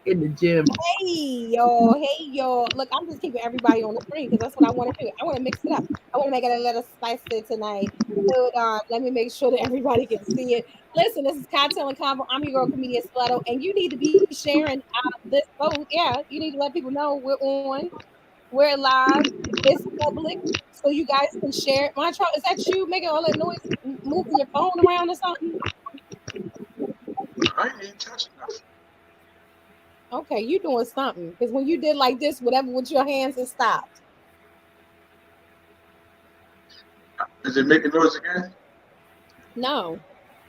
in the gym. Hey y'all. Look, I'm just keeping everybody on the screen because that's what I want to do. I want to mix it up. I want to make it a little spicy tonight. Hold on, let me make sure that everybody can see it. Listen, this is Cocktail and Convo. I'm your girl, comedian Stiletto, and you need to be sharing this post. Yeah, you need to let people know we're on, we're live, it's public, so you guys can share it. Montreal, is that you making all that noise, moving your phone around or something? I ain't even touching nothing. Okay, you doing something because when you did like this, whatever with your hands, it stopped. Is it making noise again? No.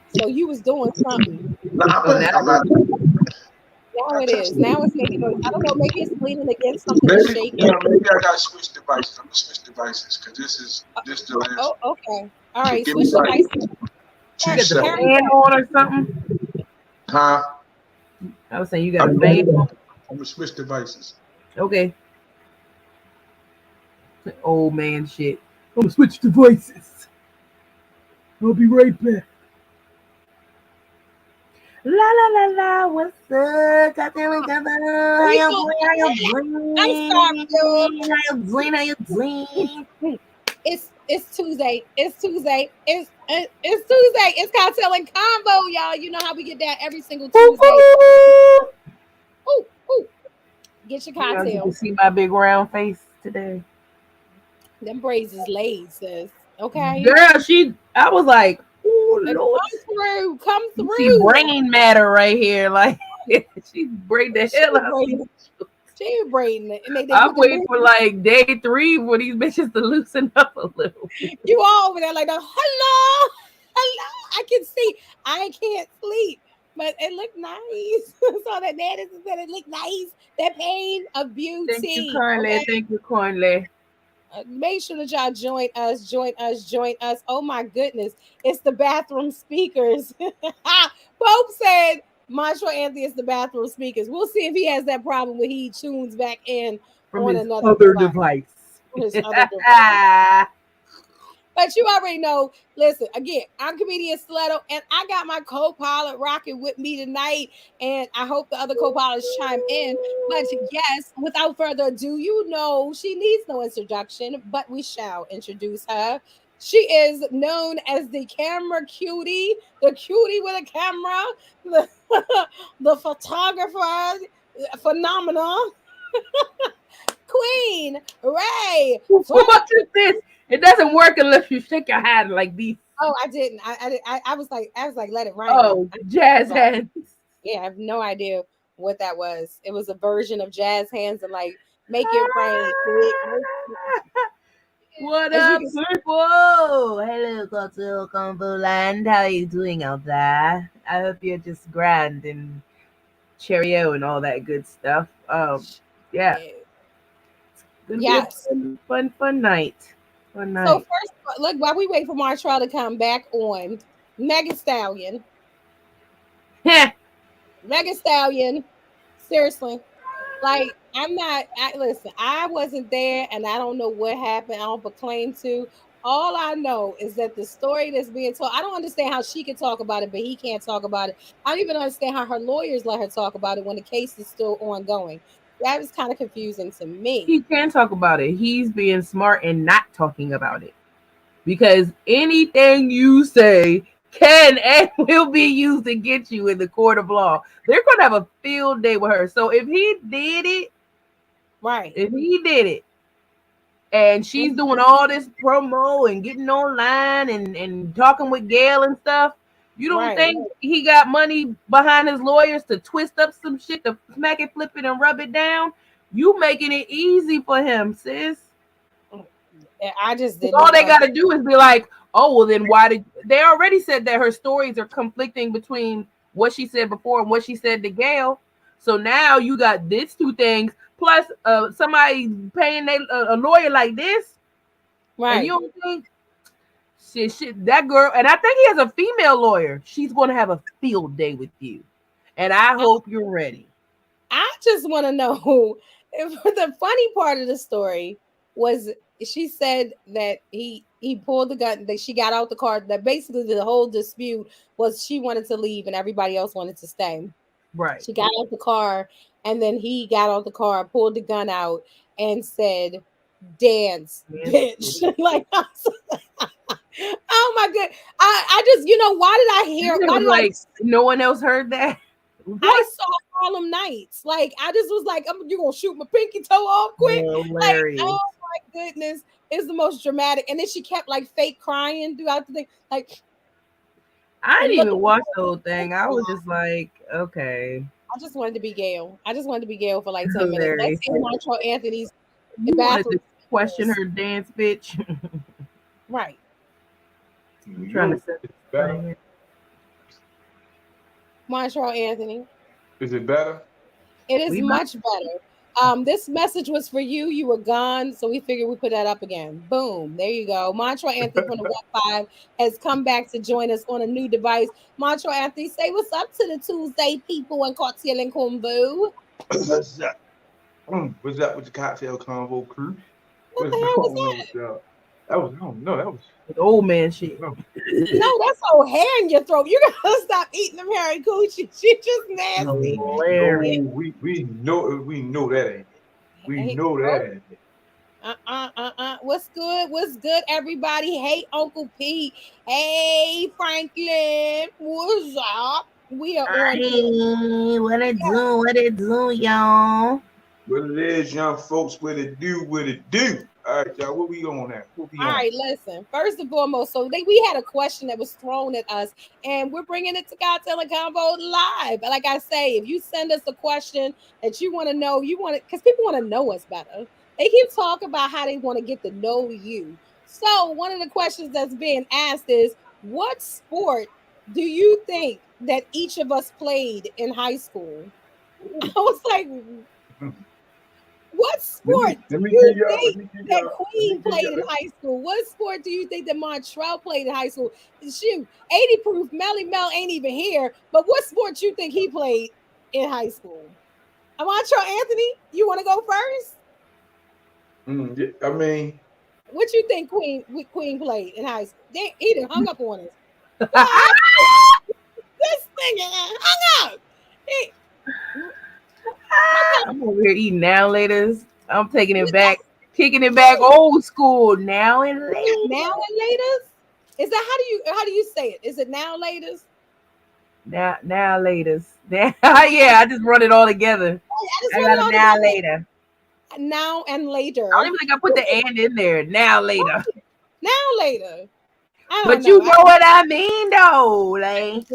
So you was doing something. No, I Oh, now wasn't. I'm not. Now Not it is. touching it. Now it's making noise. I don't know. Maybe it's leaning against something and Maybe, shaking. yeah, maybe I gotta switch devices. I'm gonna switch devices because this the last. Oh, okay. All right. Give me Switch like devices. you two got the Carry seconds. fan on. on or something. Huh? I was saying you got I'm a gonna, fan on. I'm gonna switch devices. Okay. Old man shit. I'm gonna switch devices. I'll be right back. La la la la. What's up? Goddamn it, goddamn. How We you go. doing? How you I'm sorry, y'all. doing? How you doing? How you doing? It's Tuesday. It's Tuesday. It's Tuesday. It's Cocktail and Combo, y'all. You know how we get that every single Tuesday. Woo-hoo! Ooh, ooh. Get your Y'all get to cocktail. see my big round face today. Them braids is laid, sis. Okay. Girl, I was like, oh Lord, Come through. Come you see through. brain matter right here. Like, she braid the She hell was out of braiding these. it. She was braiding it. And they I'm put them waiting braids. for like day 3 for these bitches to loosen up a little. You all over there like, hello, hello. I can see. I can't sleep, but it looked nice. So that is said it looked nice. That pain of Thank you beauty. kindly. Okay. Thank you kindly. Make sure that y'all join us, join us, join us. Oh my goodness. It's the bathroom speakers. Pope said Montreal Anthony is the bathroom speakers. We'll see if he has that problem when he tunes back in From on his another other device, device. his other device. But you already know. Listen, again, I'm comedian Stiletto, and I got my co-pilot rocking with me tonight. And I hope the other co-pilots chime in. But yes, without further ado, you know she needs no introduction, but we shall introduce her. She is known as the camera cutie, the cutie with a camera, the, the photographer phenomenal, Queen Ray. What is this? It doesn't work unless you shake your hand like these. Oh, I didn't. I was like, let it rain. Oh, jazz But hands. yeah, I have no idea what that was. It was a version of jazz hands and like make it rain. What As you up, can see, people? Hello, Koctailz Konvo land. How are you doing out there? I hope you're just grand and cheerio and all that good stuff. Yeah, yeah. it's gonna be a Yes. fun night. Fun So night. first, look, while we wait for Marshall to come back on, Megan Stallion, Megan Stallion, seriously, like I'm not. Listen, I wasn't there, and I don't know what happened. I don't proclaim to. All I know is that the story that's being told. I don't understand how she can talk about it, but he can't talk about it. I don't even understand how her lawyers let her talk about it when the case is still ongoing. That was kind of confusing to me. He can talk about it. He's being smart and not talking about it because anything you say can and will be used against you in the court of law. They're going to have a field day with her. So Right. if he did it, and she's Mhm. doing all this promo and getting online and talking with Gail and stuff. You don't Right. think he got money behind his lawyers to twist up some shit to smack it, flip it, and rub it down? You making it easy for him, sis. I just 'Cause didn't. all they gotta do is be like, oh well, then why did they already said that her stories are conflicting between what she said before and what she said to Gail? So now you got these two things plus somebody paying a lawyer like this, and you Right. don't think shit, that girl, and I think he has a female lawyer. She's going to have a field day with you, and I hope you're ready. I just want to know if the funny part of the story was she said that he pulled the gun, that she got out the car, that basically the whole dispute was she wanted to leave and everybody else wanted to stay. Right. She got out the car, and then he got out the car, pulled the gun out, and said, "Dance, bitch." Like, oh my god. I just, why did I hear? It Why was did like no one else heard that. I saw Harlem Nights. Like, I just was like, "You gonna shoot my pinky toe off quick?" Like, Hilarious. oh my goodness, it's the most dramatic. And then she kept like fake crying throughout the thing. Like, I and didn't look, even watch the whole thing. I was just like, okay. I just wanted to be Gail. I just wanted to be Gail for like 10 minutes. Hilarious. Let's see Montreal Anthony's You wanted bathroom. to question her dance, bitch. Right. I'm trying to set It's better. this Montreal Anthony. Is it better? It is We much better. This message was for you. You were gone, so we figured we put that up again. Boom. There you go. Montreal Anthony from the West 5 has come back to join us on a new device. Montreal Anthony, say what's up to the Tuesday people in Koctailz and Konvo. What's up? What's up with the Cocktail Convo crew? What What's the hell was going on that? with y'all? That was, I don't know. That was old man shit. no. No, that's old hair in your throat. You gotta stop eating them hairy coochie. She just nasty. Hilarious. No, we know that ain't it. We know that ain't it. What's good? What's good, everybody? Hey, Uncle Pete. Hey, Franklin. What's up? We are on. Hey, what it do? What it do, y'all? What it is, young folks, what it do, what it do. All right, y'all, what we on at? What we All on? right, listen. First and foremost, so we had a question that was thrown at us, and we're bringing it to Koctailz and Convo live. But like I say, if you send us a question that you want to know, because people want to know us better. They keep talking about how they want to get to know you. So one of the questions that's being asked is, what sport do you think that each of us played in high school? I was like, what sport Let do me you give y'all. think that Queen played in high school? What sport do you think that Montrell played in high school? Shoot, 80 proof, Melly Mel ain't even here. But what sport you think he played in high school? Montrell Anthony, you want to go first? Yeah, I mean, What you think Queen played in high school? He done hung up on us. This thing hung up. I'm over here eating now laters. I'm taking it back, kicking it back old school. Now and later. Now and laters? Is that how do you say it? Is it now laters? Now laters. Yeah, I just run it all together. I got a now later. Now and later. I don't even think I put the and in there. Now later. Now later. But you know what I mean, though. Like,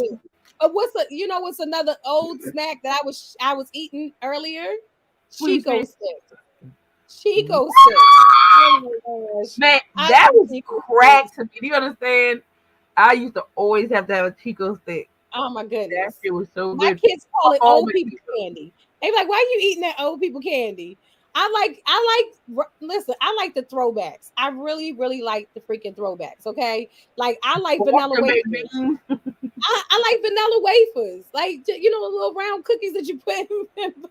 but what's another old snack that I was eating earlier? Chico sticks. Chico sticks. Oh man, that was crack to me. Do you understand? I used to always have to have a Chico stick. Oh my goodness. That shit was so My good. kids call it old people candy. They be like, why are you eating that old people candy? Listen, I like the throwbacks. I really, really like the freaking throwbacks. Okay. Like I like vanilla wafers. I like vanilla wafers. Like, the little round cookies that you put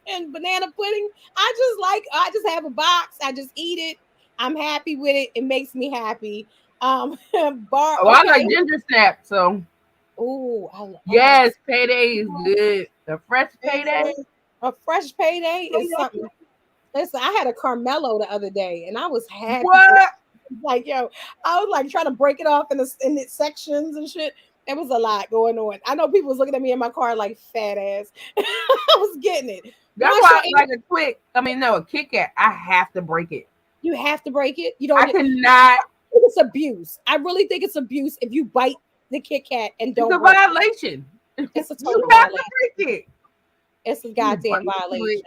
in banana pudding. I just have a box. I just eat it. I'm happy with it. It makes me happy. I like ginger snap. So, yes, payday is good. The fresh payday. A fresh payday is something. Listen, I had a Carmelo the other day, and I was happy. What? Like, yo, I was like trying to break it off in its sections and shit. There was a lot going on. I know people was looking at me in my car like fat ass. I was getting it. That's why I like a Kit Kat. I have to break it. You have to break it. You don't. I cannot. It's abuse. I really think it's abuse if you bite the Kit Kat and don't. It's a violation. It's a total you have violation. to break it. It's a goddamn violation.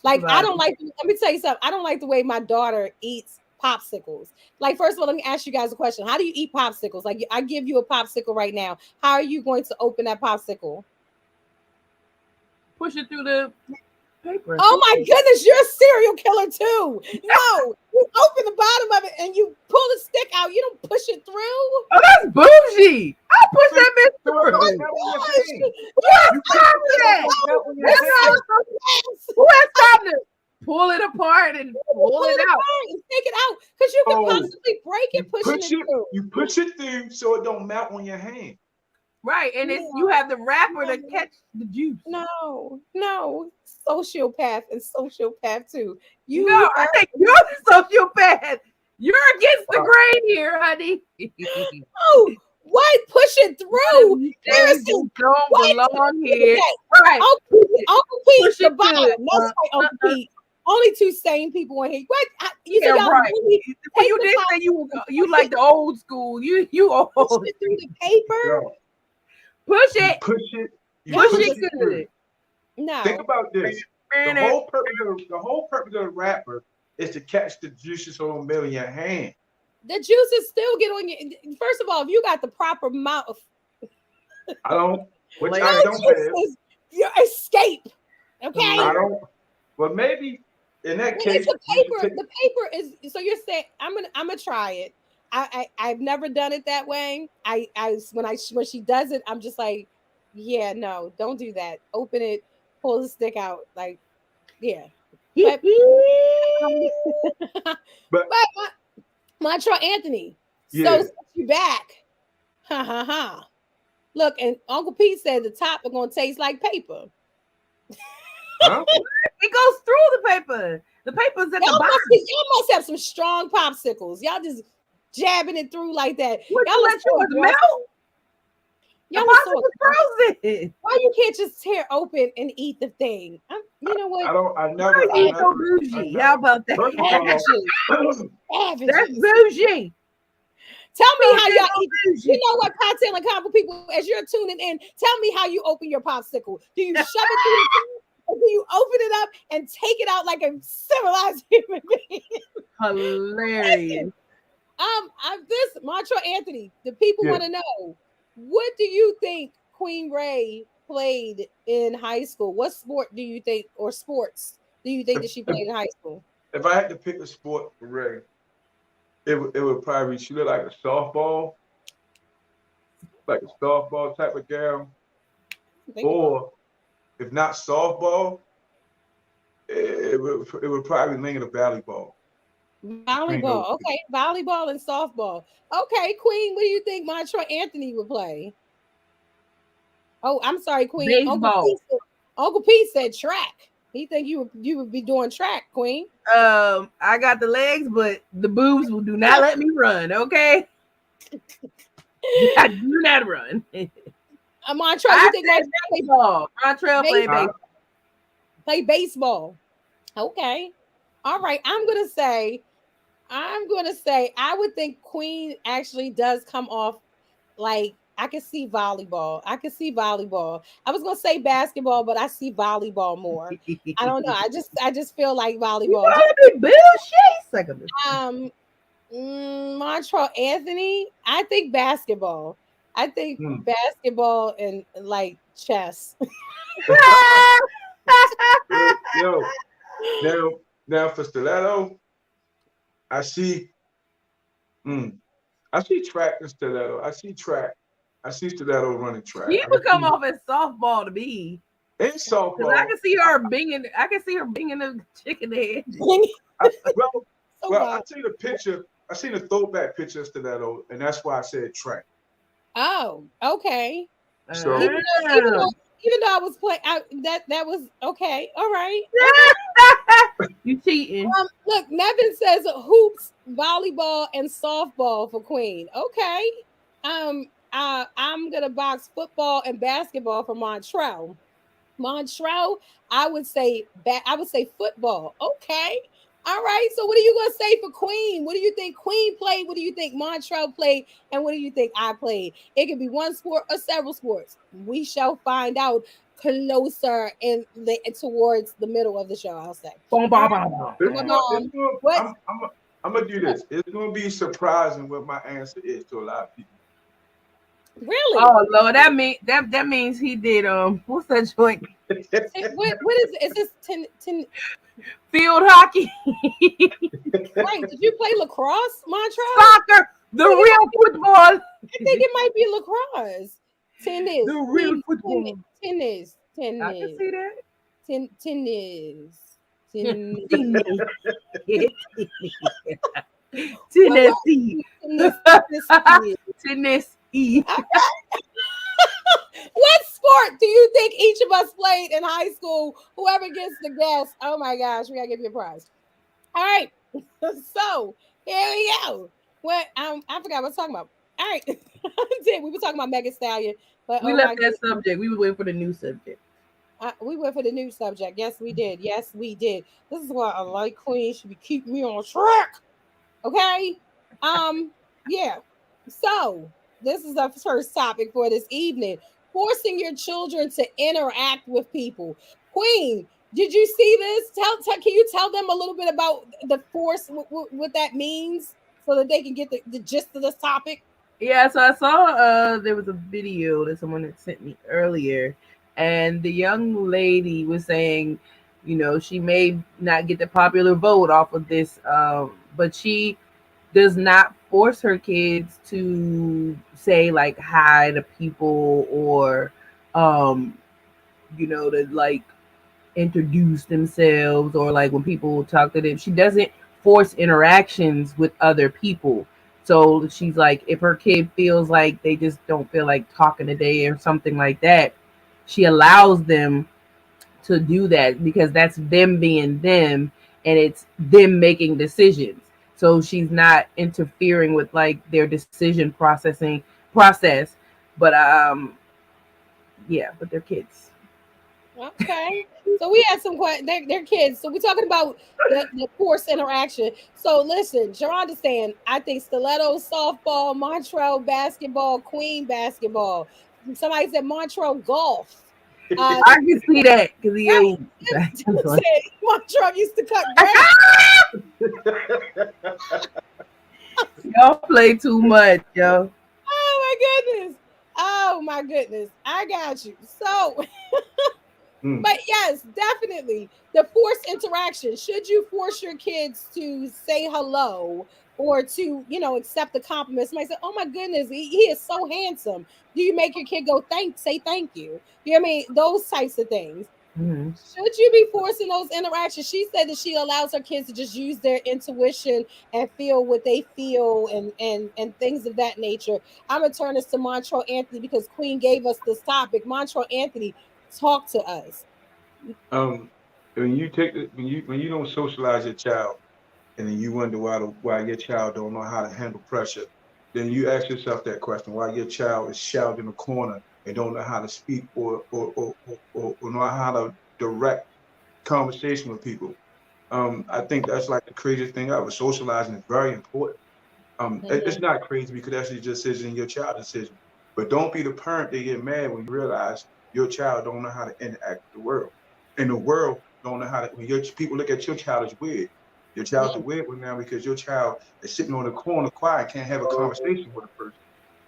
Like, I don't like, let me tell you something. I don't like the way my daughter eats popsicles. Like, first of all, let me ask you guys a question. How do you eat popsicles? Like, I give you a popsicle right now. How are you going to open that popsicle? Push it through the paper. Oh my goodness, you're a serial killer too. No, you open the bottom of it and you pull the stick out. You don't push it through. Oh, that's bougie. I'll push that bitch through. Who has time to pull it apart and pull it out and take it out? Because you can possibly break it pushing it through. You push it through so it don't melt on your hand. Right, and it's you have the rapper to catch the juice. No, sociopath and sociopath too. No, I think you're the sociopath. You're against the grain here, honey. Oh, why push it through? Seriously, don't belong here. Right. Uncle Pete, the bottom. That's right, Uncle Pete. Only two sane people in here. What? You said y'all right. Well, you did say you like the old school. You old. Push it through the paper. Yo, push it. Push it. Push it good. No. Think about this. The whole purpose of the wrapper is to catch the juices on the middle of your hand. The juices still get on your. First of all, if you got the proper mouth, I don't. Which I don't have. Your escape. Okay. I don't. But maybe in that case, the paper is. So you're saying I'm gonna try it. I've never done it that way. When she does it, I'm just like, yeah, no, don't do that. Open it, pull the stick out, like, yeah. But Montreal Anthony, so set you back. Ha ha ha. Look, and Uncle Pete said the top are gonna taste like paper. Huh? It goes through the paper. The paper's at the bottom. Y'all must have some strong popsicles. Y'all just jabbing it through like that. Y'all let yours melt. Y'all frozen. Why you can't just tear open and eat the thing? You know what? I never. Bougie. How about that? That's bougie. Tell me how y'all eat. You know what, Cocktail and Konvo people, as you're tuning in, tell me how you open your popsicle. Do you shove it through the thing, or do you open it up and take it out like a civilized human being? Hilarious. This Montreal Anthony, the people want to know, what do you think Queen Ray played in high school? What sport do you think, or sports do you think that she played in high school? If I had to pick a sport for Ray, it would probably, she looked like a softball type of gal. Or if not softball, it would probably lean to volleyball. Volleyball, okay. Volleyball and softball. Okay, Queen, what do you think Montreal Anthony would play? Oh, I'm sorry, Queen. Baseball. Uncle Pete said track. He think you would be doing track, Queen. I got the legs, but the boobs will do not let me run. Okay, I do not run. Montreal, you think that's baseball? Montreal play baseball. Play baseball. Okay. All right. I'm gonna say I would think Queen actually does come off like, I can see volleyball. I was gonna say basketball, but I see volleyball more. I don't know. I just feel like volleyball. Montreal Anthony, I think basketball. I think basketball and like chess. Now for stiletto, I see track and stiletto. I see stiletto running track. She would come off as softball to me. It's softball. I can see her binging. I can see her binging a chicken head. I see the picture. I seen a throwback picture of stiletto, and that's why I said track. Oh, okay. So even though I was playing, that was okay. All right. You cheating? Look, Nevin says hoops, volleyball, and softball for Queen. Okay. I'm gonna box football and basketball for Montreal. I would say football. Okay. All right. So what are you gonna say for Queen? What do you think Queen played? What do you think Montreal played? And what do you think I played? It could be one sport or several sports. We shall find out closer towards the middle of the show, I'll say. I'm gonna do this. It's gonna be surprising what my answer is to a lot of people. Really? Oh Lord, that means he did what's that joint? What is it? Is this ten field hockey? Right? Did you play lacrosse, Montreal? Soccer, the real football. I think it might be lacrosse. Tennis. The real football. Tennis. I can see that. Tennis. Tennessee. What sport do you think each of us played in high school? Whoever gets the guess, oh my gosh, we gotta give you a prize. All right. So here we go. What I forgot what I was talking about. All right. We were talking about Megan Stallion, but We oh left my that goodness. subject. We were waiting for the new subject. We went for the new subject. Yes, we did. Yes, we did. This is why I like Queen. Should be keeping me on track. Okay. Um, yeah. So this is the first topic for this evening. Forcing your children to interact with people. Queen, did you see this? Can you tell them a little bit about the force, what that means, so that they can get the gist of this topic? Yeah, so I saw there was a video that someone had sent me earlier, and the young lady was saying, you know, she may not get the popular vote off of this, but she does not force her kids to say like hi to people or um to like introduce themselves or like when people talk to them. She doesn't force interactions with other people. So she's like, if her kid feels like they just don't feel like talking today or something like that, she allows them to do that because that's them being them and it's them making decisions. So she's not interfering with like their decision process, but yeah, but they're kids. Okay. So we had some they're kids. So we're talking about the forced interaction. So listen, Sharonda's saying, I think stiletto softball, Montreal basketball, Queen basketball. Somebody said Montreal golf. I can see that because he Right. old. Said Montreal used to cut grass. Y'all play too much, yo. Oh my goodness. Oh my goodness. I got you. So but yes, definitely the forced interaction. Should you force your kids to say hello or to, accept the compliment? Somebody say, "Oh my goodness, he is so handsome." Do you make your kid go say thank you? You know what I mean? Those types of things. Mm-hmm. Should you be forcing those interactions? She said that she allows her kids to just use their intuition and feel what they feel and things of that nature. I'm gonna turn this to Montrell Anthony because Queen gave us this topic. Montrell Anthony, talk to us. Um, when you take when you don't socialize your child, and then you wonder why your child don't know how to handle pressure, then you ask yourself that question: why your child is shouting in the corner and don't know how to speak or know how to direct conversation with people. I think that's like the craziest thing ever. Socializing is very important. It's Mhm. not crazy because that's your decision, your child decision. But don't be the parent that get mad when you realize your child don't know how to interact with the world, and the world don't know how to. When your people look at your child as weird, your child's a Mhm. weird one now because your child is sitting on the corner quiet, can't have a conversation with a person.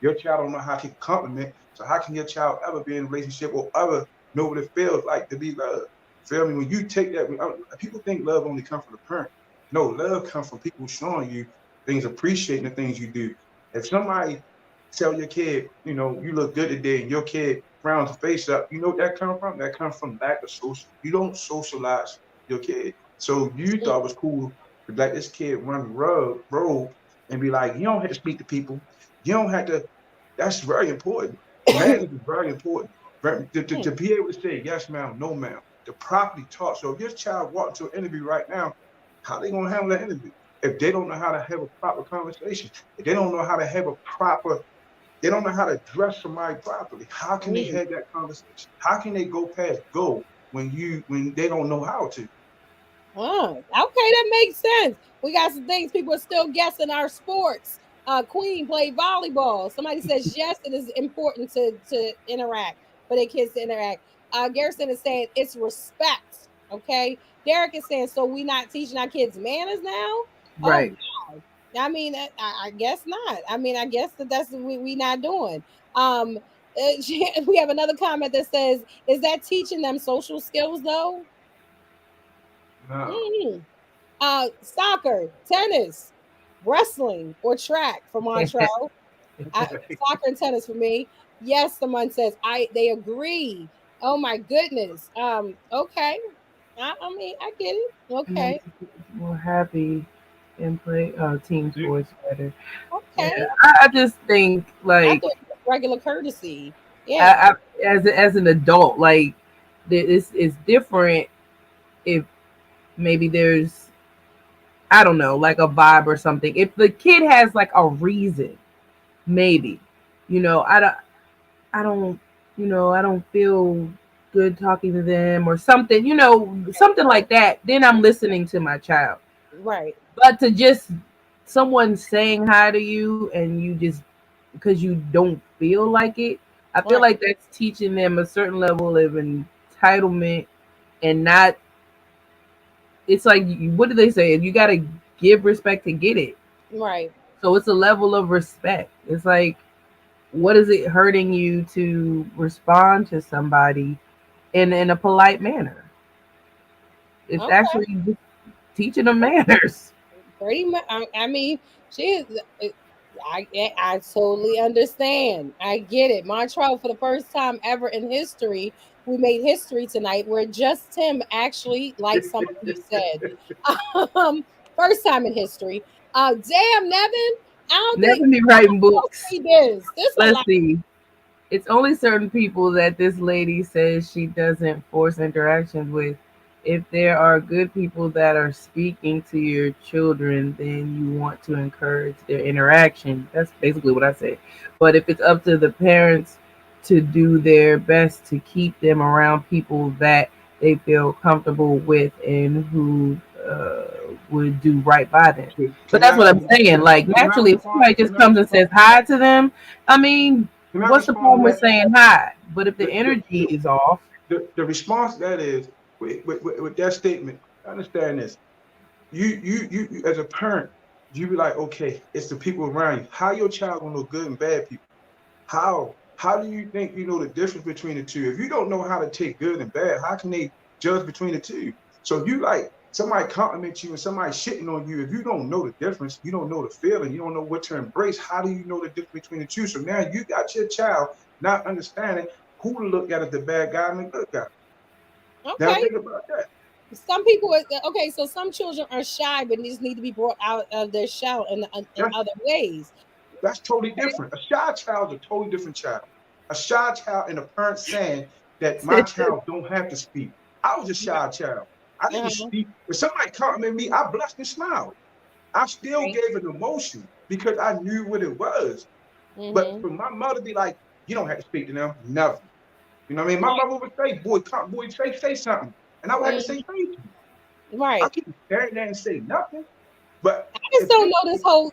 Your child don't know how to compliment, so how can your child ever be in a relationship or ever know what it feels like to be loved? Feel me? When you take that, people think love only comes from the parent. No, love comes from people showing you things, appreciating the things you do. If somebody tell your kid, you look good today, and your kid frowns his face up, you know what that comes from? That comes from lack of social. You don't socialize your kid. So you thought it was cool to let this kid run the road and be like, you don't have to speak to people. You don't have to. That's very important. Manners is very important. To be able to say yes, ma'am, no, ma'am. To properly talk. So if your child walked into an interview right now, how they gonna handle that interview? If they don't know how to have a proper conversation, if they don't know how to have they don't know how to dress somebody properly. How can they Mm. have that conversation? How can they go past go when they don't know how to? Oh, okay, that makes sense. We got some things people are still guessing our sports. Queen played volleyball. Somebody says yes, it is important to interact for their kids to interact. Garrison is saying it's respect. Okay, Derek is saying so we not teaching our kids manners now. Oh, Right. I mean, I guess not. I mean, I guess that's what we not doing. Um, we have another comment that says, "Is that teaching them social skills though?" No. Mhm. Soccer, tennis, wrestling, or track for Montreal. Soccer and tennis for me. Yes, someone says they agree. Oh my goodness. Okay. I mean, I get it. Okay. Makes you more happy and play team You, sports better. Yeah, Okay. I just think I like thought it was regular courtesy. Yeah. As an adult, like it's different if maybe there's, I don't know, like a vibe or something. If the kid has like a reason, maybe, you know, I don't, I don't feel good talking to them or something, something like that. Then I'm listening to my child. Right. But to just someone saying hi to you and you just because you don't feel like it, I feel Right. like that's teaching them a certain level of entitlement and not. It's like what do they say? You got to give respect to get it. Right. So it's a level of respect. It's like, what is it hurting you to respond to somebody in a polite manner? It's Okay. actually just teaching them manners. Pretty much. I mean, she is. I totally understand. I get it. Montreal, for the first time ever in history, we made history tonight where just Tim actually liked something you said. First time in history. Damn, Nevin. I don't think Never be writing I'll books. see this. This a Let's lot. see. It's only certain people that this lady says she doesn't force interactions with. If there are good people that are speaking to your children, then you want to encourage their interaction. That's basically what I said. But if it's up to the parents to do their best to keep them around people that they feel comfortable with and who would do right by them. But Can that's I what I'm saying. Like, can I naturally, if respond? somebody just comes and says hi to them, I mean, Can I what's the respond problem to with that? saying hi? But if the The, energy is off, the response to that is with that statement. Understand this. You as a parent, you be like, okay, it's the people around you. How your child gonna know good and bad people? How do you think you know the difference between the two? If you don't know how to take good and bad, how can they judge between the two? So if you like somebody compliment you and somebody shitting on you, if you don't know the difference, you don't know the feeling, you don't know what to embrace, how do you know the difference between the two? So now you got your child not understanding who to look at as the bad guy and the good guy. Now Okay. think about that. Some people okay, so some children are shy, but just need to be brought out of their shell in That's other ways. that's totally Okay. different. A shy child is a totally different child. A shy child and a parent saying that my child don't have to speak. I was a shy child. I didn't Uh-huh. speak. When somebody complimented me, I blushed and smiled. I still Right. gave an emotion because I knew what it was. But Mm-hmm. for my mother to be like, you don't have to speak to them, never. You know what I mean? My Right. mother would say, boy, say something. And I would have to say Mm, thank you. I right. couldn't stand there and say nothing. But I just if don't it, know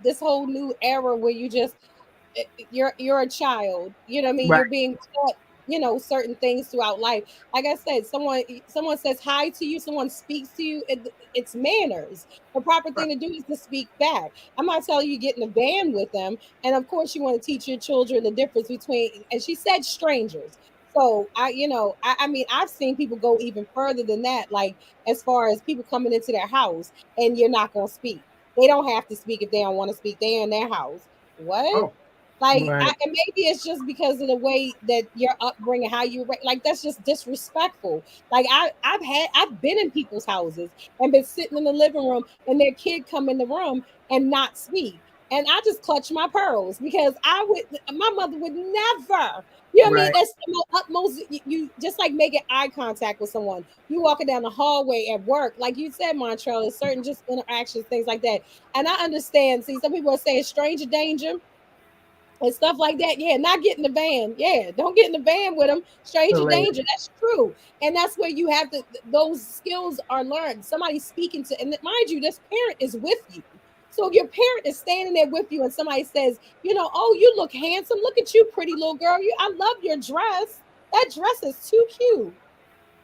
this whole new era where you just you're a child, you know what I mean, right, you're being taught, certain things throughout life. Like I said, someone says hi to you, someone speaks to you, it's manners. The proper right, thing to do is to speak back. I'm not telling you get in a van with them, and of course you want to teach your children the difference between, and she said strangers. So I mean, I've seen people go even further than that, like as far as people coming into their house and you're not going to speak. They don't have to speak if they don't want to speak. They're in their house. What? oh, Like, right, and maybe it's just because of the way that your upbringing, how you like, that's just disrespectful. Like, I've been in people's houses and been sitting in the living room, and their kid come in the room and not speak, and I just clutch my pearls because my mother would never. You know what I mean? right. That's the utmost. You just like making eye contact with someone. You walking down the hallway at work, like you said, Montreal. There's certain just interactions, things like that. And I understand. See, some people are saying stranger danger and stuff like that. Yeah, not get in the van. Yeah, don't get in the van with them. Stranger Hilarious. danger. That's true, and that's where you have to. Those skills are learned. Somebody speaking to, and mind you, this parent is with you. So if your parent is standing there with you, and somebody says, "Oh, you look handsome. Look at you, pretty little girl. I love your dress. That dress is too cute.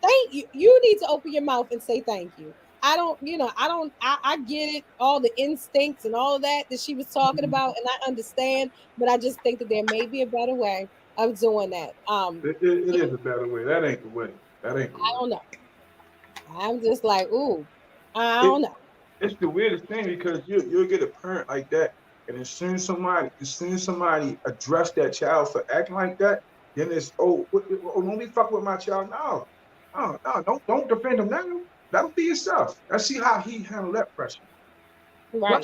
Thank you. You need to open your mouth and say thank you." I don't, I get it, all the instincts and all of that she was talking about, and I understand, but I just think that there may be a better way of doing that. it is a better way. That ain't the way. That ain't the I way. don't know. I'm just like, ooh, I It, don't know. it's the weirdest thing because you'll get a parent like that, and as soon as somebody address that child for acting like that, then it's don't be fuck with my child. No, no, don't defend him now. That'll be yourself. Let's see how he handle that pressure. Right.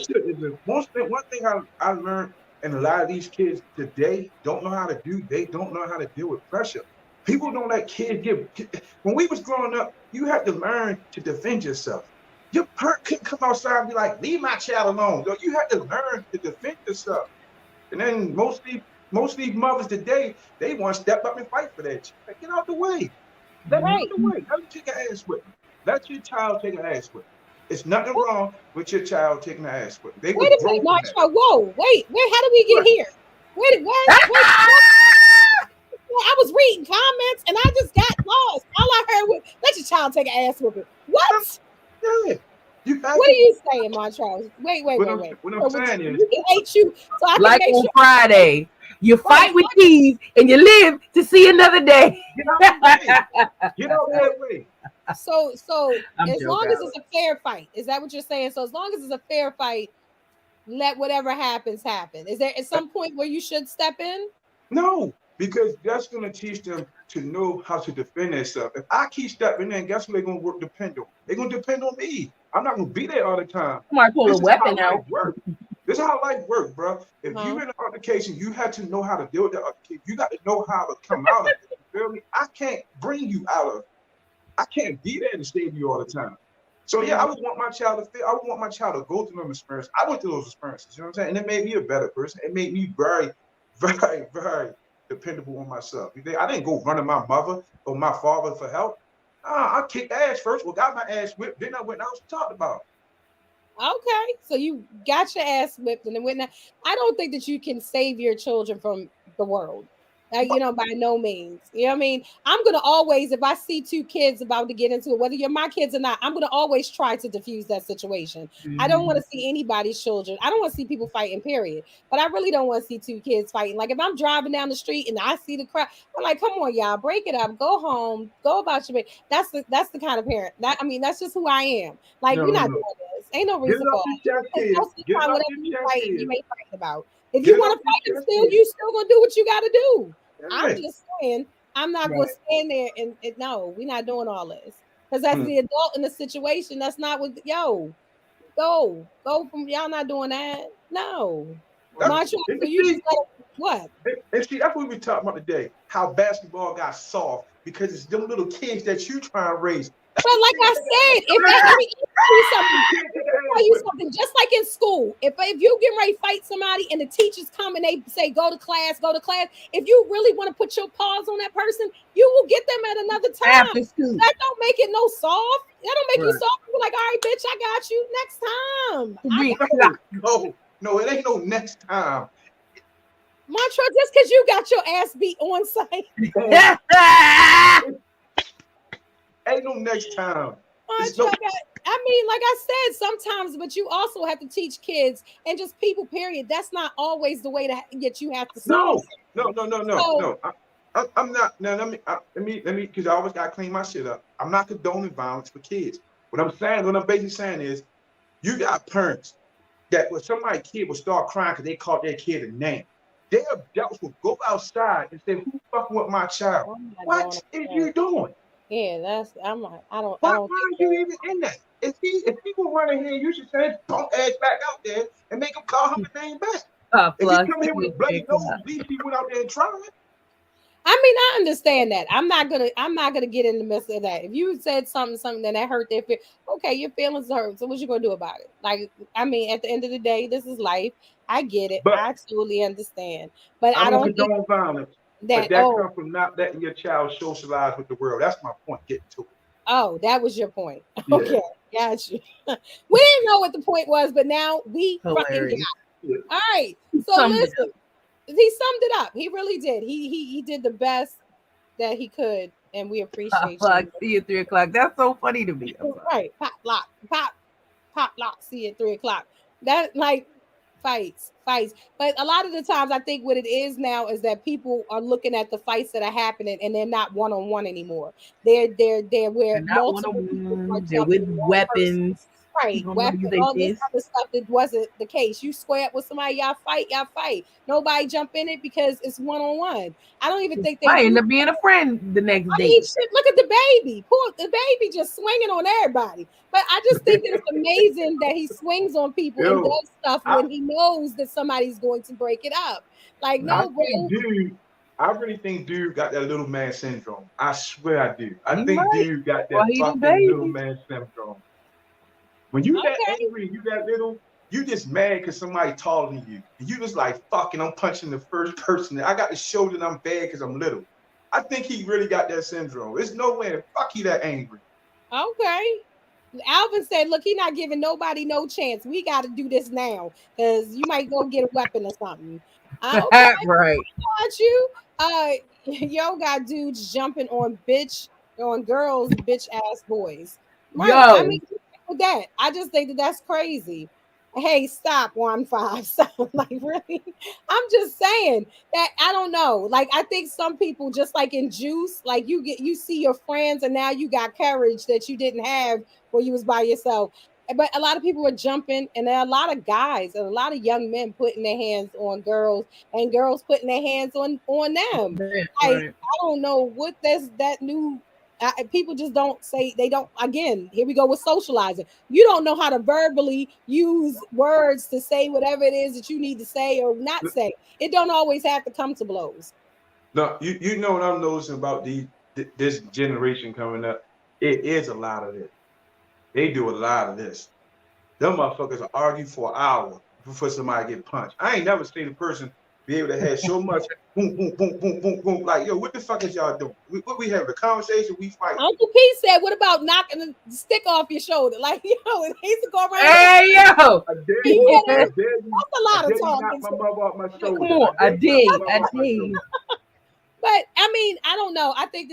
One thing I learned. And a lot of these kids today don't know how to they don't know how to deal with pressure. People don't let kids when we was growing up, you had to learn to defend yourself. Your parent couldn't come outside and be like, leave my child alone. No, you had to learn to defend yourself. And then most of these mothers today, they want to step up and fight for that. Like, get out the way. Let me out the way. Let me take an ass whipping. Let your child take an ass whipping. It's nothing wrong with your child taking an ass whipping. They wait a minute, Marsha. Whoa, wait, how did we get here? Wait, what? I was reading comments and I just got lost. All I heard was, let your child take an ass whooping. What? Yeah. What are you saying, Montrose? Wait. What I'm saying is, we hate you. So I like can on sure. Friday, you fight with keys and you live to see another day. Get out that way. So as long as it's a fair fight, is that what you're saying? So as long as it's a fair fight, let whatever happens happen. Is there at some point where you should step in? No, because that's going to teach them to know how to defend themselves. If I keep stepping in, guess what they're going to depend on? They're going to depend on me. I'm not going to be there all the time. Might pull a weapon out. This is how life works, bro. If you're in an altercation, you have to know how to deal with that altercation. You got to know how to come out of it. You feel me? I can't bring you out of it. I can't be there to save you all the time. So yeah, I would want my child to feel. I would want my child to go through those experiences. I went through those experiences. You know what I'm saying? And it made me a better person. It made me very, very, very dependable on myself. I didn't go running my mother or my father for help. I kicked ass first. Well, got my ass whipped. Then I went and I was talked about. Okay, so you got your ass whipped and then went. I don't think that you can save your children from the world. By no means. You know what I mean? I'm going to always, if I see two kids about to get into it, whether you're my kids or not, I'm going to always try to diffuse that situation. I don't want to see anybody's children. I don't want to see people fighting, period. But I really don't want to see two kids fighting. Like if I'm driving down the street and I see the crowd, I'm like, come on, y'all, break it up, go home, go about your business. That's the kind of parent. That's just who I am. Like, we're not doing this. Ain't no reason for it. Whatever you may fight about. If you want to fight and you still gonna do what you got to do. I'm just saying, I'm not going to stand there and no, we're not doing all this because that's the adult in the situation. That's not what. Go from y'all not doing that. No, what? And see, that's what we talking about today. How basketball got soft because it's them little kids that you trying to raise. But like I said, let me tell you something. Just like in school, if you get ready to fight somebody and the teachers come and they say go to class, if you really want to put your paws on that person, you will get them at another time. That don't make it no soft. That don't make you soft. You're like, all right, bitch, I got you next time. No, it ain't no next time. Mantra, just because you got your ass beat on site. Ain't no next time. I mean, like I said, sometimes, but you also have to teach kids and just people, period. That's not always the way to get you have to solve. No. I'm not. Now, let me, because I always gotta clean my shit up. I'm not condoning violence for kids. What I'm basically saying is, you got parents that when somebody's kid will start crying because they called their kid a name, their adults will go outside and say, "Who fucking with my child? What is you doing?" Yeah, I'm like, I don't. Why are you even in that? If he was running here, you should say, "Don't ass back out there and make him call him a name back." If he come here with a bloody nose, at least he went out there and tried. I mean, I understand that. I'm not gonna get in the midst of that. If you said something that hurt their feelings, okay, your feelings hurt. So what you gonna do about it? Like, I mean, at the end of the day, this is life. I get it. I totally understand. But I don't condone violence. That comes from not letting your child socialize with the world. That's my point. Getting to it. Oh, that was your point. Okay, got you. We didn't know what the point was, but now we fucking got it. All right. So listen, he summed it up. He really did. He did the best that he could, and we appreciate you. See you at 3:00. That's so funny to me. Right. Pop lock. See you at 3:00. That like. Fights. But a lot of the times I think what it is now is that people are looking at the fights that are happening and they're not one-on-one anymore. They're where multiple people they're with weapons. Right, Don't know you weapon, they all this this. other stuff that wasn't the case. You square up with somebody, y'all fight. Nobody jump in it because it's one on one. I don't even think they Might do. end up being a friend the next I day. mean, shit, look at the baby. Poor the baby just swinging on everybody. But I just think that it's amazing that he swings on people and Yo, does stuff I, when he knows that somebody's going to break it up. Like, I no, think bro. dude, I really think dude got that little man syndrome. I swear I do. I He think might. dude got Well, that he the fucking little baby. man syndrome. When you that Okay. angry, you that little, you just mad because somebody taller than you. And you just like, fucking, I'm punching the first person. I got to show that I'm bad because I'm little. I think he really got that syndrome. There's no way the fuck he that angry. Okay. Alvin said, look, he not giving nobody no chance. We got to do this now because you might go get a weapon or something. Okay, Right. got you. Yo, got dudes jumping on girls, bitch ass boys. Right. I Yo. mean, with that, I just think that that's crazy. Hey, stop 1 5. Stop. Like, really? I'm just saying that I don't know. Like, I think some people, just like in Juice, like you see your friends, and now you got courage that you didn't have when you was by yourself. But a lot of people are jumping, and there are a lot of guys and a lot of young men putting their hands on girls, and girls putting their hands on them. Like, Right. I don't know what that new. People just don't say, they don't. Again, here we go with socializing. You don't know how to verbally use words to say whatever it is that you need to say or not say. It don't always have to come to blows. No, you know what I'm noticing about this generation coming up? It is a lot of this. They do a lot of this. Them motherfuckers will argue for an hour before somebody get punched. I ain't never seen a person be able to have so much boom, boom, boom, boom, boom, boom. Like, yo, what the fuck is y'all doing? We have a conversation, we fight. Uncle P said, "What about knocking the stick off your shoulder?" Like, he used to go around. Hey yo. I dare He you, had I a, dare you, that's a I lot dare of you knock talking. my mother off my Come shoulder. on. I dare you knock did. my I mother off my did. shoulder. But I mean, I don't know. I think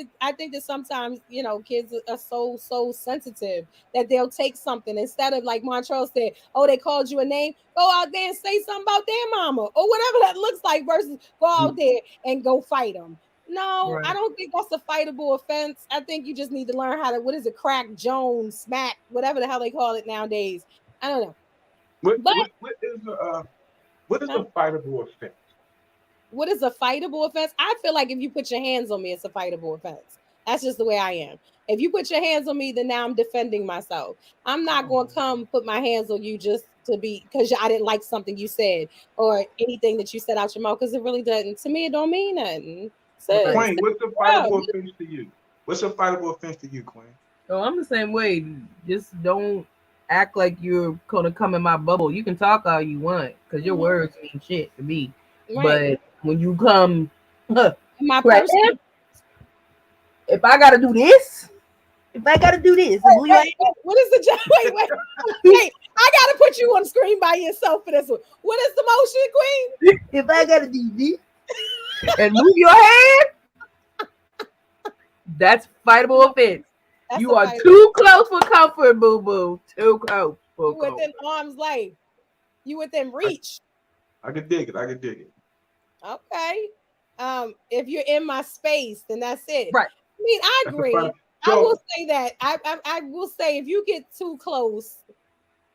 that sometimes, kids are so sensitive that they'll take something instead of, like Montrell said, oh, they called you a name, go out there and say something about their mama or whatever that looks like, versus go out there and go fight them. No, I Right. don't think that's a fightable offense. I think you just need to learn how to, what is it, crack, Jones, smack, whatever the hell they call it nowadays. I don't know. What But what what is what is huh? a fightable offense? What is a fightable offense? I feel like if you put your hands on me, it's a fightable offense. That's just the way I am. If you put your hands on me, then now I'm defending myself. I'm not going to come put my hands on you just to be, because I didn't like something you said or anything that you said out your mouth, because it really doesn't. To me, it don't mean nothing. Sis, Queen, what's a bro, fightable offense to you? What's a fightable offense to you, Queen? So I'm the same way. Just don't act like you're gonna come in my bubble. You can talk all you want because your words mean shit to me. right. But when you come, My right, person. if I gotta do this, if I gotta do this, and move your What is the job? Wait. I gotta put you on screen by yourself for this one. What is the motion, Queen? if I gotta do this and move your hand, that's fightable offense. That's You a are fightable. too close for comfort, boo boo. Too close for You comfort. within arm's length. You within reach. I could dig it. I could dig it. Okay. If you're in my space, then that's it. Right. I mean, I That's a agree. fight. I So will say that. I will say, if you get too close,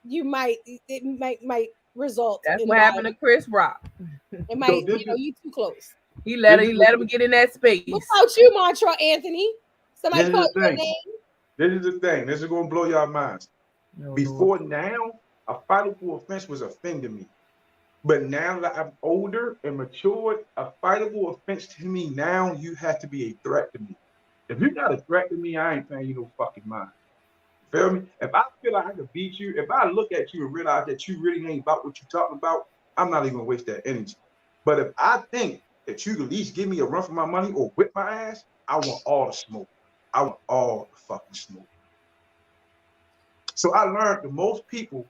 it might result That's in what happened to Chris Rock. it might, this is you too close. He let this him get in that space. What about you, Montreal Anthony? Somebody is called the you a thing. name? This is the thing. This is gonna blow y'all minds. No, Before now, a fightable offense was offending me. But now that I'm older and matured, a fightable offense to me now, you have to be a threat to me. If you're not a threat to me, I ain't paying you no fucking mind. Feel me? If I feel like I can beat you, if I look at you and realize that you really ain't about what you're talking about, I'm not even gonna waste that energy. But if I think that you can at least give me a run for my money or whip my ass, I want all the smoke. I want all the fucking smoke. So I learned that most people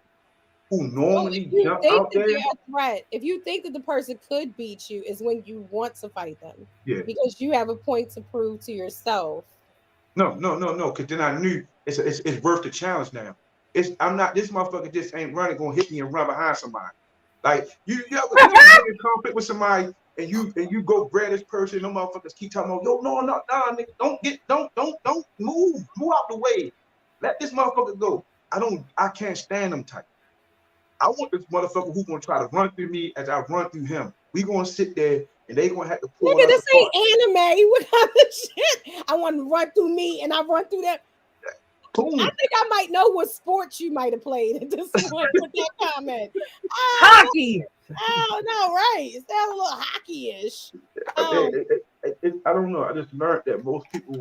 who Well, normally if you jump think out that there, they're a threat, if you think that the person could beat you, is when you want to fight them yeah, because you have a point to prove to yourself. no, because then I knew it's worth the challenge now. I'm not, this motherfucker just ain't running, gonna hit me and run behind somebody. Like you ever get in conflict with somebody and you go grab this person, no motherfuckers keep talking about, yo, no, nigga, don't move out the way. Let this motherfucker go. I can't stand them type. I want this motherfucker who gonna try to run through me as I run through him. We gonna sit there and they gonna have to pull Nigga, us this apart. ain't anime. What kind of shit? I want to run through me and I run through that. Boom. I think I might know what sports you might have played at this point with that comment. Hockey. Oh no, right. It sounds a little hockey-ish. I don't know. I just learned that most people,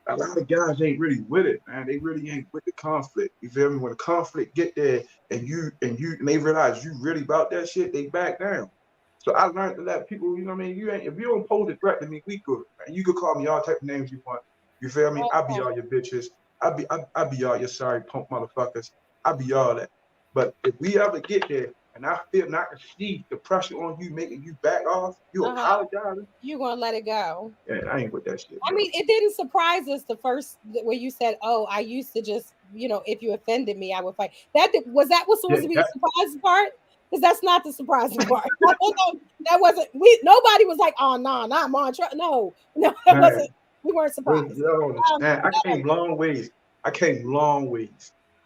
a lot of guys ain't really with it, man. They really ain't with the conflict. You feel me? When the conflict get there and they realize you really about that shit, they back down. So I learned to let people, you know what I mean? If you don't pose a threat to me, we good, man. You could call me all type of names you want. You feel me? I'll be all your bitches. I'll be all your sorry punk motherfuckers. I'll be all that. But if we ever get there and I feel not to see the pressure on you making you back off, you apologizing. You're gonna let it go. Yeah, I ain't with that shit. I mean, it didn't surprise us the first where you said, "Oh, I used to just, if you offended me, I would fight." That was supposed to be the surprise part, because that's not the surprising part. That wasn't. Nobody was like, "Oh no, not Montreal." No, that wasn't. We weren't surprised. Man, I came long ways.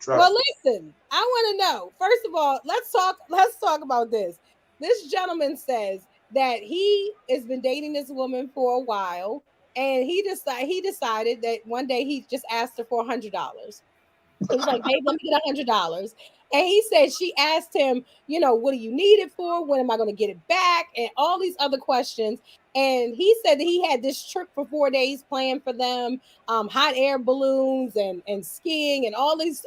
Well, listen, I want to know. First of all, let's talk about this. This gentleman says that he has been dating this woman for a while, and he decided that one day he just asked her for $100. He was like, "Babe, let me get $100." And he said she asked him, "What do you need it for? When am I going to get it back?" And all these other questions. And he said that he had this trip for 4 days planned for them, hot air balloons and skiing and all these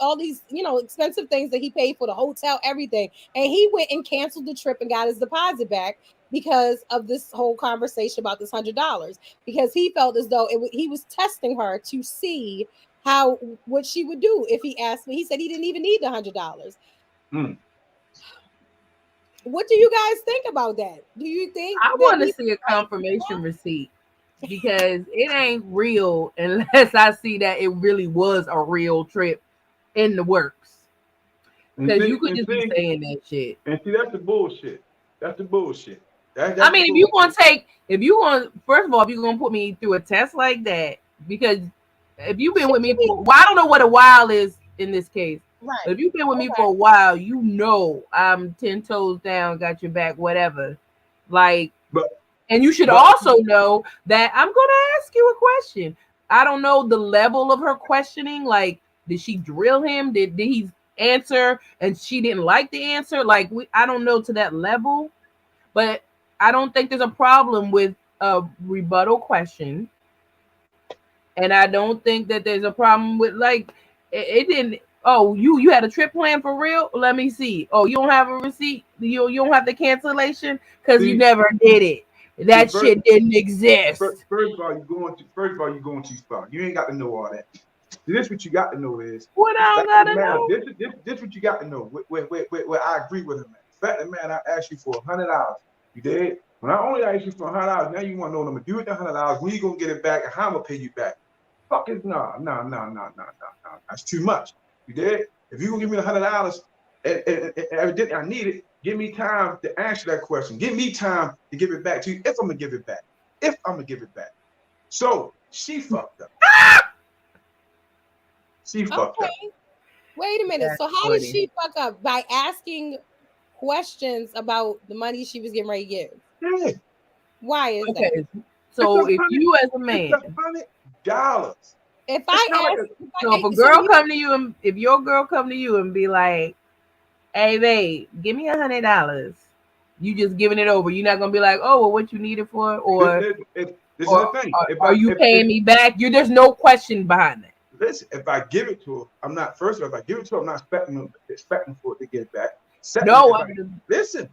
expensive things that he paid for, the hotel, everything. And he went and canceled the trip and got his deposit back because of this whole conversation about this $100, because he felt as though he was testing her to see what she would do if he asked me. He said he didn't even need the $100. What do you guys think about that? Do you think I want to see a confirmation receipt, because it ain't real unless I see that it really was a real trip in the works. Because you could just be saying that shit. And see, that's the bullshit. I mean, if you want, first of all, if you're gonna put me through a test like that, because if you've been with me for, I don't know what a while is in this case. Right. But if you've been with me for a while, I'm 10 toes down, got your back, whatever. And you should also know that I'm gonna ask you a question. I don't know the level of her questioning. Like, did she drill him? Did he answer and she didn't like the answer? I don't know to that level, but I don't think there's a problem with a rebuttal question. And I don't think that there's a problem with it didn't. Oh, you had a trip plan for real? Let me see. Oh, you don't have a receipt? You don't have the cancellation because you never did it. That shit didn't exist. First of all, you're going too far. You ain't got to know all that. This what you got to know is. What I gotta know? This what you got to know. Where I agree with him. The fact that, man, I asked you for $100. You did. When I only asked you for $100, now you want to know what I'm gonna do with the $100. When you gonna get it back and how I'm gonna pay you back? Fuck it, no. That's too much. You did. If you gonna give me the $100 and evidently I need it, give me time to answer that question. Give me time to give it back to you if I'm gonna give it back. So she fucked up. Fucked up. Wait a minute. So how did she fuck up? By asking questions about the money she was getting ready to give. Yeah. Why is that? So if you as a man, $100. If a girl come to you and if your girl come to you and be like, "Hey babe, give me $100," you just giving it over. You're not gonna be like, "Oh, well, what you need it for?" Or this is the thing. Are you paying me back? There's no question behind that. Listen, if I give it to her, I'm not expecting for it to get back. Listen.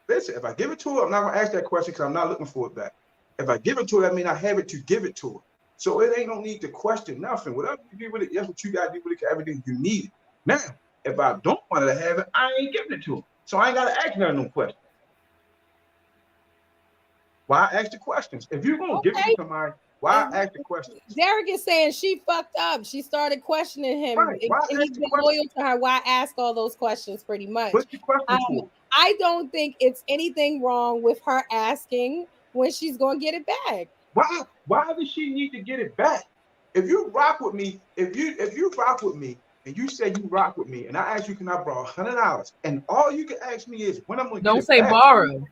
If I give it to her, I'm not gonna ask that question because I'm not looking for it back. If I give it to her, that means I have it to give it to her. So it ain't no need to question nothing. Whatever you do with it, that's what you gotta do with it. Everything you need. Now, if I don't want her to have it, I ain't giving it to her. So I ain't gotta ask her no questions. Why ask the questions? If you're gonna give it to somebody, why ask the questions? Derek is saying she fucked up. She started questioning him. Right. And he's been loyal to her. Why ask all those questions pretty much? What's the question for? I don't think it's anything wrong with her asking when she's gonna get it back. Why does she need to get it back? If you rock with me, if you rock with me and you say you rock with me, and I ask you, can I borrow $100? And all you can ask me is when I'm gonna Don't get it say back. borrow.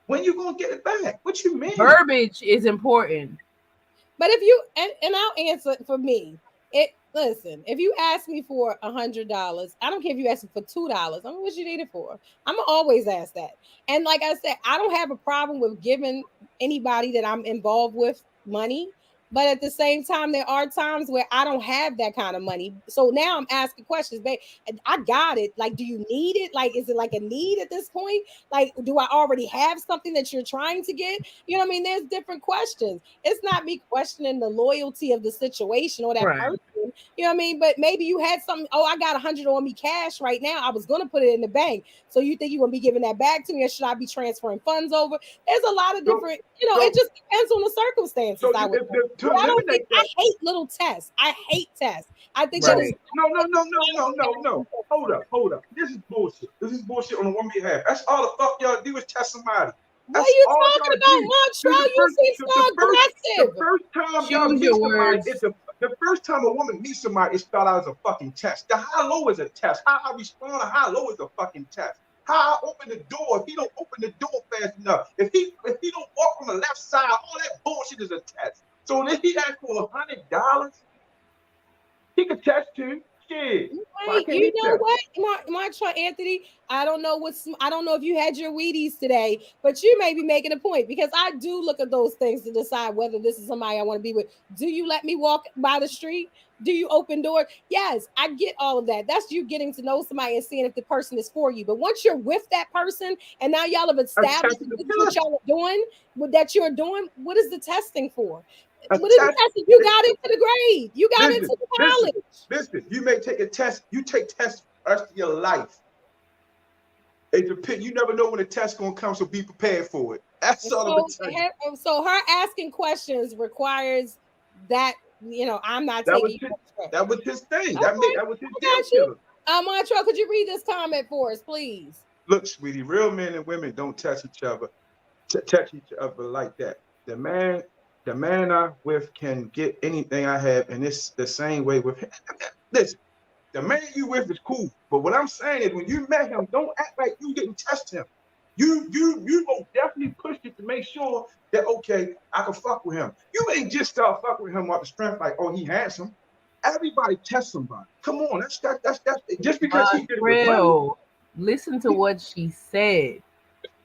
When you gonna get it back? What you mean? Verbiage is important. But if you and I'll answer for me. Listen, if you ask me for $100, I don't care if you ask me for $2. I mean, what you need it for? I'm gonna always ask that. And like I said, I don't have a problem with giving anybody that I'm involved with money. But at the same time, there are times where I don't have that kind of money. So now I'm asking questions, babe. I got it. Like, do you need it? Like, is it like a need at this point? Like, do I already have something that you're trying to get? You know what I mean? There's different questions. It's not me questioning the loyalty of the situation or that Right. person. You know what I mean? But maybe you had something. Oh, I got 100 on me cash right now. I was going to put it in the bank. So you think you're going to be giving that back to me, or should I be transferring funds over? There's a lot of different, it just depends on the circumstances. So I would to eliminate that, I hate little tests. I hate tests. I think Right. that is no. Hold up. This is bullshit. This is bullshit on the woman behalf. That's all the fuck y'all do is test somebody. What That's are you all talking y'all about, do. Montreal? You seem so aggressive. The first time y'all Choose meet your somebody, words. the first time a woman meets somebody, it start out as a fucking test. The high low is a test. How I respond to high low is a fucking test. How I open the door, if he don't open the door fast enough, if he don't walk on the left side, all that bullshit is a test. So if he asked for $100, he could test too. Shit. Right. You know what, Montreal Anthony? I don't know if you had your Wheaties today, but you may be making a point, because I do look at those things to decide whether this is somebody I want to be with. Do you let me walk by the street? Do you open doors? Yes, I get all of that. That's you getting to know somebody and seeing if the person is for you. But once you're with that person and now y'all have established what y'all are doing, what is the testing for? What is the testing? You got into the grade. You got into the college. Listen, you may take a test. You take tests the rest of your life. You never know when the test gonna come, so be prepared for it. That's all I'm saying. So her asking questions requires that, I'm not taking you. That was his thing. Okay. That was his deal. Montreal, could you read this comment for us, please? Look, sweetie, real men and women don't touch each other. Touch each other like that. The man I'm with can get anything I have, and it's the same way with him. Listen, the man you with is cool, but what I'm saying is when you met him, don't act like you didn't test him. You most definitely pushed it to make sure that, okay, I can fuck with him. You ain't just start fucking with him off the strength like, oh, he handsome. Everybody tests somebody. Come on, that's just because he did it with money. Listen to what she said.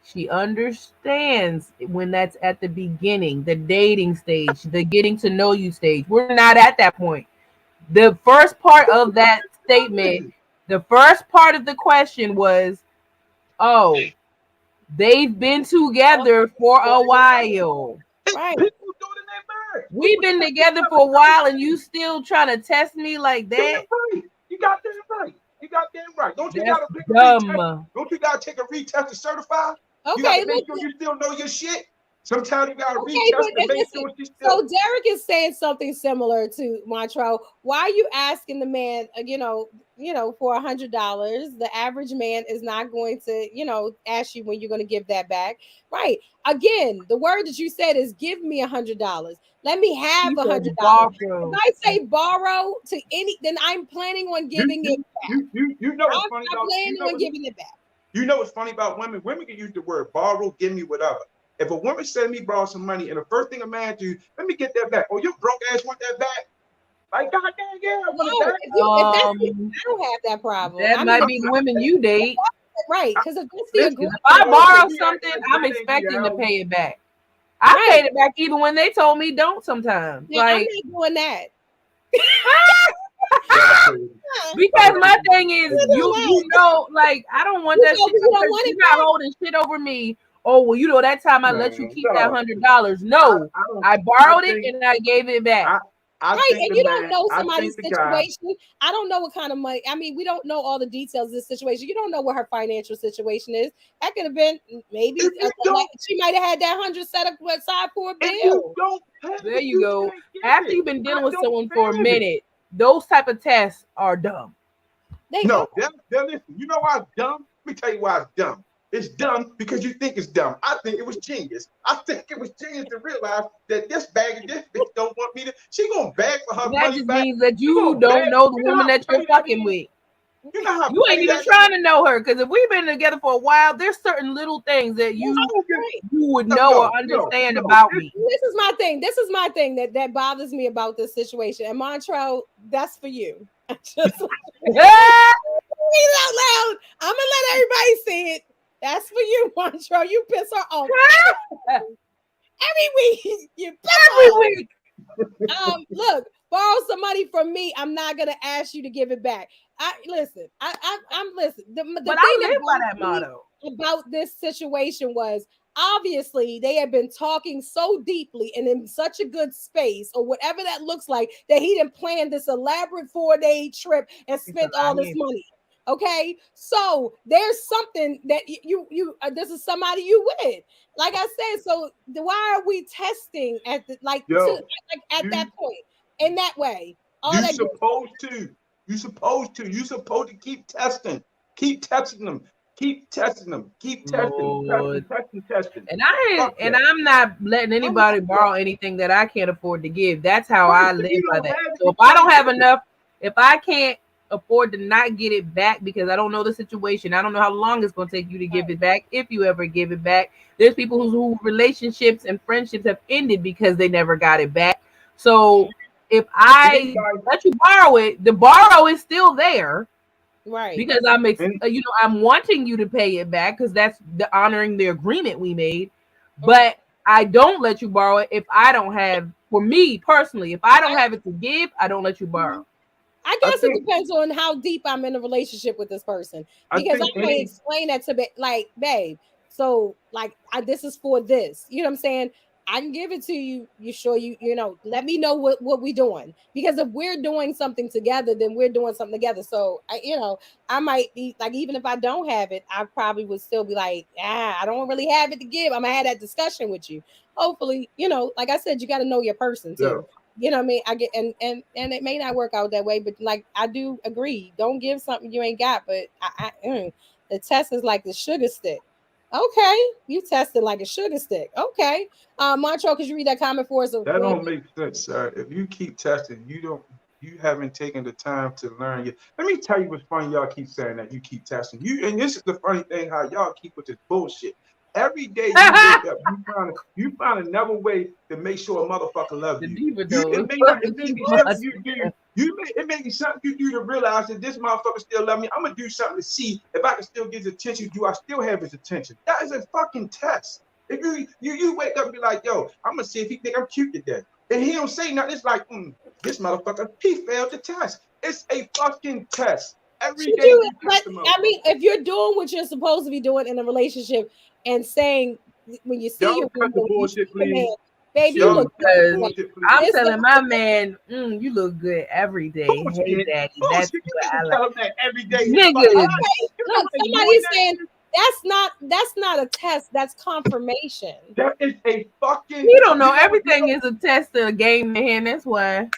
She understands when that's at the beginning, the dating stage, the getting to know you stage. We're not at that point. The first part of that statement, the first part of the question was, oh, they've been together for a while. Right. People do it in their marriage. We've been together for a while and you still trying to test me like that? You got that right. You got that right. Don't you gotta take dumb. Don't you gotta take a retest to certify? Okay, you gotta make sure you still know your shit. Sometimes you gotta retest to make sure she's still. So Derek is saying something similar to Montreal. Why are you asking the man, for $100? The average man is not going to, ask you when you're going to give that back. Right. Again, the word that you said is give me $100. Let me have $100. If I say borrow to then I'm planning on giving it back. You know what's funny about planning on giving it back. You know what's funny about women? Women can use the word borrow, give me whatever. If a woman send me borrow some money, and the first thing a man do, let me get that back. Oh, you broke ass want that back? Like, goddamn, yeah, I want it back. I don't have that problem. That might be the women you date. Right, because if I borrow something, I'm expecting to pay it back. I paid it back even when they told me don't sometimes. Yeah, like, I'm not doing that. Because my thing is, you know, like, I don't want that shit. You're not holding shit over me. Oh, well, that time I let you keep that $100. No, I borrowed it and I gave it back. Right, and you don't know somebody's situation. I don't know what kind of money. I mean, we don't know all the details of this situation. You don't know what her financial situation is. That could have been maybe she might have had that $100 set up aside for a bill. There you go. After you've been dealing with someone for a minute, those type of tests are dumb. Listen, you know why it's dumb? Let me tell you why it's dumb. it's dumb because you think it's dumb. I think it was genius. I think it was genius to realize that this bag of this bitch don't want me to. She gonna bag for her That money just back. means that She you gonna don't beg. know the You know woman how that you're petty that fucking is? with. You know how You ain't petty even that trying is? to know her, because if we've been together for a while, there's certain little things that you would know No, or understand no. about me. This is my thing. This is my thing that bothers me about this situation. And Montrell, that's for you. Just read it out loud. I'm gonna let everybody see it. That's for you, Montrell. You piss her off every week. You piss her Every off. week. Look, borrow some money from me. I'm not gonna ask you to give it back. I'm listen. The But thing I live by that bothered me motto. about this situation was obviously they had been talking so deeply and in such a good space or whatever that looks like that he didn't plan this elaborate 4-day trip and spent all this money. Okay, so there's something that you this is somebody you with, like I said. So why are we testing at the at that point in that way? You supposed to. You supposed to keep testing. Keep testing them. Keep testing them. Keep testing. Testing. And I'm not letting anybody borrow anything that I can't afford to give. That's how I live by that. So if I don't have enough, if I can't afford to not get it back because I don't know the situation, I don't know how long it's going to take you to give it back, if you ever give it back. There's people whose relationships and friendships have ended because they never got it back. So if I let you borrow it, the borrow is still there, right? Because I'm wanting you to pay it back because that's the honoring the agreement we made. But I don't let you borrow it if I don't have. For me personally, if I don't have it to give, I don't let you borrow. I guess it depends on how deep I'm in a relationship with this person, because I may explain that to be like, babe. So this is for this. You know what I'm saying? I can give it to you. You sure you let me know what we're doing, because if we're doing something together, then we're doing something together. So I might be like, even if I don't have it, I probably would still be like, I don't really have it to give. I'm gonna have that discussion with you. Hopefully, like I said, you got to know your person too. Yeah. You know what I mean? I get and it may not work out that way, but like I do agree. Don't give something you ain't got. But the test is like the sugar stick. Okay, you tested like a sugar stick. Okay, Montrell, could you read that comment for us? That don't make sense, sir. If you keep testing, you haven't taken the time to learn yet. Let me tell you what's funny. Y'all keep saying that you keep testing. And this is the funny thing, how y'all keep with this bullshit. Every day you wake up, you find another way to make sure a motherfucker loves you. It may be something you do. It may be something you do to realize that this motherfucker still love me. I'm gonna do something to see if I can still get his attention. Do I still have his attention? That is a fucking test. If you wake up and be like, yo, I'm gonna see if he think I'm cute today, and he don't say nothing, it's like, this motherfucker, he failed the test. It's a fucking test. Every day. I mean, if you're doing what you're supposed to be doing in a relationship and saying when you see your bullshit, please. Baby, you look good. I'm telling my man, you look good every day. Hey, daddy, that's what I like. That every day. Nigga. Look, somebody's saying that's not a test. That's confirmation. That is a fucking. You don't know. Everything is a test of a game in here. That's why.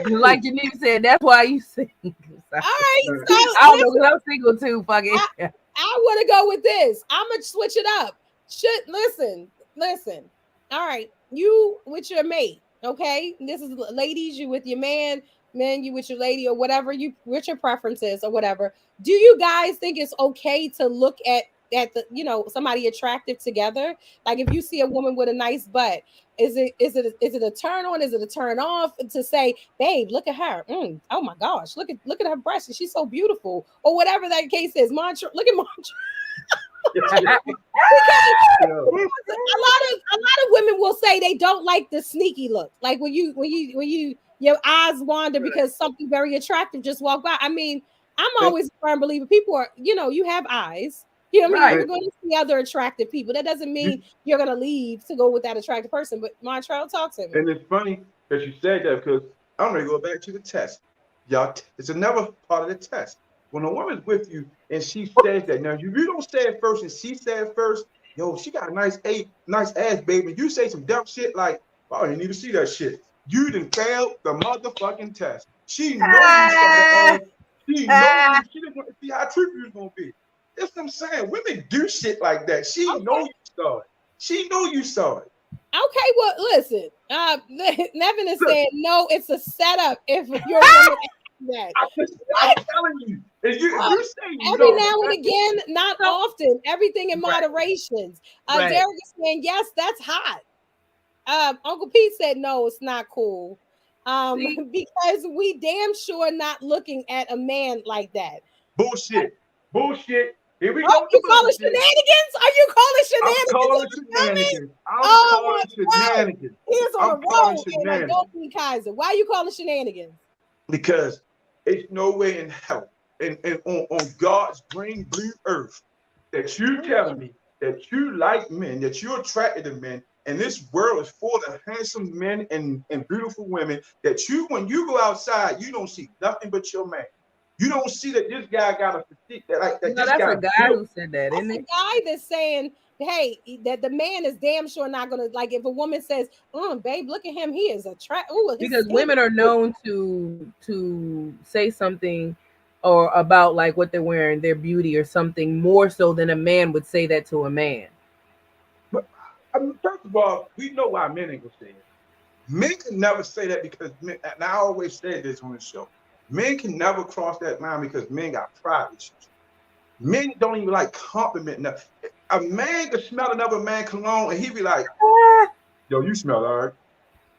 Like Janine said, that's why you sing. All right, so I don't know, I'm single too. Fuck it. I want to go with this. I'm gonna switch it up. Listen. All right, you with your mate, okay? This is ladies, you with your man, men, you with your lady, or whatever you with your preferences or whatever. Do you guys think it's okay to look at the somebody attractive together? Like if you see a woman with a nice butt, is it a turn on? Is it a turn off to say, babe, look at her? Oh my gosh, look at her breasts. She's so beautiful, or whatever that case is. Look at Mantra. A lot of women will say they don't like the sneaky look, like when you your eyes wander because something very attractive just walked by. I mean, I'm always a firm believer. People are, you have eyes. You know what I mean? You're going to see other attractive people. That doesn't mean you're going to leave to go with that attractive person. But Montrell, talk to me. And it's funny that you said that, because I'm going to go back to the test. Y'all, it's another part of the test. When a woman's with you and she says that, now you don't say it first and she said it first, yo, she got a nice ass, baby. You say some dumb shit like, oh, I didn't need to see that shit. You done failed the motherfucking test. She knows you saw the ass. She knows she didn't want to see how trippy you was gonna be. That's what I'm saying. Women do shit like that. She know you saw it. She know you saw it. Okay, well, listen. Nevin is saying no. It's a setup. If you're a woman that. I'm telling you. If you say every no, now and again, not often. Everything in moderations. Right. Derek is saying yes. That's hot. Uncle Pete said no. It's not cool. Because we damn sure not looking at a man like that. bullshit. Here we Oh, go. you call it shenanigans? Are you calling shenanigans? I'm calling shenanigans. Oh, shenanigans. He's on a roll. Like, don't be Kaiser. Why are you calling shenanigans? Because it's no way in hell and on God's green blue earth that you telling me that you like men, that you're attracted to men, and this world is full of handsome men and beautiful women, that you, when you go outside, you don't see nothing but your man. You don't see that this guy got a physique that like that. No, this that's guy a guy who said that, That's isn't a it? guy that's saying, hey, that the man is damn sure not gonna, like, if a woman says, babe, look at him, he is attractive. Because women are known to say something or about like what they're wearing, their beauty or something more so than a man would say that to a man. But I mean, first of all, we know why men ain't gonna say it. Men can never say that because men, and I always say this on the show. Men can never cross that line because men got pride issues. Men don't even like compliment enough. A man can smell another man cologne and he be like, yo, you smell all right.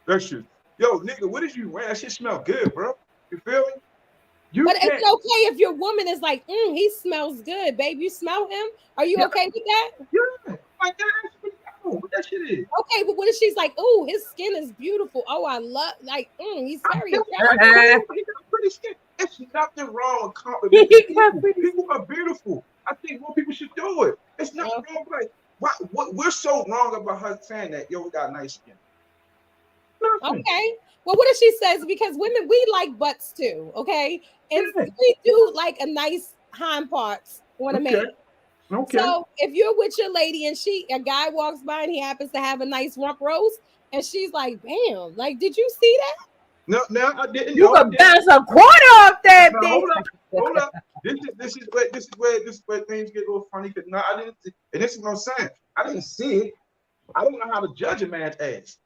That shit. Yo, nigga, what is you wearing? That shit smell good, bro. You feel me? But it's okay if your woman is like, he smells good, babe. You smell him? Are you okay with that? Yeah. Like what that shit is. Okay, but what if she's like, oh, his skin is beautiful. Oh, I love, like, he's very attractive. He got pretty skin. It's nothing wrong with complimenting people. People are beautiful. I think more people should do it. It's nothing wrong. Like, what we're so wrong about her saying that, yo, we got nice skin. Nothing. Okay. Well, what if she says, because women, we like butts too, okay? And we do like a nice hind parts on a man. Okay. So if you're with your lady and a guy walks by and he happens to have a nice rump roast, and she's like, bam, like, did you see that? No, I didn't. You can bounce a quarter off that thing. Hold up. This is where things get a little funny because no, I didn't. And this is what I'm saying. I didn't see it. I don't know how to judge a man's ass.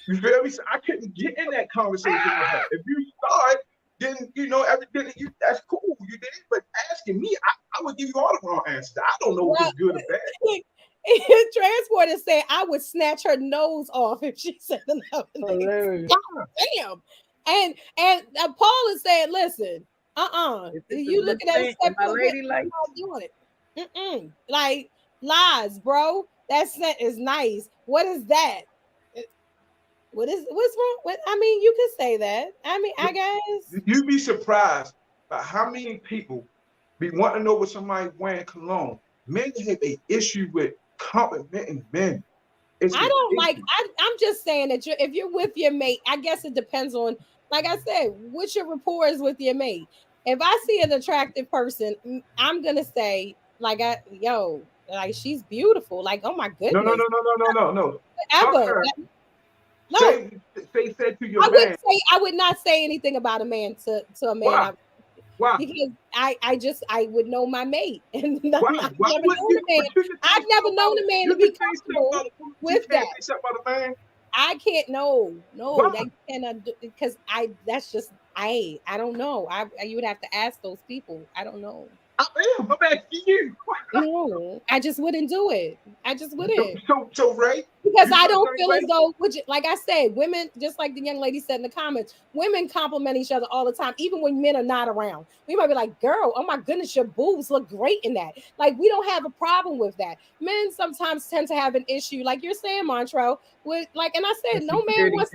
You feel me? So I couldn't get in that conversation with her. If you saw it, then you know everything. That's cool. You did it, but asking me, I would give you all the wrong answers. I don't know what's good or bad. Transport is saying I would snatch her nose off if she said another name. Damn. And Paul is saying, listen, you looking at it, my lady like doing it. Like lies, bro. That scent is nice. What is that? What's wrong with? I mean, you could say that. I mean, I guess you'd be surprised by how many people be wanting to know what somebody wearing cologne. Men have an issue with complimenting men. I don't like. I'm just saying that if you're with your mate, I guess it depends on, like I said, what your rapport is with your mate. If I see an attractive person, I'm gonna say, like, like, she's beautiful. Like, oh my goodness. No. Ever. No. Say to your man. I would not say anything about a man to a man. Why? Because I would know my mate. And I've never known a man to be comfortable with that. I can't know. No, they cannot do, because that's just I don't know. You would have to ask those people. I don't know. I'm asking you. No, I just wouldn't do it. I just wouldn't. So Ray, because I don't feel as though, like I said, women, just like the young lady said in the comments, women compliment each other all the time, even when men are not around. We might be like, girl, oh my goodness, your boobs look great in that. Like, we don't have a problem with that. Men sometimes tend to have an issue, like you're saying, Montrell, with, like, and I said, no man wants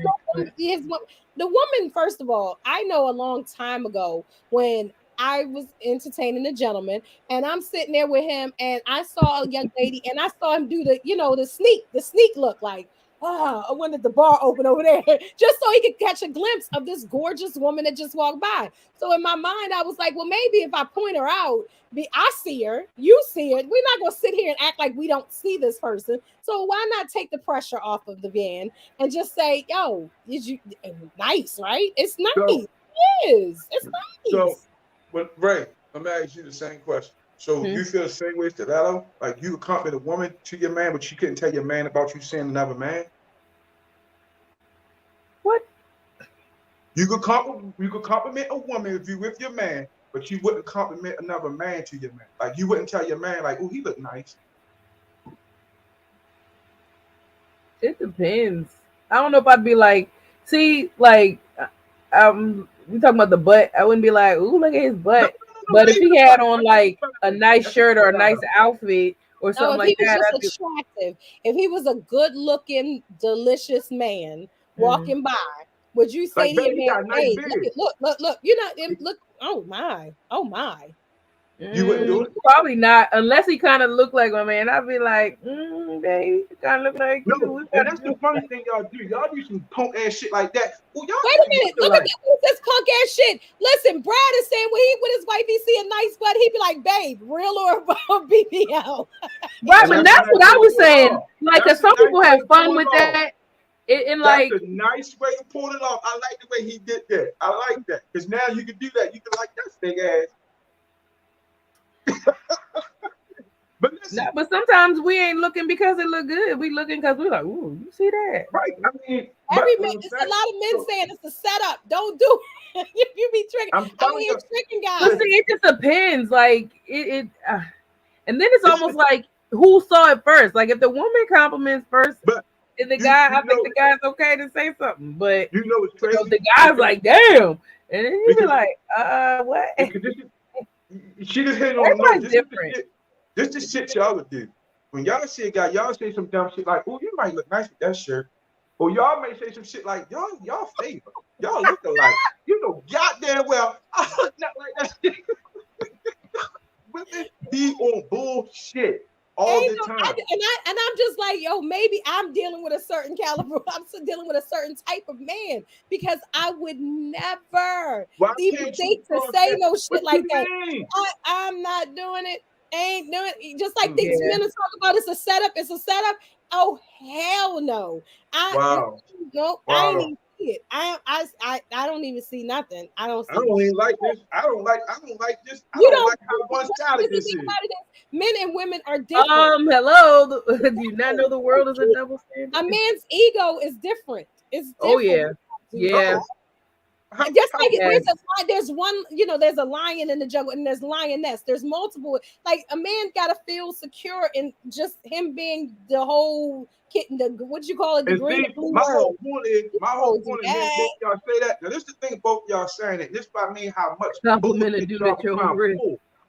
the woman, first of all, I know a long time ago when I was entertaining a gentleman and I'm sitting there with him and I saw a young lady and I saw him do the sneak look, like, I wanted the bar open over there just so he could catch a glimpse of this gorgeous woman that just walked by. So in my mind, I was like, well, maybe if I point her out, I see her, you see it. We're not going to sit here and act like we don't see this person. So why not take the pressure off of the van and just say, yo, nice, right? It's nice. It's nice. So, but Ray, let me ask you the same question. So you feel the same way as Stiletto? Like you compliment a woman to your man, but you couldn't tell your man about you seeing another man? What? You could compliment a woman if you with your man, but you wouldn't compliment another man to your man. Like you wouldn't tell your man, like, oh, he look nice. It depends. I don't know if I'd be like, see, like, we talking about the butt. I wouldn't be like, ooh, look at his butt. But if he had on like a nice shirt or a nice outfit or something like that, if he was just attractive, if he was a good-looking, delicious man walking by, would you say to your man, "Hey, look, you know, look, oh my." You wouldn't do it? Probably not, unless he kind of looked like my man. I'd be like, baby, you kind of look like you. No, and that's the funny thing y'all do. Y'all do some punk ass shit like that. Well, y'all wait a minute, look at this punk ass shit. Listen, Brad is saying when he with his wife, he see a nice butt, he'd be like, babe, real or BBL. Right, but that's what I was saying. Like, cause some people have fun with that. And like, that's a nice way to pull it off. I like the way he did that. I like that because now you can do that. You can like that big ass. But listen, no, but sometimes we ain't looking because it look good. We looking because we like, ooh, you see that? Right. I mean, it's a lot of men saying it's a setup. Don't do it. You be tricking. I'm here tricking guys. But see, it just depends. Like and then it's almost like who saw it first. Like if the woman compliments first, but and the guy, I think the guy's okay to say something. But you know, it's crazy. The guy's like, damn, and then you be like, what? She just hit on the different. This the shit y'all would do. When y'all see a guy, y'all say some dumb shit like, oh, you might look nice with that shirt. Or y'all may say some shit like, y'all favor. Y'all look alike. You know goddamn well, I look not like that. Women be on bullshit all the time. And I'm just like, yo, maybe I'm dealing with a certain caliber. I'm dealing with a certain type of man because I would never even think to say no shit like that. I'm not doing it. Ain't doing it. Just like these men talk about it's a setup. Oh hell no! I ain't even see it. I don't even see nothing. I don't even like this. I don't like this. I don't like how one-sided this is. Men and women are different. Hello. Do you not know the world is a double standard? A man's ego is different. It's different. Oh yeah. Just like there's one, you know, there's a lion in the jungle and there's lioness. There's multiple. Like a man gotta feel secure in just him being the whole kitten. What you call it? The green and blue world. My whole point is both y'all say that. Now this is the thing, both y'all saying it. This by me how much compliment do that you're.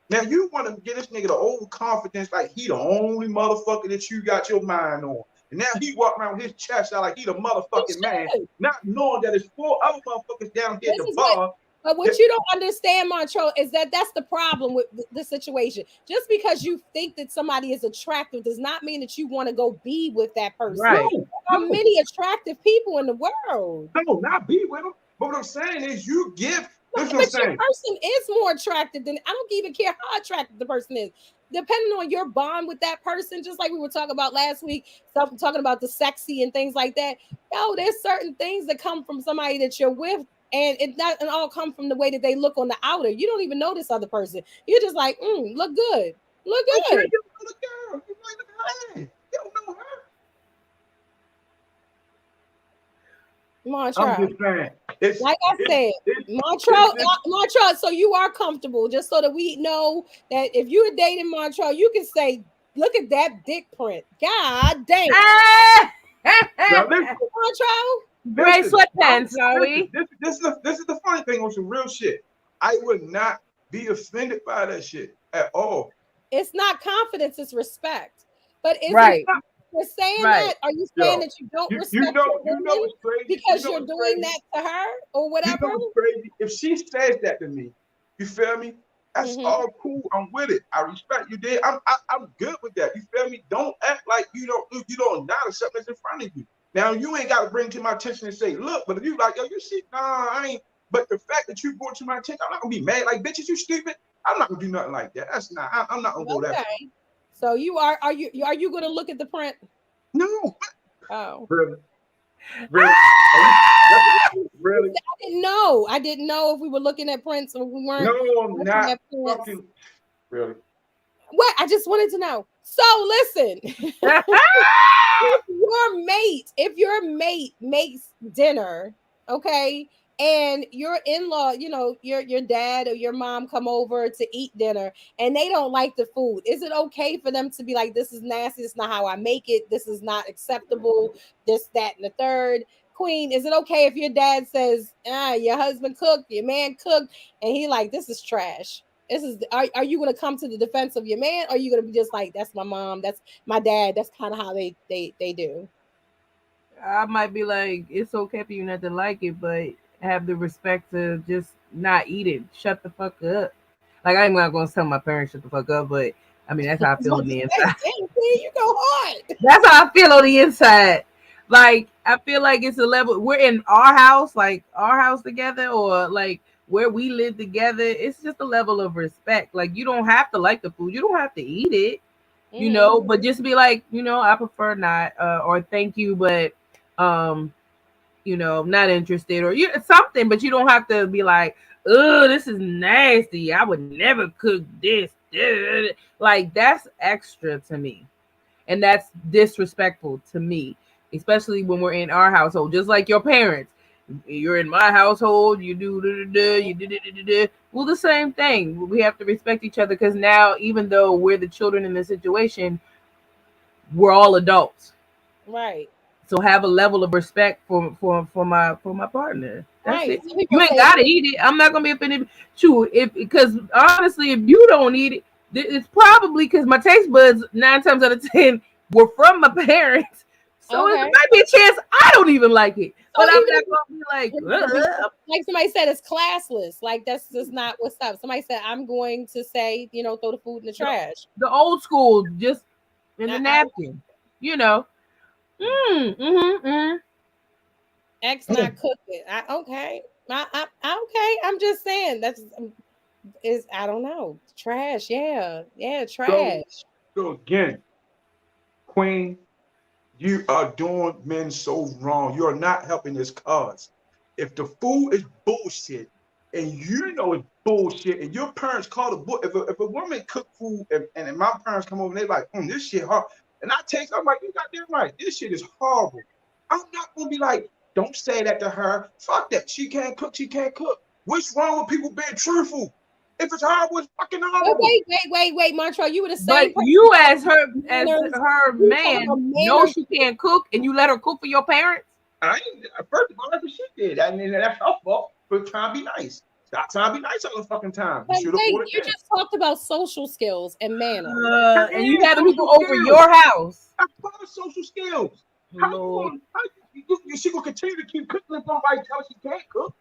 Now you want to get this nigga the old confidence like he the only motherfucker that you got your mind on. And now he walk around with his chest out like he the motherfucking man, not knowing that there's 4 other motherfuckers down here at the bar. But what you don't understand, Montrell, is that's the problem with the situation. Just because you think that somebody is attractive does not mean that you want to go be with that person. Right. There are many attractive people in the world. No, not be with them. But what I'm saying is you give. But your person is more attractive than I don't even care how attractive the person is. Depending on your bond with that person, just like we were talking about last week, talking about the sexy and things like that. Yo, there's certain things that come from somebody that you're with, and it doesn't all come from the way that they look on the outer. You don't even know this other person. You're just like, look good. Look good. You know the girl. You like the guy. You don't know her. Montrell. I'm just saying. Like I said, Montrell, so you are comfortable, just so that we know that if you're dating Montrell, you can say, look at that dick print. God damn. Montrell, gray sweatpants, are we? This is the funny thing on some real shit. I would not be offended by that shit at all. It's not confidence, it's respect. But it's not. You're saying that? Are you saying that you don't respect your woman because you're doing that to her or whatever? You know what's crazy? If she says that to me, you feel me? That's all cool. I'm with it. I respect you. Did I'm good with that. You feel me? Don't act like you don't know something that's in front of you. Now you ain't got to bring to my attention and say, look. But if you like, yo, you see, I ain't. But the fact that you brought to my attention, I'm not gonna be mad. Like, bitches, you stupid. I'm not gonna do nothing like that. That's not. I'm not gonna go that far. So you are you going to look at the print? No. Oh. Really? Really? I didn't know if we were looking at prints or we weren't. No, I'm not. Fucking, really? What? I just wanted to know. So listen, if your mate makes dinner, okay, and your in-law, your dad or your mom come over to eat dinner and they don't like the food, is it okay for them to be like, this is nasty, it's not how I make it, this is not acceptable, this, that, and the third? Queen, is it okay if your dad says, your husband cooked, your man cooked, and he like, this is trash? Are you going to come to the defense of your man, or are you going to be just like, that's my mom, that's my dad, that's kind of how they do? I might be like, it's okay for you not to like it, but have the respect to just not eat it. Shut the fuck up. Like, I'm not gonna tell my parents shut the fuck up, but I mean that's how I feel on the inside. You go hard. That's how I feel on the inside. Like, I feel like it's a level. We're in our house, like our house together, or like where we live together. It's just a level of respect. Like, you don't have to like the food. You don't have to eat it. But just be like, I prefer not, or thank you, but not interested, or something, but you don't have to be like, oh, this is nasty, I would never cook this. Like, that's extra to me, and that's disrespectful to me, especially when we're in our household. Just like your parents, you're in my household, you do well, the same thing. We have to respect each other, because now, even though we're the children in the situation, we're all adults, right? So have a level of respect for my partner. That's right. it. You ain't gotta eat it. I'm not gonna be offended. True, because honestly, if you don't eat it, it's probably because my taste buds 9 times out of 10 were from my parents. So it might be a chance I don't even like it. But I'm not gonna be like somebody said, it's classless. Like, that's just not what's up. Somebody said, I'm going to say, throw the food in the trash. The old school, just in the napkin, X not cooking. Okay. Okay. I'm just saying I don't know. Trash. Yeah, trash. So again, Queen, you are doing men so wrong. You are not helping this cause. If the food is bullshit, and it's bullshit, and your parents call the book, if a woman cook food and my parents come over and they're like, this shit hard, and I'm like, you got damn right, this shit is horrible. I'm not gonna be like, don't say that to her. Fuck that. She can't cook. What's wrong with people being truthful? If it's horrible, it's fucking horrible. Wait, Montreal, you were the same. But you, as her man, know she can't cook, and you let her cook for your parents. First of all, that's what she did. I mean, that's her fault. But trying to be nice. Stop trying to be nice all the fucking time. You just talked about social skills and manners. And you had people over your house. That's part of social skills. She gonna continue to keep cooking if somebody tells she can't cook?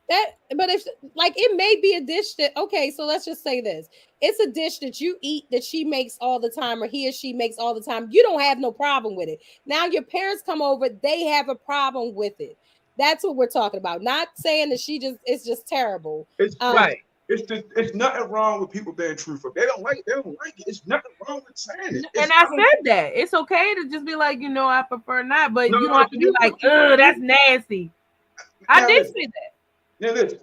But if it may be a dish that, okay, so let's just say this. It's a dish that you eat that she makes all the time, or he or she makes all the time. You don't have no problem with it. Now your parents come over, they have a problem with it. That's what we're talking about. Not saying that it's just terrible. It's right. It's nothing wrong with people being truthful. They don't like it. It's nothing wrong with saying it. And I said that. It's okay to just be like, I prefer not, but you don't have to be like, that's nasty. I did say that. Now listen,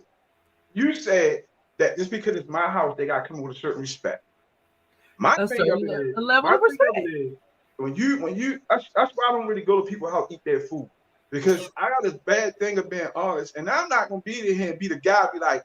you said that just because it's my house, they gotta come with a certain respect. My thing of it is, a level of respect. When you that's why I don't really go to people's house eat their food. Because I got this bad thing of being honest, and I'm not gonna be here and be the guy be like,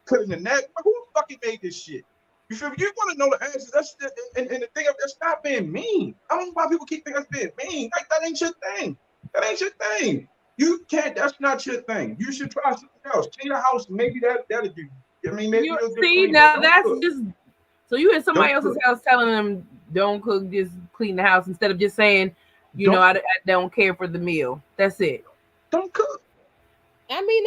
put in the neck. Who fucking made this shit? You feel me? You want to know the answers. And the thing of that's not being mean. I don't know why people keep thinking that's being mean. Like, that ain't your thing. That ain't your thing. You can't. That's not your thing. You should try something else. Clean the house. Maybe that'll do. I mean, maybe see now that's cook. Just so you in somebody else's house telling them don't cook, just clean the house instead of just saying, I don't care for the meal. That's it. Don't cook. I mean,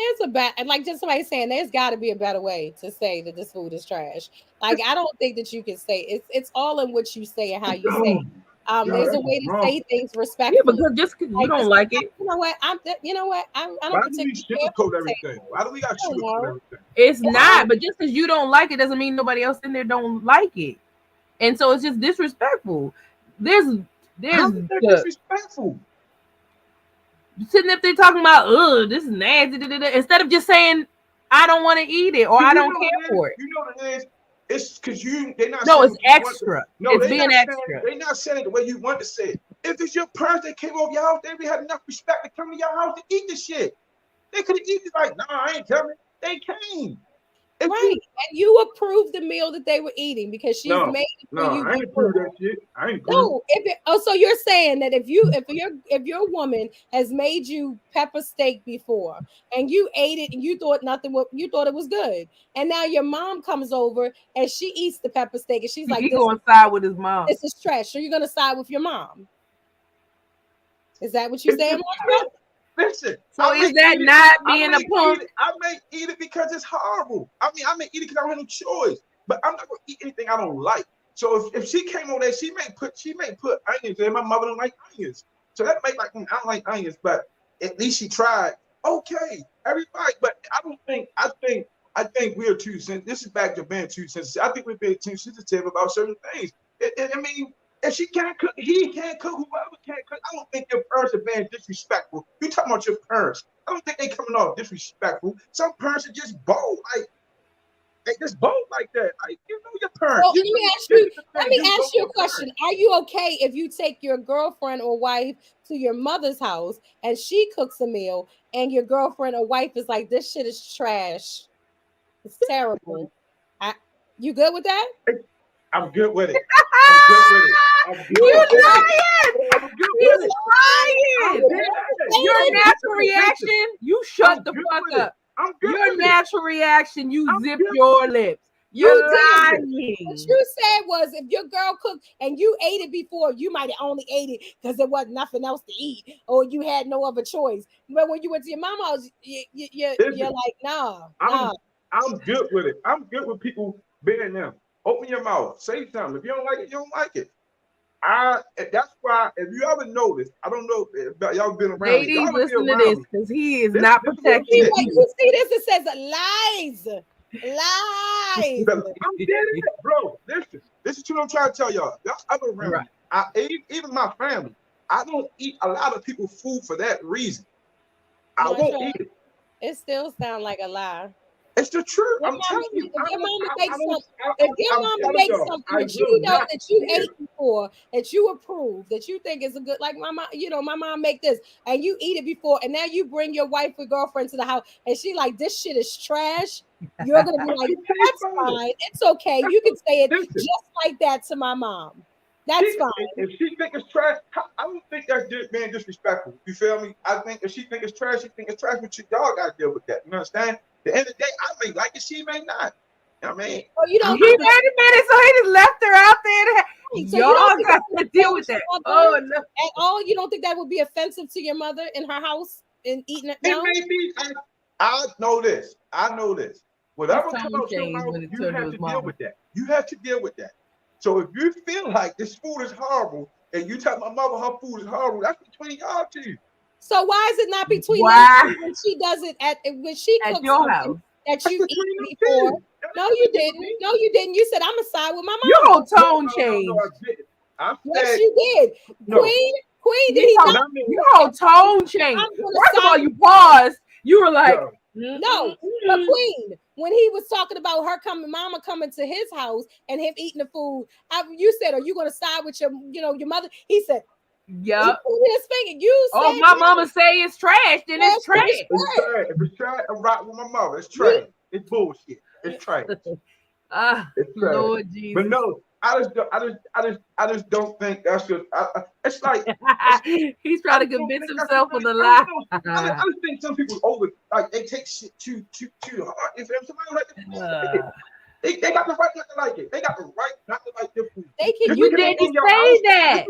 just somebody saying there's got to be a better way to say that this food is trash. Like, I don't think that you can say it's all in what you say and how you say it. There's a way to say things respectfully. Yeah, because just because you don't like it. You know what? I don't particularly sugarcoat everything. Why do we got sugarcoat everything? It's not, but just because you don't like it doesn't mean nobody else in there don't like it. And so it's just disrespectful. There's disrespectful. Sitting up there talking about, this is nasty, instead of just saying, I don't want to eat it or I don't care for it. You know what it is? It's because they're not No, saying it's what you want extra. No, It's they're being not extra. saying, they're not saying it the way you want to say it. If it's your parents that came over your house, they had enough respect to come to your house to eat the shit. They could have eaten like, nah, I ain't coming. They came. If Right. And you approved the meal that they were eating because she's no, made it for no, you I ain't before. prove that shit. I ain't prove. No, so you're saying that if your woman has made you pepper steak before and you ate it and you thought you thought it was good, and now your mom comes over and she eats the pepper steak and she's like, He going to side with his mom. this is trash. So you're gonna side with your mom. Is that what you're saying, Martha? Listen. So is that not being a punk? I may eat it because it's horrible. I mean, I may eat it because I don't have no choice. But I'm not gonna eat anything I don't like. So if she came on there, she may put onions in. My mother don't like onions. So that make like I don't like onions, but at least she tried. Okay, everybody. But I think we're too sensitive. This is back to being too sensitive. I think we're being too sensitive about certain things. I mean, if she can't cook, he can't cook, whoever can't cook. I don't think your parents are being disrespectful. You talking about your parents. I don't think they coming off disrespectful. Some parents are just bold, like they just bold like that. Like, you know your parents. So let me ask you a question. Are you okay if you take your girlfriend or wife to your mother's house and she cooks a meal and your girlfriend or wife is like, this shit is trash. It's terrible. You good with that? I'm good with it. I'm good with it. You're lying. He's lying. Your natural reaction, you shut the fuck up. Your natural reaction, you zip your lips. You're lying. What you said was if your girl cooked and you ate it before, you might have only ate it because there wasn't nothing else to eat or you had no other choice. But when you went to your mama's house, you're like, nah. I'm good with it. I'm good with people being them. Open your mouth. Say something. If you don't like it, you don't like it. That's why, if you ever noticed, I don't know if y'all been around. Ladies, listen to this because he is not protecting it. You see this? It says lies. Lies. I'm dead, bro. Listen to what I'm trying to tell y'all. Y'all ever around? Right. Even my family. I don't eat a lot of people's food for that reason. I won't eat it. It still sounds like a lie. It's the truth. I'm telling you. If your mama makes something that you know that you ate before, that you approve, that you think is a good, like my mom make this, and you eat it before, and now you bring your wife or girlfriend to the house, and she like, this shit is trash. You're gonna be like, that's fine. It's okay. You can say it just like that to my mom. That's fine. If she think it's trash, I don't think that's being disrespectful. You feel me? I think if she think it's trash, she think it's trash. But y'all gotta deal with that. You understand? At the end of the day, I may like it, she may not. You know what I mean? Oh, you don't. He wait a minute, so he just left her out there. So y'all got to deal with that. Oh no! At all, you don't think that would be offensive to your mother in her house and eating it? No? It may be. I know this. Whatever comes out your mouth, you have to deal with that. You have to deal with that. So if you feel like this food is horrible, and you tell my mother her food is horrible, that's between y'all two. So why is it not between them when she does it when she cooks at your house that you eat before? No, you didn't. No, you didn't. You said I'm a side with my mom. Your whole tone changed. Yes, you did. No. Queen, did he not? Your whole tone changed. First of all, you paused. You were like, no, but Queen, when he was talking about her mama coming to his house and him eating the food, you said, "Are you going to side with your mother?" He said, "Yep." His finger. You said, "Oh, my mama say it's trash, then it's trash." If it's trash, I'm right with my mother. It's trash. It's bullshit. It's trash. It's trash. Lord Jesus. But no, I just don't think that's just. It's like he's trying to convince himself of the lie. I just think some people they take shit too hard. If somebody they got the right not to like it. They got the right not to like their food. You didn't say that.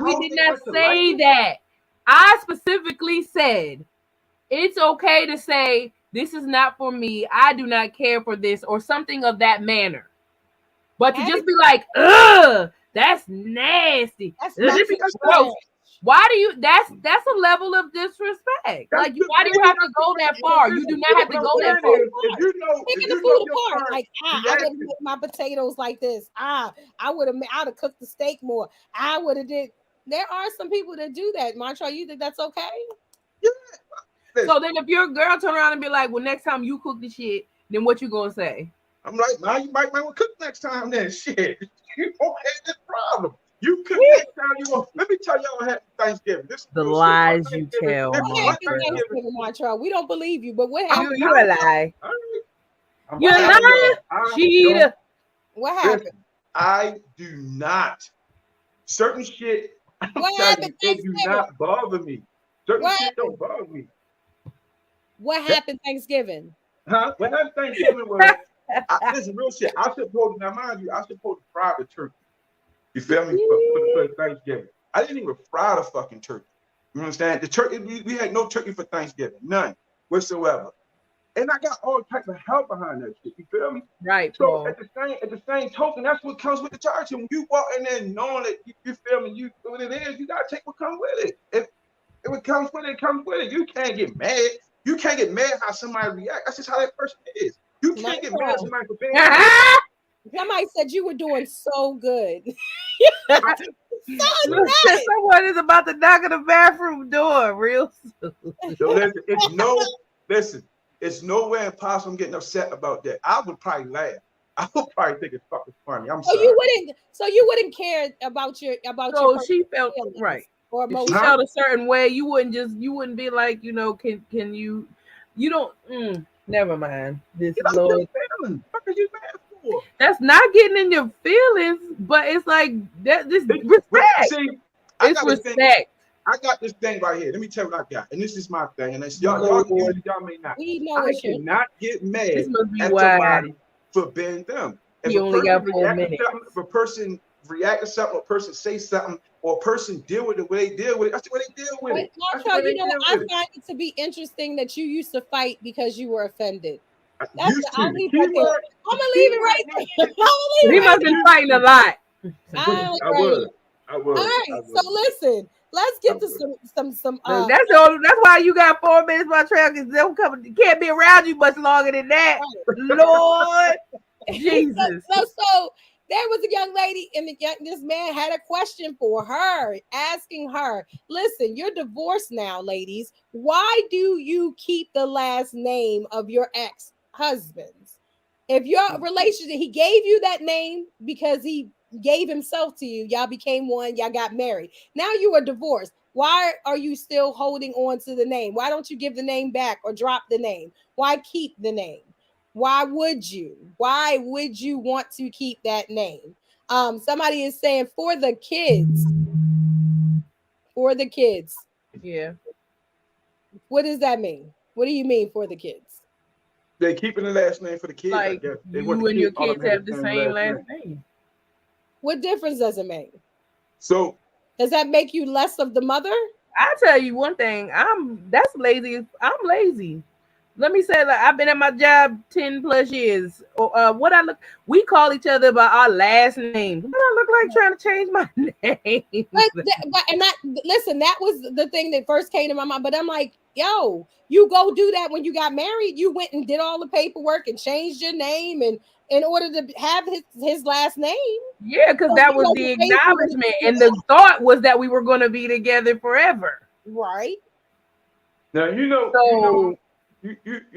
We did not say that. I specifically said it's okay to say this is not for me. I do not care for this or something of that manner. But to just be like, ugh, that's nasty. That's gross. Why do you? That's a level of disrespect. Like, why do you have to go that far? You do not have to go that far. Taking the food apart, like I would have made my potatoes like this. I'd have cooked the steak more. I would have did. There are some people that do that. Montreal, you think that's okay? Yeah. So then, if your girl turn around and be like, "Well, next time you cook the shit," then what you gonna say? I'm like, nah, you might want to cook next time then. Shit, you won't have this problem. You cook next time you want. Let me tell y'all what happened Thanksgiving. This is The real shit. lies you tell, What happened Montreal. Thanksgiving, Montreal? We don't believe you, but what happened? You a lie. I'm You a telling lie, y'all, cheater. What happened? listen, I do not. Certain shit, I'm What telling happened you, it do Thanksgiving? not bother me. Certain What shit don't bother me. What happened Thanksgiving? Huh? When that Thanksgiving was, listen, real shit. I supposed to, now mind you, I supposed to fry the turkey. You feel me? For Thanksgiving. I didn't even fry the fucking turkey. You understand? The turkey, we had no turkey for Thanksgiving. None whatsoever. And I got all types of help behind that shit. You feel me? Right, So Paul. at the same token, that's what comes with the church. And when you walk in there knowing that you feel me, you what it is, you gotta take what comes with it. If it comes with it, it comes with it. You can't get mad. You can't get mad how somebody reacts. That's just how that person is. You can't get mad at somebody for being Somebody said you were doing so good. Someone is about to knock on the bathroom door real soon. So listen, it's nowhere impossible I'm getting upset about that. I would probably laugh. I would probably think it's fucking funny. I'm sorry. So you wouldn't care about your So she felt feelings right. or If emotions. she felt a certain way, you wouldn't be like, can you don't never mind. This Get out Lord. your feelings. What are you mad for? That's not getting in your feelings, but it's like that this respect. See, It's respect. I got this thing right here. Let me tell you what I got. And this is my thing. And it's y'all can use it, y'all may not. We know I it's your cannot get mad This must be at why somebody for being them. he only got 4 minutes. If a person react to something, or a person say something, or a person deal with it the way they deal with it, that's the way they deal with it. Marshall, I find it to be interesting that you used to fight because you were offended. I'll leave it right there. I'm gonna leave it right there. He must have been fighting a lot. I was. All right, so listen, let's get to some. That's why you got 4 minutes, my trail, because they'll come. Can't be around you much longer than that. Lord Jesus. So there was a young lady, and this man had a question for her, asking her, listen, you're divorced now, ladies. Why do you keep the last name of your ex-husbands? If your relationship, he gave you that name because he gave himself to you, y'all became one, y'all got married. Now you are divorced. Why are you still holding on to the name? Why don't you give the name back or drop the name? Why keep the name? Why would you? Why would you want to keep that name? Somebody is saying for the kids. For the kids. Yeah. What does that mean? What do you mean for the kids? They're keeping the last name for the kids. Like I guess. They you want and your kids kids have the same last name. What difference does it make? So does that make you less of the mother? I tell you one thing, that's lazy. I'm lazy. Let me say, like, I've been at my job 10 plus years. We call each other by our last names. What I look like trying to change my name? Listen, that was the thing that first came to my mind. But I'm like, yo, you go do that when you got married. You went and did all the paperwork and changed your name and in order to have his last name. Yeah, because that was the acknowledgement, and the thought was that we were going to be together forever. Right. Now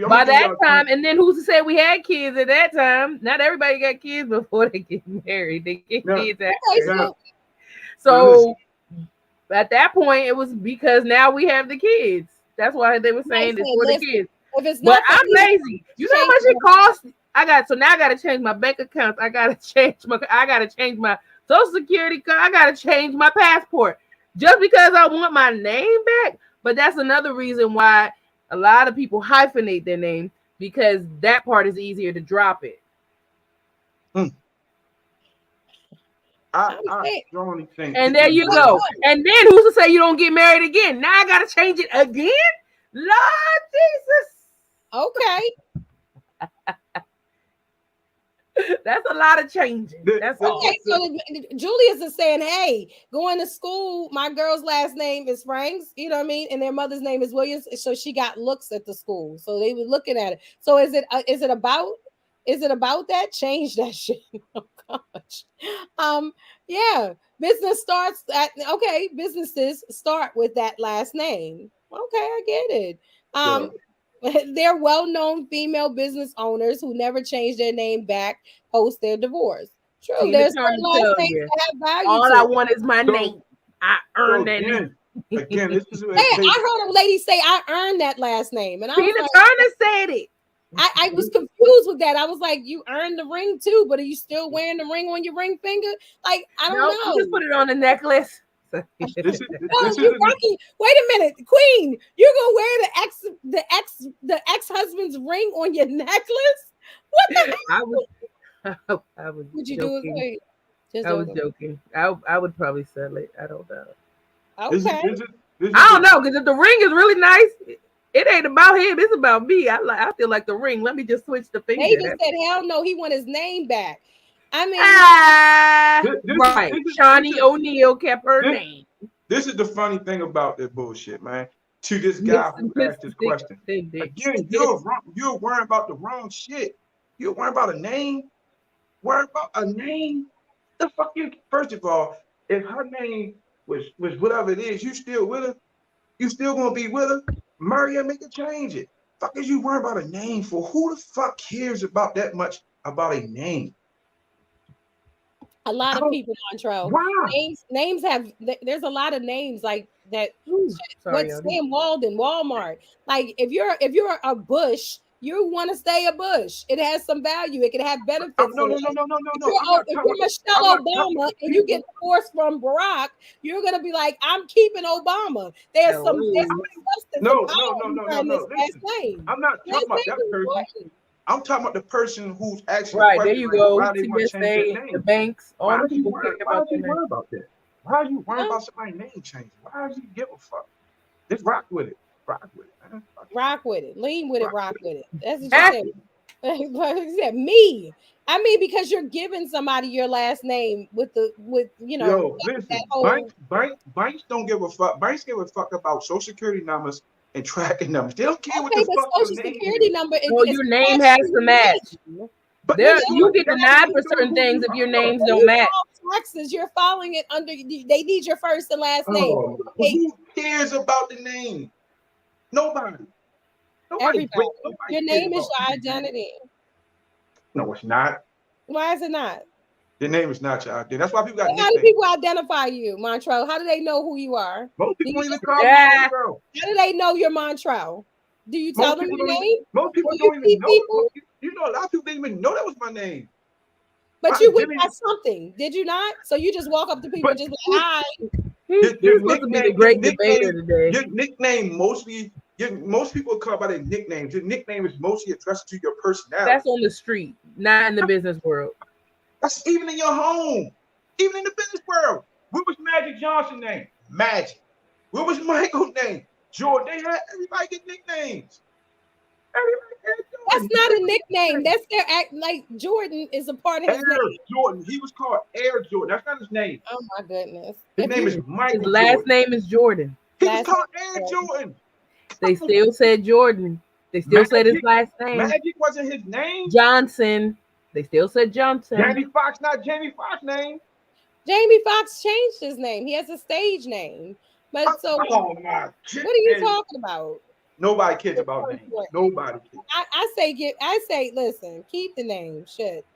by that time, and then who's to say we had kids at that time? Not everybody got kids before they get married. They get kids after. So at that point, it was because now we have the kids. That's why they were saying it's for the kids. But I'm lazy. You know how much it costs? I got to change my bank accounts. I gotta change my social security card. I gotta change my passport just because I want my name back. But that's another reason why a lot of people hyphenate their name, because that part is easier to drop it. I strongly think. And there you go. And then who's to say you don't get married again? Now I gotta change it again? Lord Jesus. Okay. That's a lot of changing. That's okay. So Julius is saying, hey, going to school, my girl's last name is Franks, you know what I mean? And their mother's name is Williams. So she got looks at the school. So they were looking at it. So is it about that? Change that shit. Oh gosh. Yeah. Businesses start with that last name. Okay, I get it. They're well-known female business owners who never change their name back post their divorce. True, Tina there's trying certain to last tell names you, that have value all to I it. want is my So, name. I so earned that name. again, this is Hey, I heard a lady say I earned that last name, and I was Tina like, Turner said it. I was confused with that. I was like, you earned the ring too, but are you still wearing the ring on your ring finger? Like, I don't No, you just know. put it on the necklace. this is No, this you is rocking. Wait a minute, Queen. You're gonna wear the ex-husband's ring on your necklace? What the I was, I was would you do it? joking. Wait, just I was joking. joking. I would probably sell it. I don't know. this is Okay. this is I don't know because if the ring is really nice, it ain't about him. It's about me. I feel like the ring. Let me just switch the finger. David said, "Hell no, he want his name back." I mean, Right. Shawnee O'Neal kept her this, name. this is the funny thing about this bullshit, man. To this Miss, guy who Miss asked this Dick, question. Dick, Dick. Again, you're worrying about the wrong shit. You're worrying about a name. Worry about a name. The fuck you. First of all, if her name was whatever it is, you still with her. You still gonna be with her. Marry her, make her change it. Fuck is you worrying about a name for? Who the fuck cares about that much about a name? a lot of people, Montreal. Why? Names have. There's a lot of names like that. Sorry, What's Sam Walden, Walmart? Like if you're a Bush, you want to stay a Bush. It has some value. It can have benefits. No. If I'm you're Michelle Obama and you get divorced from Barack, you're gonna be like, I'm keeping Obama. There's some substance no. behind this last Listen, name. I'm not talking about that person. Important. I'm talking about the person who's asking Right, the there question you like, go. why they want to change their TSA, name. the banks, all Why the are you people worried? care Why about are you their worried name. about that? Why are you worried about somebody's name changing? Why do you give a fuck? Just rock with it. Rock with it, man. Rock with it. Lean with it. Rock Rock with with it. That's what you said. But you said me. I mean, because you're giving somebody your last name with Yo, listen, that whole. banks don't give a fuck. Banks give a fuck about social security numbers and tracking numbers. They don't care what Okay, the but fuck your social name security is. number Oh, is your name has to match. But There, that's you get that's denied for based on certain who things you if your are. names When don't you match. file taxes, you're filing it under. They need your first and last name. Oh, who cares about the name? Nobody. Everybody. Nobody Your cares name is about your the name. identity. No, it's not. Why is it not? The name is not your identity. That's why people got How do nicknames. people identify you, Montrell? How do they know who you are? Most Do people you don't even just call me Yeah. Montrell. How do they know you're Montrell? Do you tell Most them people your don't even. name? Most people Do you don't even see know. people? You know, a lot of people didn't even know that was my name. But Why, you went Jimmy? by something, did you not? So you just walk up to people and But just be like, hi. He's supposed to be the great debater today. Your nickname mostly. Most people call by their nicknames. Your nickname is mostly addressed to your personality. That's on the street, not in the business world. That's even in your home, even in the business world. What was Magic Johnson's name? Magic. What was Michael's name? Jordan. They had everybody get nicknames. That's not a nickname. That's their act. Like Jordan is a part of his Air name. Jordan. He was called Air Jordan. That's not his name. Oh my goodness. His name is His Michael last Jordan. name is Jordan. He was Last called name Air Jordan. They still said Jordan. They still said his last name. Magic wasn't his name. Johnson. They still said Johnson. Jamie Foxx, not Jamie Foxx's name. Jamie Foxx changed his name. He has a stage name. But so Oh my what are you talking about? Nobody cares about names. Nobody cares. I say, listen, keep the name. Shit.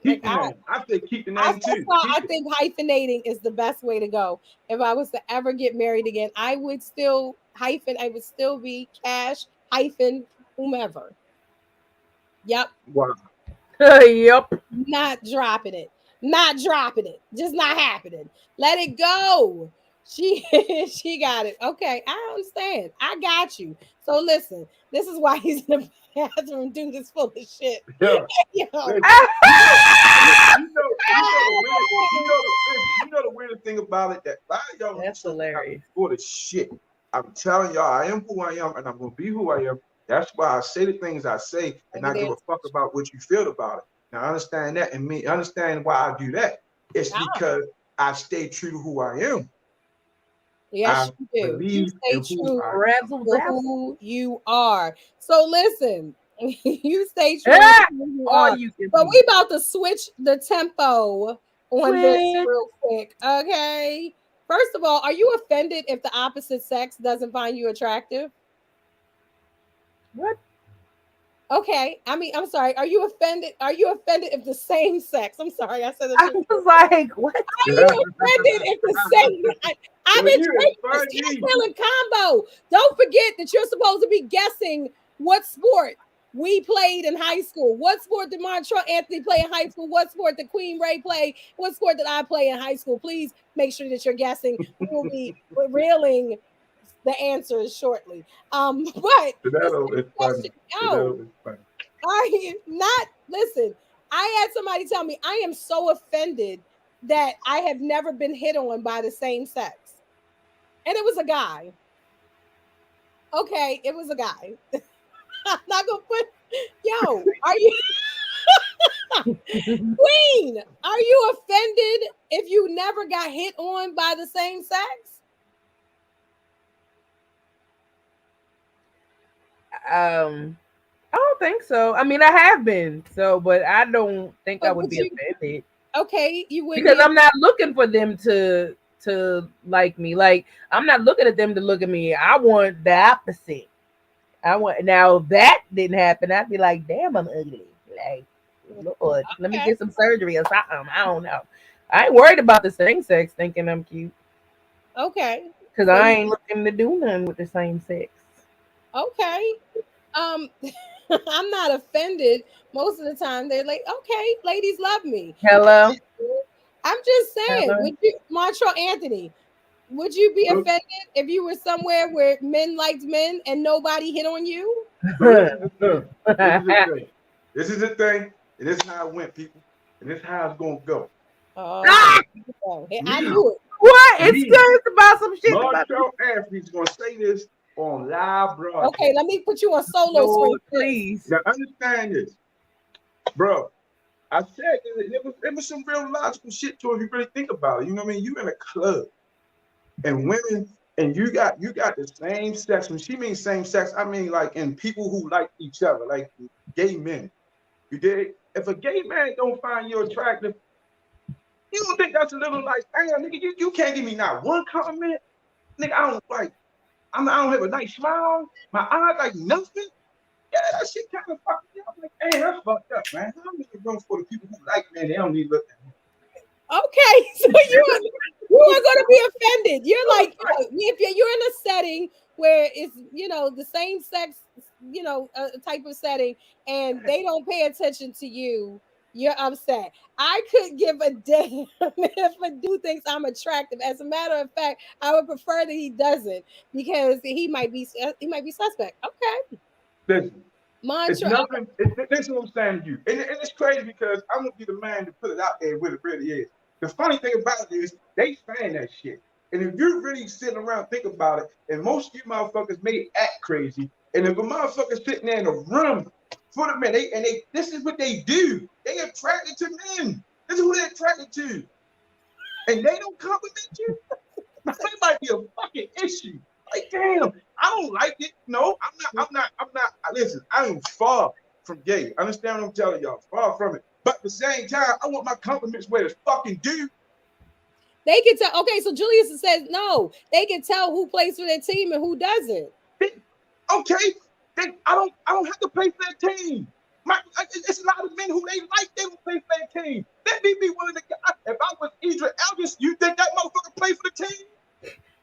Keep the name. I say keep the name too. I think hyphenating is the best way to go. If I was to ever get married again, I would still hyphen. I would still be Cash hyphen whomever. Yep. Wow. Yep. Not dropping it. Not dropping it. Just not happening. Let it go. She got it. Okay, I understand. I got you. So listen, this is why he's in the bathroom doing this full of shit. Yeah. Yo. You know the weirdest thing about it that a lot of y'all That's hilarious. full of shit. I'm telling y'all, I am who I am, and I'm gonna be who I am. That's why I say the things I say, and I give a fuck about what you feel about it. Now understand that, and me understand why I do that. It's because I stay true to who I am. Yes, you do. You stay true to who you are. So listen, you stay true to who you are. But we about to switch the tempo on this real quick. Okay. First of all, are you offended if the opposite sex doesn't find you attractive? What? Okay, I mean, I'm sorry. Are you offended? Are you offended if the same sex? I'm sorry, I said I that. was like, what? Are you offended if the same? I've Well, been you training is this funny. feeling combo. Don't forget that you're supposed to be guessing what sport we played in high school. What sport did Montrell Anthony play in high school? What sport did Queen Ray play? What sport did I play in high school? Please make sure that you're guessing. We will be revealing the answers shortly. But this Janelle next is funny. question, no, Janelle is funny. I not listen. I had somebody tell me I am so offended that I have never been hit on by the same sex. And it was a guy. Okay, it was a guy. I'm not gonna put yo, are you Queen? Are you offended if you never got hit on by the same sex? I don't think so. I mean, I have been so, but I don't think I But would would be you offended okay, you wouldn't because be I'm not looking for them to like me. Like I'm not looking at them to look at me. I want the opposite. I want now if that didn't happen, I'd be like, damn, I'm ugly. Like, Lord, let me okay. get some surgery or something. I don't know. I ain't worried about the same sex thinking I'm cute Okay. because So I you ain't looking to do nothing with the same sex. okay. Um I'm not offended most of the time. They're like, okay, ladies love me. Hello, I'm just saying, hello. would you, Montrell Anthony, would you be So, offended if you were somewhere where men liked men and nobody hit on you? so this is the thing. This is the thing. This is the thing. And this is how it went, people. And this is how it's gonna go. Oh, I Me, knew it. What? It's me, good about some shit about Marshall Anthony's gonna say this on live Okay, broadcast. let me put you on solo screen. Lord, please. Now understand this, bro. I said it was some real logical shit to it if you really think about it. You know what I mean? You in a club and women and you got the same sex. When she means same sex, I mean like in people who like each other, like gay men. You dig? If a gay man don't find you attractive, you don't think that's a little like, damn, nigga, you can't give me not one compliment, nigga. I don't like. I don't have a nice smile. My eyes like nothing. Yeah, that shit kind of fucked me up. I'm like, hey, that's fucked up, man. How many room for the people who like man? They don't need to look at me. Okay, so you are going to be offended. You're like, if you're in a setting where it's the same sex, type of setting, and they don't pay attention to you, you're upset. I could give a damn if a dude thinks I'm attractive. As a matter of fact, I would prefer that he doesn't because he might be suspect. Okay, Listen, it's Mantra. nothing. This is what I'm saying to you, and it's crazy because I'm gonna be the man to put it out there what it really is. The funny thing about it is they saying that shit, and if you're really sitting around think about it, and most of you motherfuckers may act crazy, and if a motherfucker sitting there in a room for the men, this is what they do. They attracted to men. This is who they're attracted to, and they don't compliment you. It might be a fucking issue. Like, damn, I don't like it. No, I'm not. Listen, I am far from gay. Understand what I'm telling y'all? Far from it. But at the same time, I want my compliments where it's fucking due. They can tell. Okay, so Julius says no. They can tell who plays for their team and who doesn't. Okay, I don't have to play for their team. It's a lot of men who they like. They don't play for their team. Let me be one of the guys. If I was Idris Elgis, you think that motherfucker play for the team?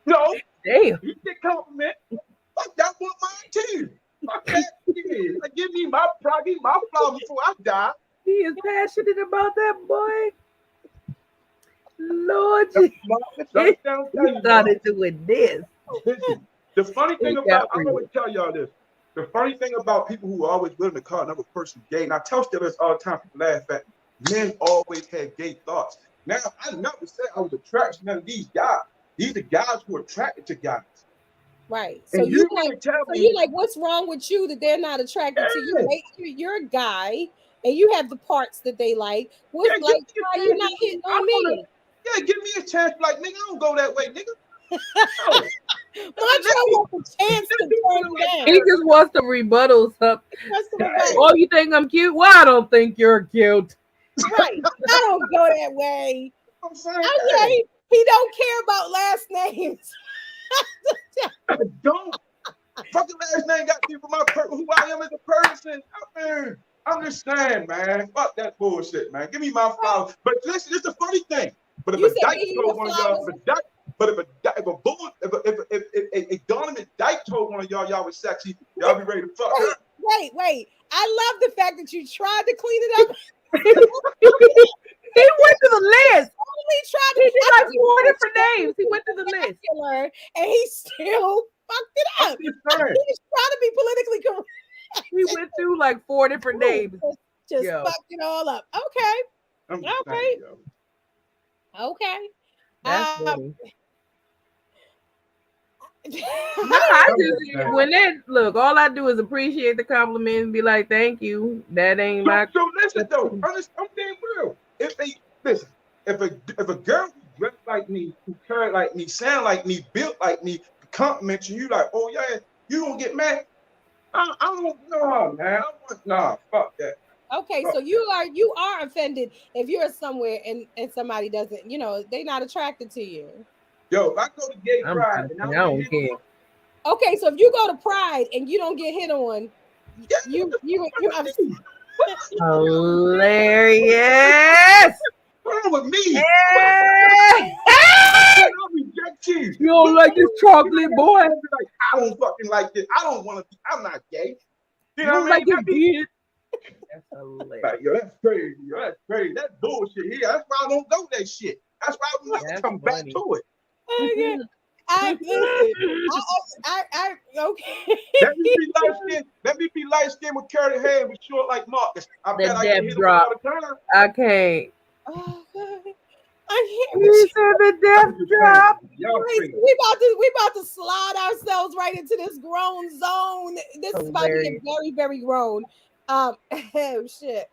No. Damn. You get compliment. Fuck that want mine too. Fuck that. Yeah. Like, give me my flower before I die. He is passionate about that boy. Lord, You started doing this. Listen, the funny thing about, I'm going to tell y'all this. The funny thing about people who are always willing to call another person gay, and I tell this all the time, people laugh at me. Men always had gay thoughts. Now, I never said I was attracted to none of these guys. These are guys who are attracted to guys. Right. So And you you're like, what's wrong with you that they're not attracted to you? Yeah. You're a guy and you have the parts that they like. What's Yeah, like why you not hitting on me? Yeah, give me a chance. Like, nigga, I don't go that way, nigga. No. Montrell wants a chance to turn down. He just wants to rebuttal something. Oh, you think I'm cute? Well, I don't think you're cute. Right. I don't go that way. I'm saying, okay. He don't care about last names. I don't. Fucking last name got to do with who I am as a person. I mean, I'm just saying, man. Fuck that bullshit, man. Give me my flowers. But listen, it's the funny thing. But if You a said dyke give you told your one of y'all, flowers? if a dyke told one of y'all was sexy, y'all be ready to fuck her. Wait. I love the fact that you tried to clean it up. He went to the list. He did like 4 different names. He went to the list. And he still fucked it up. He was trying to be politically correct. He went through like 4 different names. Just fucked it all up. Okay. Okay. That's funny. I when that look, all I do is appreciate the compliment and be like, "Thank you." That ain't my. So listen though, I'm being real. If a girl dressed like me, who carried like me, sound like me, built like me, compliment you like, oh yeah, you gonna get mad? I don't know, man. Nah, fuck that. Okay, so you are offended if you're somewhere and somebody doesn't, they're not attracted to you. Yo, if I go to gay pride and I don't care. Okay, so if you go to Pride and you don't get hit on, you hilarious. What's wrong with me? You don't like this chocolate boy? I don't fucking like this. I don't want to be. I'm not gay. You don't like this kid? That's hilarious. Like, yo, that's crazy. Yo, that's crazy. That's bullshit here. That's why I don't go that shit. That's why I never come back to it. Okay. Let me be light skinned with curly hair with short like Marcus. I bet I can hit drop. All the time. I can't. Oh, I can't. You said the death drop. We about to slide ourselves right into this grown zone. This is about to get very, very grown. Oh shit.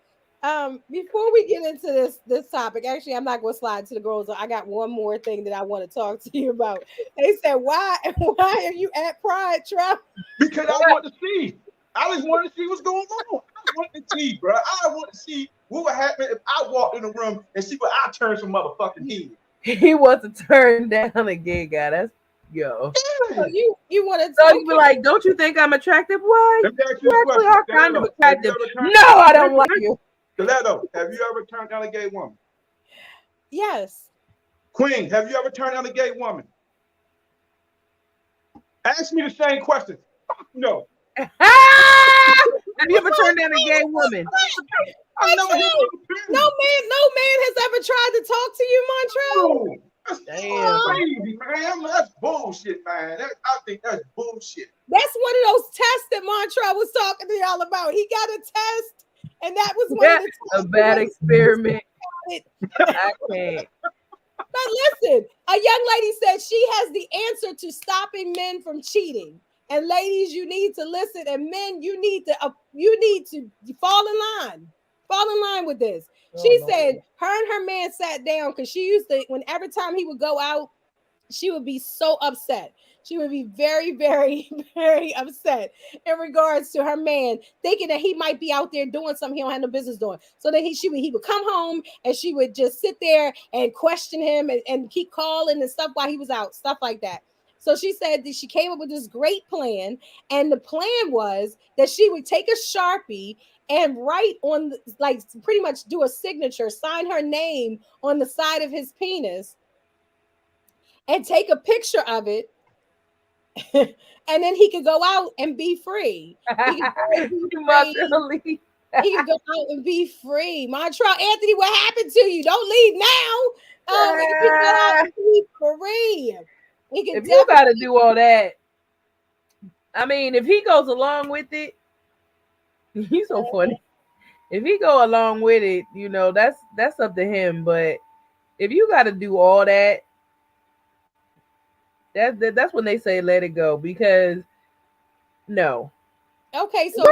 Before we get into this topic, actually, I'm not going to slide to the girls. I got one more thing that I want to talk to you about. They said, "Why are you at Pride, Trump?" Because I want to see. I just want to see what's going on. I want to see, bro. I want to see what would happen if I walked in the room and see what I turn some motherfucking head. He wants to turn down a gay guy. That's yo. So you want to? So you be like, "Don't you think I'm attractive? Why? You actually are kind of attractive." No, I don't like you. Stiletto, have you ever turned down a gay woman? Yes. Queen, have you ever turned down a gay woman? Ask me the same question. No. Have you ever turned down a gay woman? No man has ever tried to talk to you, Montrell. That's crazy, man. That's bullshit, man. I think that's bullshit. That's one of those tests that Montrell was talking to y'all about. He got a test. And that was one of a bad experiment. I can't. But listen, a young lady said she has the answer to stopping men from cheating. And ladies, you need to listen. And men, you need to fall in line. Fall in line with this. She said her and her man sat down because she used to, every time he would go out, she would be so upset. She would be very, very, very upset in regards to her man, thinking that he might be out there doing something he don't have no business doing. So then he would come home and she would just sit there and question him and keep calling and stuff while he was out, stuff like that. So she said that she came up with this great plan. And the plan was that she would take a Sharpie and write on, like, pretty much do a signature, sign her name on the side of his penis and take a picture of it. And then he could go out and be free. He could go out and be free. Montrell, Anthony, what happened to you? Don't leave now. He could go out and be free. If you got to do all that, I mean, if he goes along with it, he's so funny. If he go along with it, that's up to him. But if you got to do all that, that's when they say let it go, because no. Okay, so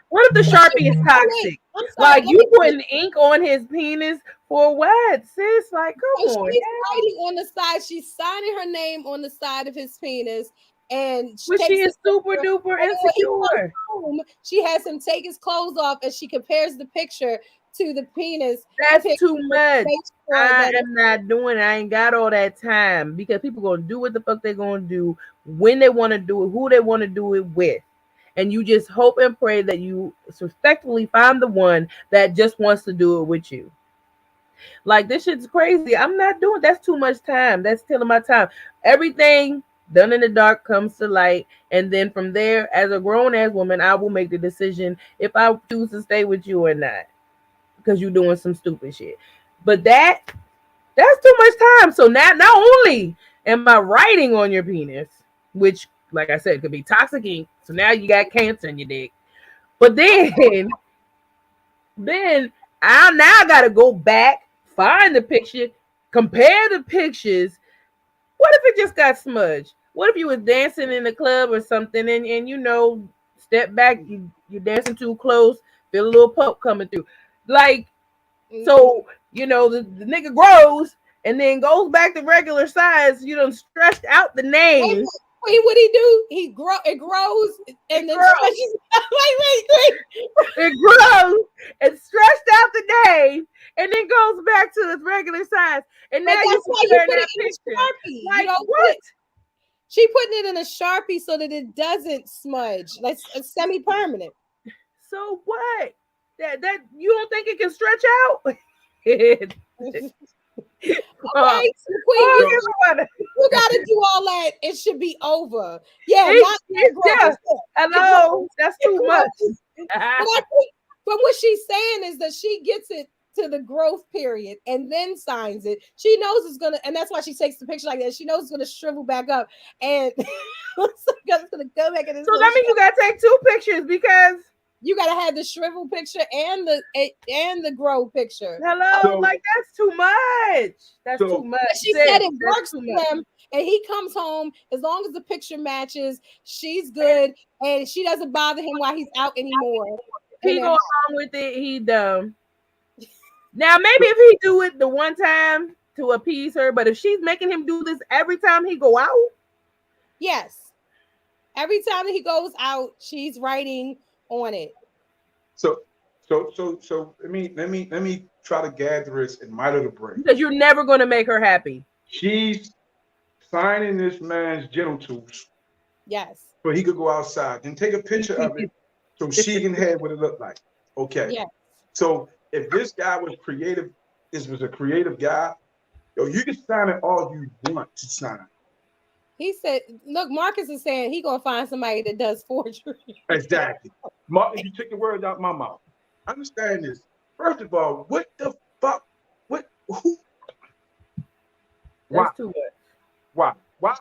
what if the Sharpie is toxic? Like, you putting ink on his penis for what, sis? Like, come on. She's writing on the side. She's signing her name on the side of his penis, and she is super duper insecure. She has him take his clothes off, and she compares the picture to the penis. That's too much. Make sure I that am not doing it. I ain't got all that time because people gonna do what the fuck they gonna do when they want to do it, who they want to do it with. And you just hope and pray that you respectfully find the one that just wants to do it with you. Like this shit's crazy. I'm not doing that's too much time. That's killing my time. Everything done in the dark comes to light. And then from there, as a grown ass woman, I will make the decision if I choose to stay with you or not. Because you're doing some stupid shit. But that's too much time. So now not only am I writing on your penis, which like I said could be toxic ink. So now you got cancer in your dick. But then I now gotta go back, find the picture, compare the pictures. What if it just got smudged? What if you was dancing in the club or something and you know, step back, you're dancing too close, feel a little poke coming through. Like, so, you know, the nigga grows and then goes back to regular size. You done stretched out the name. Wait, what he do? It grows and then stretches. Wait. It grows and stretched out the name and then goes back to its regular size. And now that's why you put it in a Sharpie. Like, what? She putting it in a Sharpie so that it doesn't smudge. Like it's semi-permanent. So what? That you don't think it can stretch out? Okay, so Queen, you gotta do all that. It should be over. Yeah, hello. That's too much. But I think, but what she's saying is that she gets it to the growth period and then signs it. She knows it's gonna, and that's why she takes the picture like that. She knows it's gonna shrivel back up, and it's gonna go back in. So that means you gotta take two pictures because you gotta have the shrivel picture and the grow picture. Hello, so, like that's too much. That's too much. She said it works for him, and he comes home as long as the picture matches. She's good, and she doesn't bother him while he's out anymore. He go along with it. He dumb. Now maybe if he do it the one time to appease her, but if she's making him do this every time he go out, yes, every time he goes out, she's writing on it. So let me try to gather this in my little brain. Because you're never going to make her happy. She's signing this man's genitals. Yes. So he could go outside and take a picture of it so she can have what it looked like. Okay. Yeah. So if this guy was creative, this was a creative guy, you can sign it all you want to sign. He said, look, Marcus is saying he gonna find somebody that does forgery. Exactly. Marcus, you took the words out of my mouth. Understand this. First of all, what the fuck? Who? That's too much. Why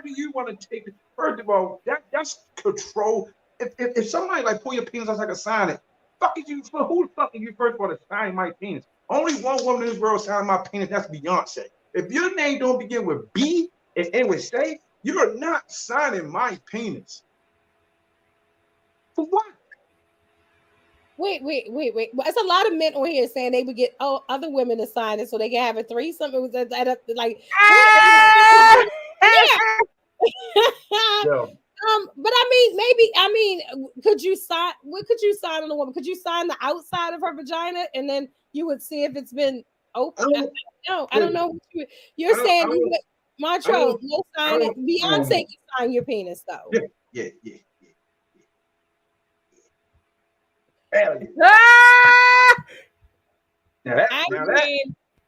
do you want to take it? First of all, that's control. If somebody like pull your penis out like a sign it, fuck is you for who the fuck are you first want to sign my penis? Only one woman in this world signed my penis, that's Beyonce. If your name don't begin with B and end with say, you're not signing my penis. For what? Wait. Well, it's a lot of men on here saying they would get other women to sign it so they can have a threesome. It was like Yo. But could you sign? What could you sign on a woman? Could you sign the outside of her vagina and then you would see if it's been open? I don't know. You're saying you would, Montrose, no signing. Beyonce can sign your penis though. Yeah.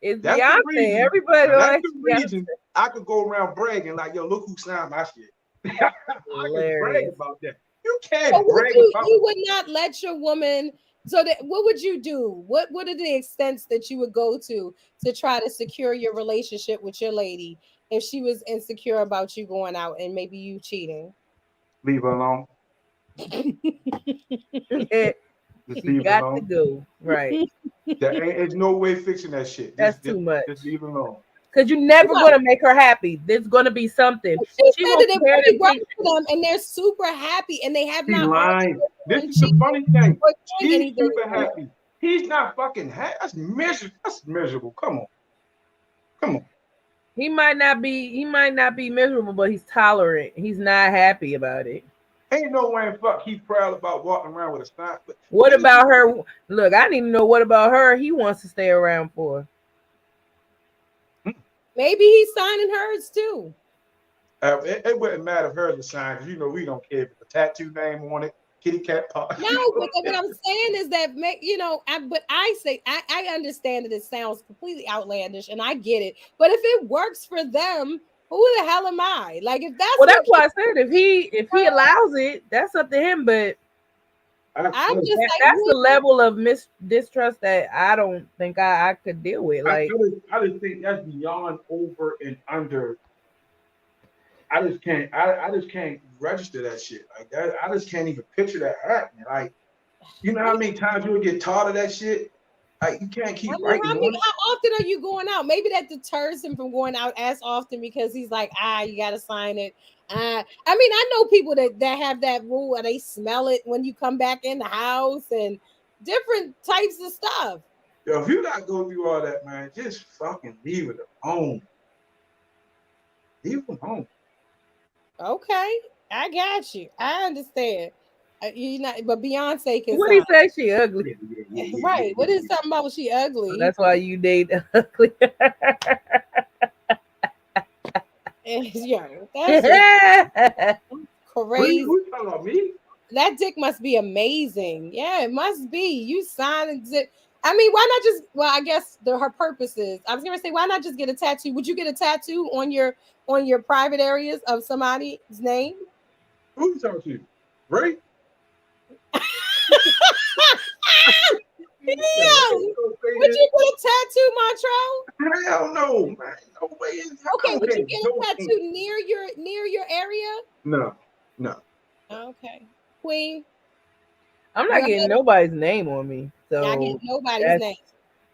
It's Beyonce. Everybody likes the reason I could go around bragging like, yo, look who signed my shit. I can brag about that. You can't brag about you would not let your woman. So what would you do? What are the extents that you would go to try to secure your relationship with your lady if she was insecure about you going out and maybe you cheating? Leave her alone. You got to go. Right. There's no way fixing that shit. That's too much. Just leave her alone. Because you're never going to make her happy. There's going to be something. She said that it really works for them and they're super happy and they have not. Lying. This is the funny thing. She's super happy. He's not fucking happy. That's miserable. Come on. He might not be miserable, but he's tolerant. He's not happy about it. Ain't no way in fuck he proud about walking around with a sign. But What niggas, about her? Look, I need to know what about her he wants to stay around for. Maybe he's signing hers too. it wouldn't matter if hers was signed, 'cause you know we don't care if it's a tattoo name on it, kitty cat paw. No, but what I'm saying is that but I say I understand that it sounds completely outlandish, and I get it. But if it works for them, who the hell am I? Like, if that's Well, what that's why I said if he allows it, that's up to him. But I'm just like, that's the level of distrust that I don't think I could deal with. Like, I just think that's beyond over and under. I just can't register that shit. Like that, I just can't even picture that happening. Like, you know how many times you would get taught of that shit? Like, you can't keep writing. How often are you going out? Maybe that deters him from going out as often because he's like, you gotta sign it. I mean, I know people that have that rule where they smell it when you come back in the house and different types of stuff. Yo, if you not go through all that, man, just fucking leave it alone. Leave it alone. Okay, I got you. I understand. You not, but Beyonce can. What he say? She ugly, right? What is something about she ugly? That's why you date ugly. Yo, that's crazy. Who talking about me? That dick must be amazing. Yeah, it must be. You sign it. I mean, why not just? Well, I guess her purpose is. I was gonna say, why not just get a tattoo? Would you get a tattoo on your private areas of somebody's name? Who you talking to? Right? Yo, would you get a tattoo, Montrell? Hell no, man. No way. Okay, would you get a tattoo near your area? No. Okay, Queen. I'm not getting nobody's name on me, so not getting nobody's name.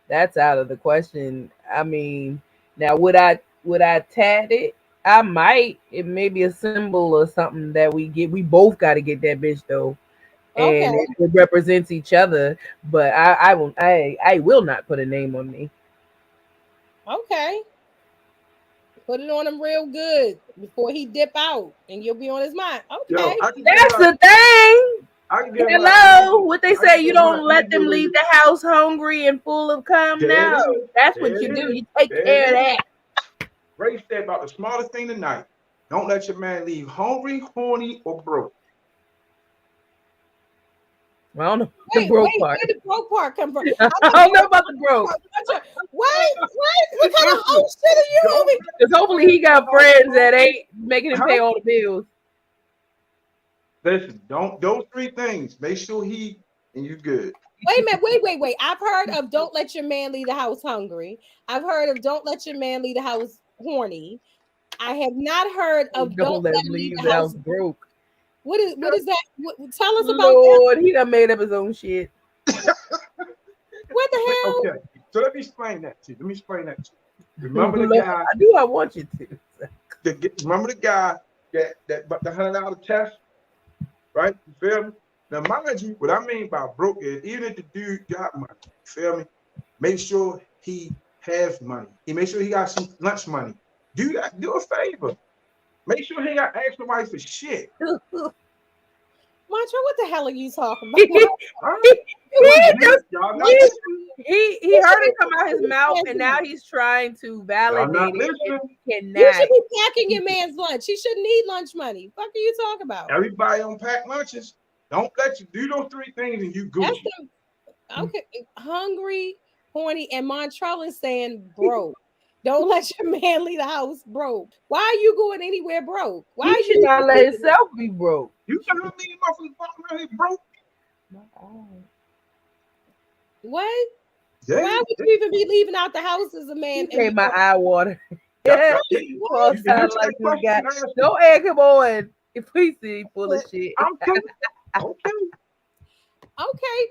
That's out of the question. I mean, now would I tat it? I might. It may be a symbol or something that we get. We both got to get that bitch though. And it represents each other, but I will not put a name on me. Okay. Put it on him real good before he dip out, and you'll be on his mind. Okay. Yo, that's the thing. Hello, what they say, you don't let them leave the house hungry and full of cum. Now that's what you do. You take care of that. Ray said about the smartest thing tonight. Don't let your man leave hungry, horny, or broke. I don't know the broke part. Where did the broke part come from? I don't know about the broke. What kind of old shit are you on? Because hopefully he got friends that ain't making him pay all the bills. Listen, those three things. Make sure he and you good. Wait a minute, wait. I've heard of don't let your man leave the house hungry. I've heard of don't let your man leave the house horny. I have not heard of don't let him leave the house broke. What is that? Tell us about Lord, he done made up his own shit. What the hell? Okay, so let me explain that to you. Remember the guy? I want you to. Remember the guy that but the $100 test, right? You feel me? Now, mind you, what I mean by broke is even if the dude got money, you feel me? Make sure he has money. He make sure he got some lunch money. Do a favor. Make sure he got ask somebody for shit. Mantra, what the hell are you talking about? he heard it come out his mouth, and now he's trying to validate it. You should be packing your man's lunch. He shouldn't need lunch money. What are you talking about? Everybody don't pack lunches. Don't let you do those three things and you Gucci. Okay, hungry, horny, and Montrell is saying broke. Don't let your man leave the house broke. Why are you going anywhere broke? Why you should not let himself be broke? You telling me motherfuckers around here broke? What? Yeah. Why would you even be leaving out the house as a man? He made my eye water. Yeah, well, sound like this guy. Don't egg him on if we see full of shit. Okay,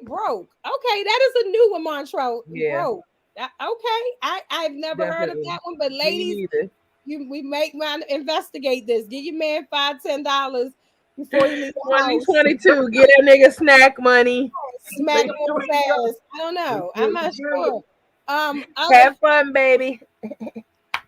broke. Okay, that is a new one, Montrell. Yeah. Broke. Okay, I've never heard of that one, but ladies, we make man investigate this. Give your man $5-10 before you leave the house. 2022, get that nigga snack money. Smack him on his ass. I don't know. I'm not sure. Have fun, baby.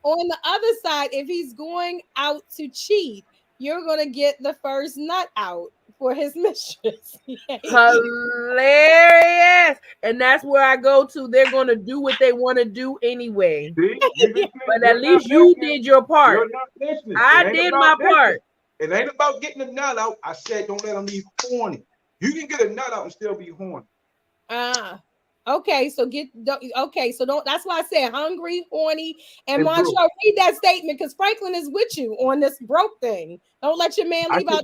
On the other side, if he's going out to cheat, you're gonna get the first nut out for his mistress. Hilarious. And that's where I go to. They're going to do what they want to do anyway. See, but at least you did your part. You're not listening. I did my part. It ain't about getting a nut out. I said don't let them be horny. You can get a nut out and still be horny. Okay, so don't. That's why I said hungry, horny, and Montreal. Read that statement because Franklin is with you on this broke thing. Don't let your man leave out.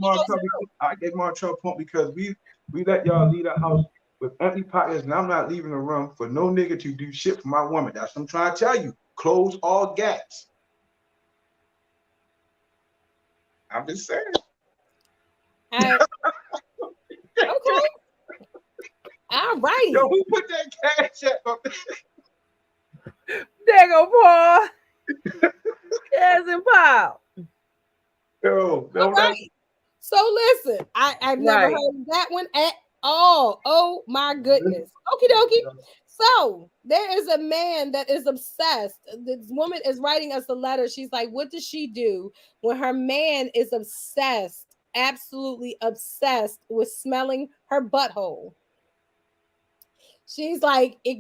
I gave Montreal a point because we let y'all leave the house with empty pockets, and I'm not leaving the room for no nigga to do shit for my woman. That's what I'm trying to tell you. Close all gaps. I'm just saying. Okay. All right. Yo, who put that cash up there? There go Paul. Yes, and Paul. Yo, all right. So listen, I've never heard of that one at all. Oh my goodness. Okie dokie. So there is a man that is obsessed. This woman is writing us a letter. She's like, what does she do when her man is obsessed, absolutely obsessed with smelling her butthole? She's like, it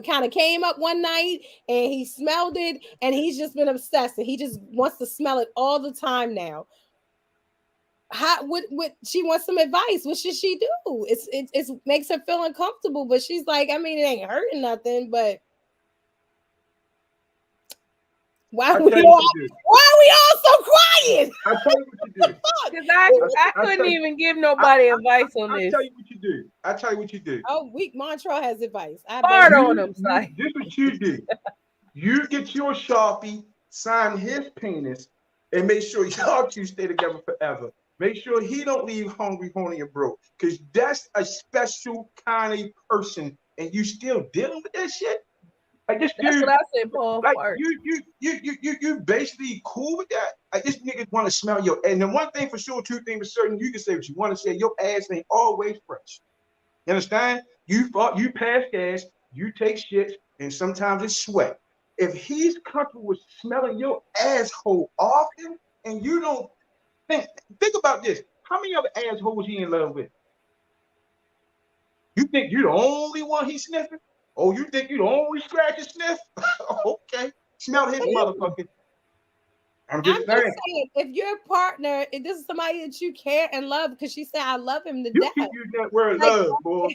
kind of came up one night and he smelled it and he's just been obsessed and he just wants to smell it all the time now. What she wants some advice. What should she do? It makes her feel uncomfortable, but she's like, I mean, it ain't hurting nothing, but why are we all so quiet? I'll tell you what you do. Because I couldn't even give nobody advice on this. I'll tell you what you do. Oh, weak Montreal has advice. Hard on him, this is what you do. You get your Sharpie, sign his penis, and make sure y'all two stay together forever. Make sure he don't leave hungry, horny, and broke. Because that's a special kind of person, and you still dealing with that shit? Like this That's dude, what I said, Paul. like you basically cool with that. Like this nigga want to smell your. And the one thing for sure, two things for certain, you can say what you want to say. Your ass ain't always fresh. You understand? You pass gas, you take shit, and sometimes it's sweat. If he's comfortable with smelling your asshole often, and you don't think about this, how many other assholes he in love with? You think you're the only one he's sniffing? Oh, you think you the only scratch and sniff? Okay, smell his motherfucker. I'm just saying, if your partner, if this is somebody that you care and love, because she said, I love him to you death. keep using that word love, boy.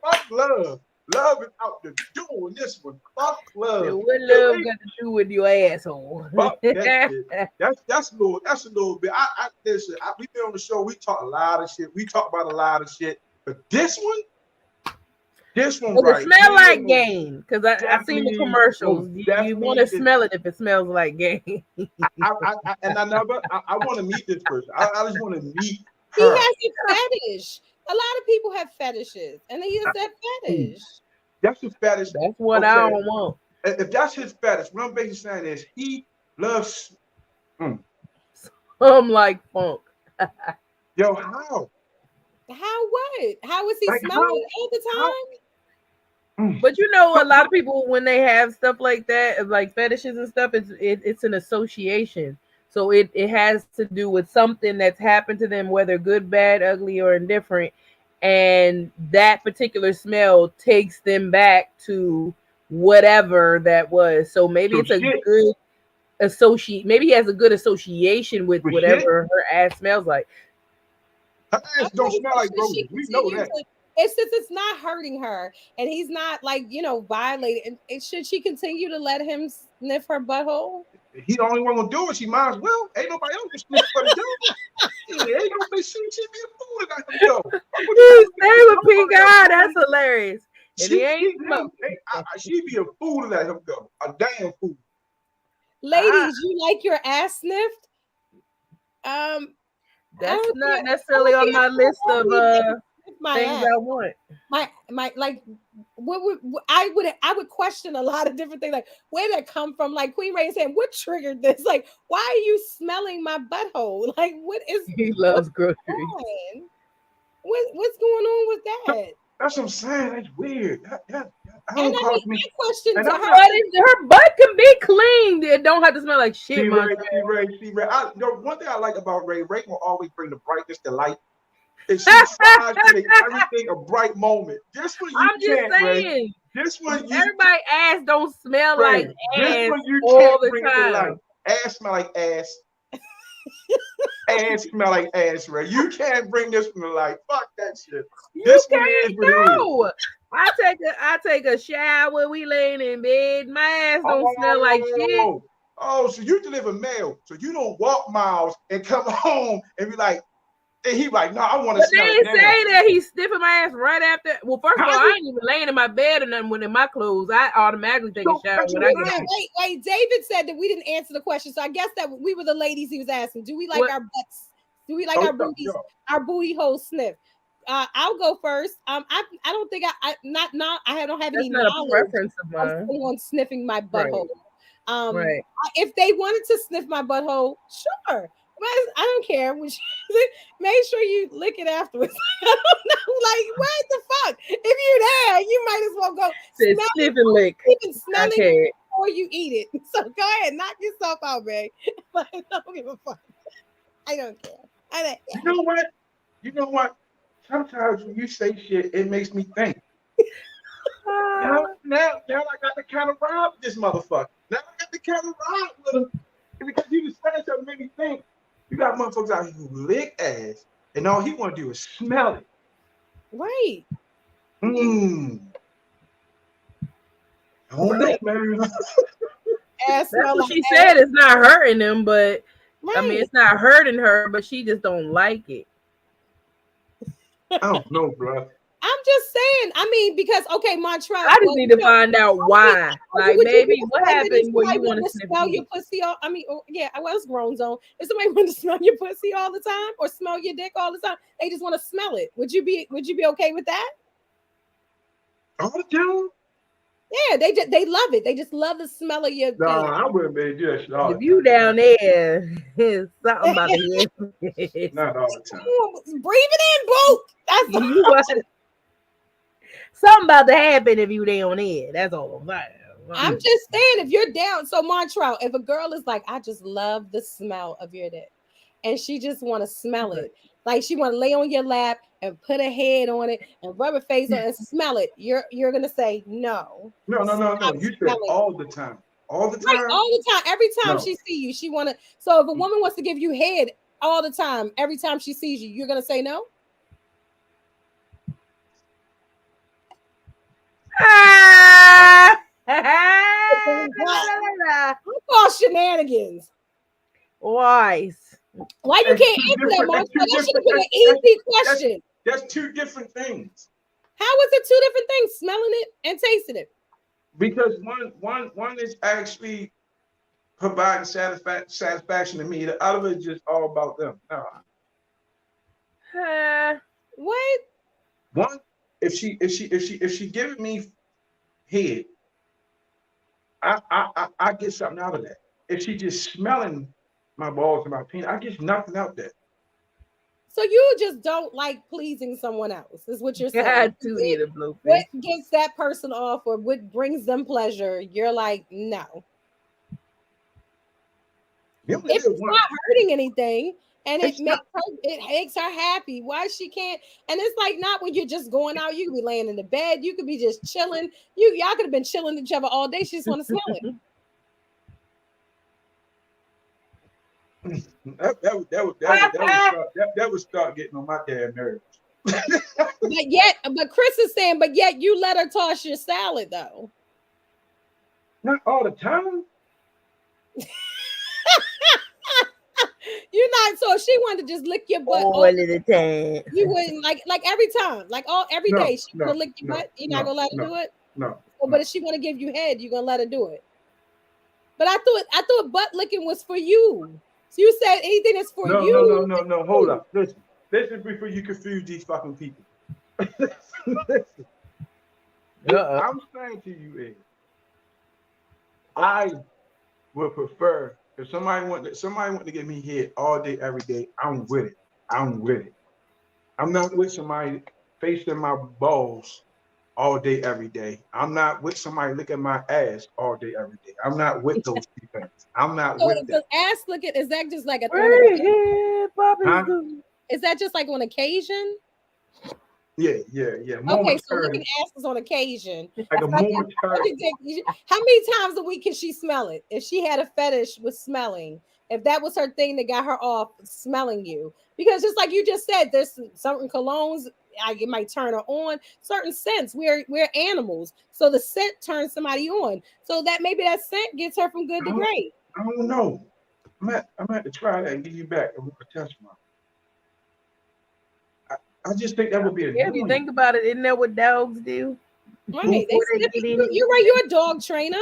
Fuck love. Love is out the door in this one. Fuck love. What love got to do with your asshole? Fuck that shit. That's a little bit. Listen, we been on the show, we talk a lot of shit. We talk about a lot of shit. But this one right. It smell like game. Because I seen the commercials. You want to smell it if it smells like game. I want to meet this person. I just want to meet her. He has a fetish. A lot of people have fetishes, and they use that fetish. That's his fetish. That's what I don't want. If that's his fetish, what I'm basically saying is he loves some like funk. Yo, how? How what? How is he smelling all the time? But you know, a lot of people when they have stuff like that, like fetishes and stuff, it's an association. So it has to do with something that's happened to them, whether good, bad, ugly, or indifferent. And that particular smell takes them back to whatever that was. So maybe it's a good associate. Maybe he has a good association with whatever her ass smells like. Her ass don't smell like roses. We know that. It's just it's not hurting her, and he's not violating. And should she continue to let him sniff her butthole? He the only one gonna do it. She might as well. Ain't nobody else can sniff for the do. Ain't nobody she'd be a fool to let him go. Stay with pink eye. That's hilarious. And he ain't she'd be a fool to let him go. A damn fool. Ladies, you like your ass sniffed? That's not necessarily on my list of things I want. My like what would I would question a lot of different things, like where did that come from? Like Queen Ray saying, what triggered this? Like, why are you smelling my butthole? Like, what is he loves groceries? What's going on with that? That's what I'm saying. That's weird. I And don't I cause mean, me. my question And to I'm her, not. But her butt can be clean. It don't have to smell like shit, See man. Ray. One thing I like about Ray will always bring the brightness to light. And she tries to make everything a bright moment. This one you I'm just can't, Ray. saying. This one you Everybody ass don't smell Ray. like This ass one you all can't the bring it to light. time. Ass smell like ass. Ass smell like ass, Ray. You can't bring this one to light. Fuck that shit. You This one can't is what it is. know. I take a shower. We laying in bed. My ass don't smell like shit. Oh, so you deliver mail. So you don't walk miles and come home and be like, and he like, no, I want to But smell they it didn't now. say that he's sniffing my ass right after. Well, first of all, How I ain't even laying in my bed or nothing when in my clothes. I automatically take a shower when I get home. wait. David said that we didn't answer the question, so I guess that we were the ladies he was asking. Do we like our butts? Do we like our booties? Our booty hole sniff? I'll go first. I don't think I don't have any knowledge preference of mine. of someone sniffing my butthole. Right. If they wanted to sniff my butthole, sure. I don't care. Make sure you lick it afterwards. I don't know. Like, what the fuck? If you're there, you might as well go sniff and lick. Even smelling it before you eat it. So go ahead, knock yourself out, Ray. I don't give a fuck. I don't care. You know what? Sometimes when you say shit, it makes me think. Now I got to kind of rob this motherfucker. Now I got to kind of rob with him. Because you just said something made me think. You got motherfuckers out here who lick ass, and all he want to do is smell it. Right. I don't know, man. That's what she said. It's not hurting him, but right. I mean, it's not hurting her, but she just don't like it. I don't know, bro. I'm just saying. I mean, because Montreal. I just need to find out why. Like, baby, what happened when you want to smell your pussy? I was grown zone. If somebody want to smell your pussy all the time or smell your dick all the time, they just want to smell it. Would you be okay with that? All the time? Yeah, they love it. They just love the smell of your. No, I wouldn't be just. If you down there, something about the head. Not all the time. Breathe it in, boo. That's you what? Something about to happen if you down there. That's all I'm saying. I'm just saying, if you're down, so Montreal, if a girl is like, I just love the smell of your dick, and she just want to smell it, like she want to lay on your lap and put her head on it and rub her face on it and smell it, you're gonna say no. No. You said all the time. All the time. Right, all the time. Every time she see you, she wanna. So if a woman wants to give you head all the time, every time she sees you, you're gonna say no. Call shenanigans. Wise. Why you can't answer that, Mark? That should have been an easy question. That's two different things. How is it two different things? Smelling it and tasting it. Because one is actually providing satisfaction to me. The other is just all about them. No. What? One, if she giving me head, I get something out of that. If she just smelling my balls and my penis, I get nothing out there. So you just don't like pleasing someone else, is what you're saying. What gets that person off or what brings them pleasure? You're like, no. If it's not hurting anything and it makes her happy, why she can't? And it's like not when you're just going out. You could be laying in the bed. You could be just chilling. Y'all could have been chilling each other all day. She just want to smell it. That would start getting on my damn nerves. but Chris is saying, but yet you let her toss your salad though. Not all the time. You're not. So if she wanted to just lick your butt all of the time, you wouldn't like every time, like every day. She gonna lick your butt. You're not gonna let her do it. No. But if she want to give you head, you're gonna let her do it. But I thought butt licking was for you. So you said anything that's for you. No. Hold up. Listen before you confuse these fucking people. Listen. I'm saying to you is, I would prefer if somebody want to get me hit all day, every day. I'm with it. I'm not with somebody facing my balls all day, every day. I'm not with somebody looking at my ass all day, every day. I'm not with those two things. I'm not So with the that. ass licking, is that just like Right here, Bobby's Huh? doing. is that just like on occasion? Yeah. Okay, so Momentarily. licking ass is on occasion. Like a Sucking- momentary. How many times a week can she smell it? If she had a fetish with smelling, if that was her thing that got her off smelling you, because just like you just said, there's certain colognes. It might turn her on. Certain scents. We're animals, so the scent turns somebody on. So that maybe that scent gets her from good I to don't, great. I don't know. I'm gonna have to try that and give you back a test mark. I just think that would be Yeah, if you annoying. think about it, isn't that what dogs do Right? They before they sniff. get You, in? you're right. You're a dog trainer.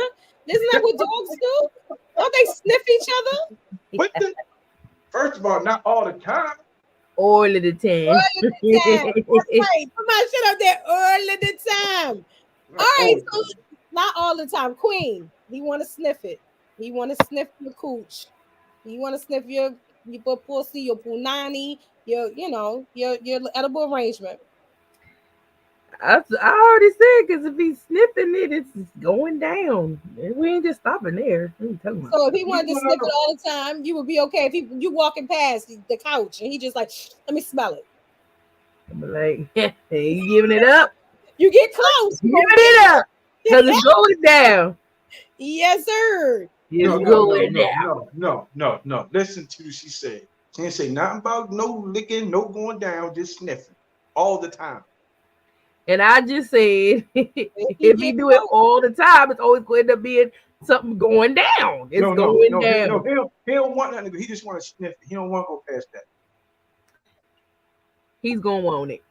Isn't that what dogs do? Don't they sniff each other? What the? First of all, not all the time. All of the time. All of the time. That's right. Put my shit up there all of the time. Not All right, the so time. not all the time. Queen, he want to sniff it. He want to sniff your cooch. He want to sniff your pussy, your punani, your edible arrangement. I already said because if he's sniffing it, it's going down. We ain't just stopping there. What are you talking about? So if he wanted to sniff it No. all the time, you would be okay. If you walking past the couch and he just like, let me smell it. I'm like, hey, you giving it up? You get close. Giving it up because it's going down. Yes, sir. It's going down. No. Listen to what she said. She didn't say nothing about no licking, no going down, just sniffing all the time. And I just said, if he do it all the time, it's always going to be something going down. It's going down. He don't want nothing. He just want to sniff it. He don't want to go past that. He's going to want it.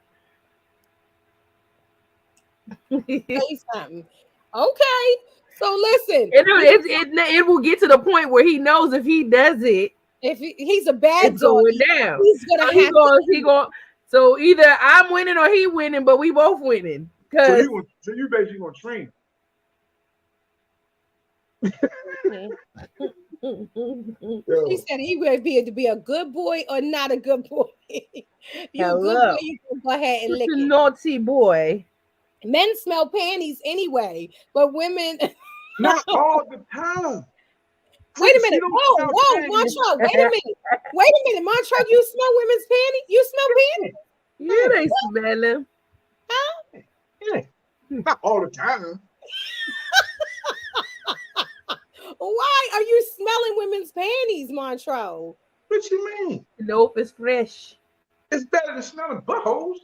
Say something. Okay. So listen. It will get to the point where he knows if he does it, if he's a bad it's dog, going down. he's gonna have he going. So either I'm winning or he winning, but we both winning. So you basically gonna train. He said he would be to be a good boy or not a good boy. You a good boy, you can go ahead and lick it. Naughty boy. Men smell panties anyway, but women not all the time. Wait a minute. Whoa, Montreux. Wait a minute. Montreux, you smell women's panties? You smell panties? Yeah, they smell them. Huh? Yeah. Not all the time. Why are you smelling women's panties, Montreux? What you mean? Nope, it's fresh. It's better than smelling buttholes.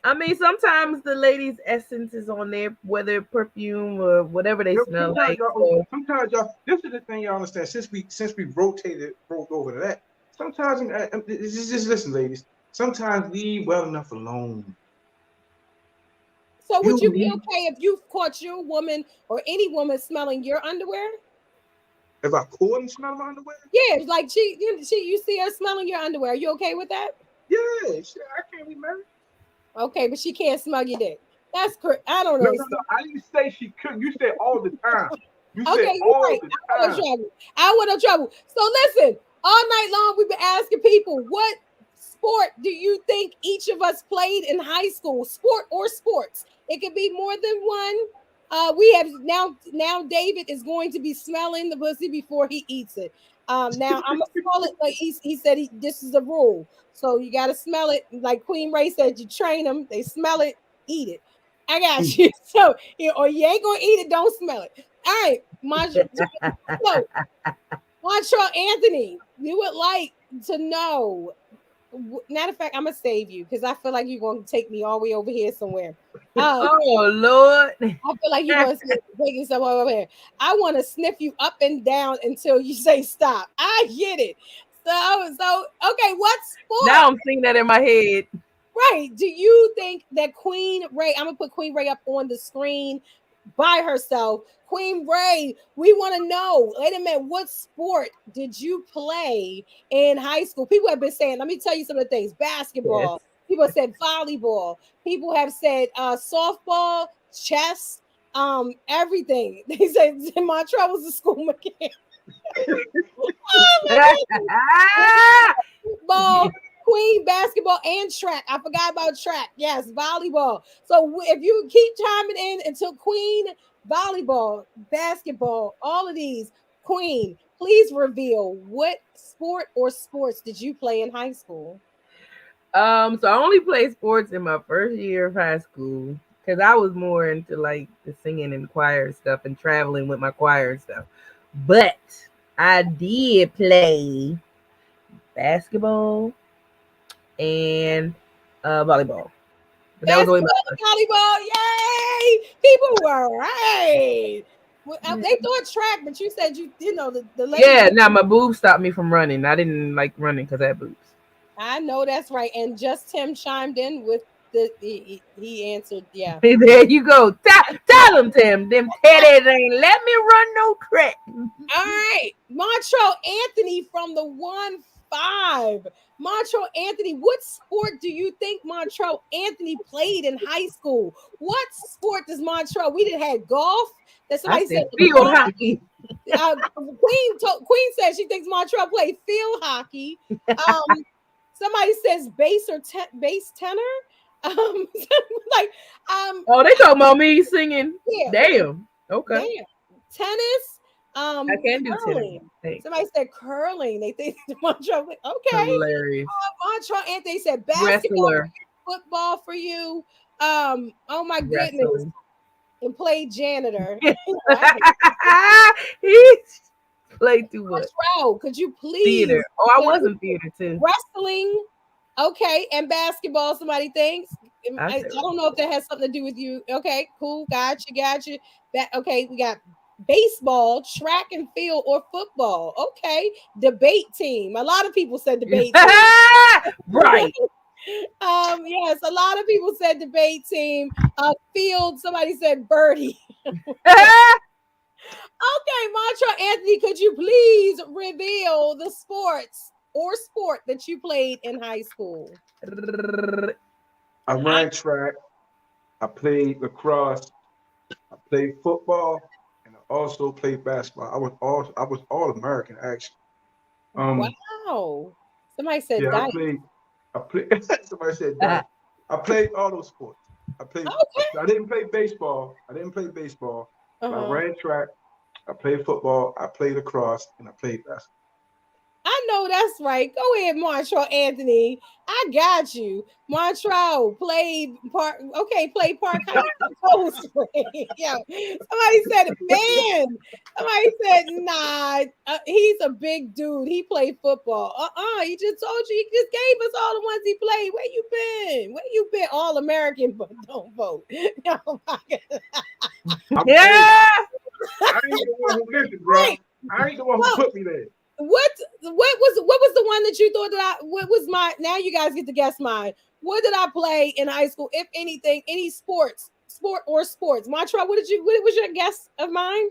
I mean, sometimes the ladies' essence is on there, whether perfume or whatever they smell like. Sometimes y'all, this is the thing y'all understand. Since we broke over to that, sometimes just listen, ladies. Sometimes leave well enough alone. So would you be okay if you caught your woman or any woman smelling your underwear? If I caught and smell my underwear? Yeah, like you see her smelling your underwear. Are you okay with that? Yeah, I can't be married. Okay, but she can't smell your dick. That's correct. I don't know. No, I didn't say she couldn't. You said all the time. You okay, said all the time. I want no trouble. So listen, all night long we've been asking people, what sport do you think each of us played in high school? Sport or sports? It could be more than one. We have now David is going to be smelling the pussy before he eats it. Now I'm gonna smell it like he said this is a rule. So you gotta smell it. Like Queen Ray said, you train them, they smell it, eat it. I got you. So or you ain't gonna eat it, don't smell it. All right, Montreux Anthony, you would like to know. Matter of fact, I'm gonna save you because I feel like you're gonna take me all the way over here somewhere. Oh Lord! I feel like you're gonna take me somewhere over here. I want to sniff you up and down until you say stop. I get it. So okay, what sport? Now I'm seeing that in my head. Right. Do you think that Queen Ray? I'm gonna put Queen Ray up on the screen by herself. Queen Ray, we want to know. Wait a minute, what sport did you play in high school? People have been saying, let me tell you some of the things. Basketball. Yes. People have said volleyball. People have said softball, chess, everything. They said Montreux was a school mechanic. football, queen, basketball, and track. I forgot about track. Yes, volleyball. So if you keep chiming in until queen, volleyball, basketball, all of these, queen, please reveal what sport or sports did you play in high school? So I only played sports in my first year of high school because I was more into like the singing and choir stuff and traveling with my choir and stuff. But I did play basketball and volleyball. But that was only my Basketball and volleyball, yay! People were right. Well, they thought track, but you said you know the lady. Yeah. Now my boobs stopped me from running. I didn't like running because I had boobs. I know that's right. And just Tim chimed in with he answered, yeah. There you go. Tell them, Tim. Them teddies ain't let me run no track. All right, Montrell Anthony from the 1-5. Montrell Anthony, what sport do you think Montrell Anthony played in high school? What sport does Montrell? We didn't have golf. That somebody said field hockey. Queen said she thinks Montrell played field hockey. Somebody says bass or bass tenor. Like oh, they talking about me singing. Yeah. Damn. Okay. Damn. Tennis. I can do curling. Somebody said curling. They think Montrell. Okay. Hilarious. Montrell Anthony said basketball, football for you. Oh my goodness. And played janitor. He played too much. Montrell, could you please? Theater. Oh, I was in theater too. Wrestling. Okay, and basketball. Somebody thinks. I don't know if that has something to do with you. Okay, cool. Got you. That okay. We got baseball, track and field, or football. Okay, debate team. A lot of people said debate team. Right. Yes, a lot of people said debate team. Field. Somebody said birdie. Okay, Montrell Anthony, could you please reveal the sports or sport that you played in high school? I ran track. I played lacrosse. I played football, and I also played basketball. I was all American actually. Wow. Somebody said dice. I played. Somebody said dice. I played all those sports. I didn't play baseball. I ran track. I played football, I played lacrosse, and I played basketball. I know that's right. Go ahead, Montrell Anthony. I got you. Montrell played part. Okay, played part. Yeah. Somebody said, man. Somebody said, nah. He's a big dude. He played football. He just told you. He just gave us all the ones he played. Where you been? All American, but don't vote. Oh my God. Yeah. I ain't the one who listened, bro. I ain't the one who put me there. What was the one that you thought that what was my? Now you guys get to guess mine. What did I play in high school? If anything, any sport or sports. Montrell, what was your guess of mine?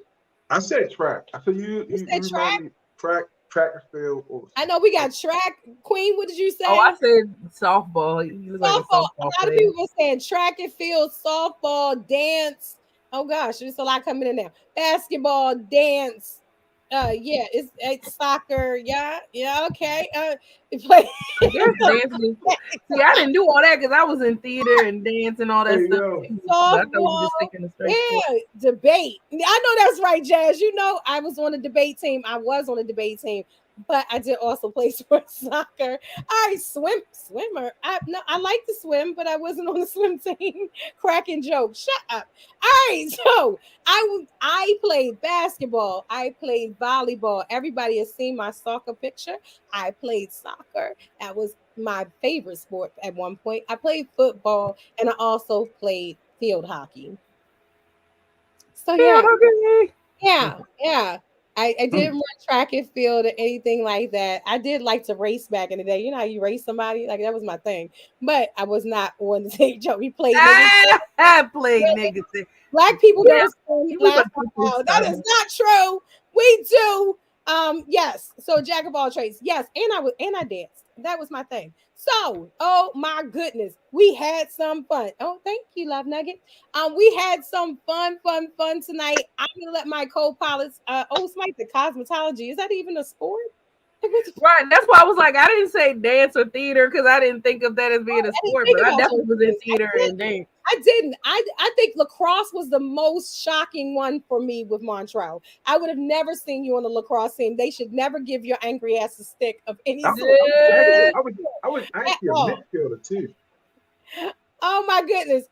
I said track. I said you said track. Track and field. I know we got track. Queen, what did you say? Oh, I said softball. Softball. Like a lot of people were saying track and field, softball, dance. Oh gosh, there's a lot coming in now. Basketball, dance. It's soccer. Yeah, okay. Play. Dancing. See, I didn't do all that because I was in theater and dance and all that stuff. Softball, debate. I know that's right, Jazz. You know, I was on a debate team. But I did also play sports soccer. I swimmer. I like to swim, but I wasn't on the swim team. Cracking jokes. Shut up. All right, so I played basketball. I played volleyball. Everybody has seen my soccer picture. I played soccer. That was my favorite sport at one point. I played football, and I also played field hockey. So yeah. I didn't run track and field or anything like that. I did like to race back in the day. You know how you race somebody? Like that was my thing. But I was not on the same joke. We played niggas. I played niggas. Black people don't laugh out. That is not true. We do. Yes. So jack of all trades. Yes. And I danced. That was my thing. So, oh my goodness, we had some fun. Oh, thank you, Love Nugget. We had some fun tonight. I'm gonna let my co-pilots. Somebody said cosmetology. Is that even a sport? Right. That's why I was like, I didn't say dance or theater because I didn't think of that as being a sport, but I definitely was in theater and dance. I didn't. I think lacrosse was the most shocking one for me with Montrell. I would have never seen you on the lacrosse team. They should never give your angry ass a stick of any I sort. was actually a midfielder too. Oh my goodness.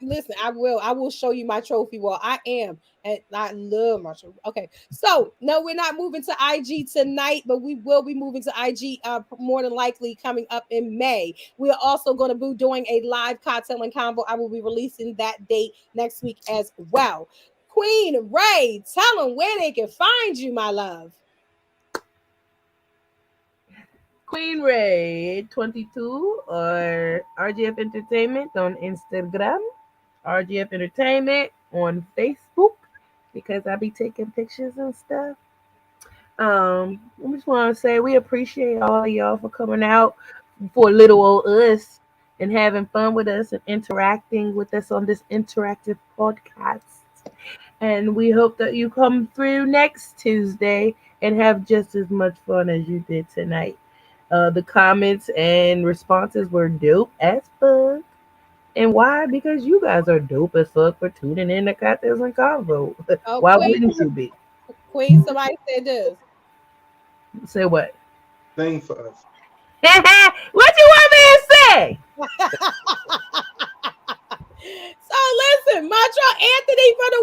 Listen, I will show you my trophy wall. I am. And I love my trophy. Okay. So no, we're not moving to IG tonight, but we will be moving to IG more than likely coming up in May. We are also going to be doing a live cocktail and combo. I will be releasing that date next week as well. Queen Ray, tell them where they can find you, my love. Queen Ray 22 or RGF Entertainment on Instagram, RGF Entertainment on Facebook because I be taking pictures and stuff. I just want to say we appreciate all of y'all for coming out for little old us and having fun with us and interacting with us on this interactive podcast. And we hope that you come through next Tuesday and have just as much fun as you did tonight. The comments and responses were dope as fuck. And why? Because you guys are dope as fuck for tuning in to Koctailz and Konvo. Oh, Why wouldn't you be? Queen, somebody said this. Say what? Thing for us. What you want me to say? So listen, Montreal Anthony from the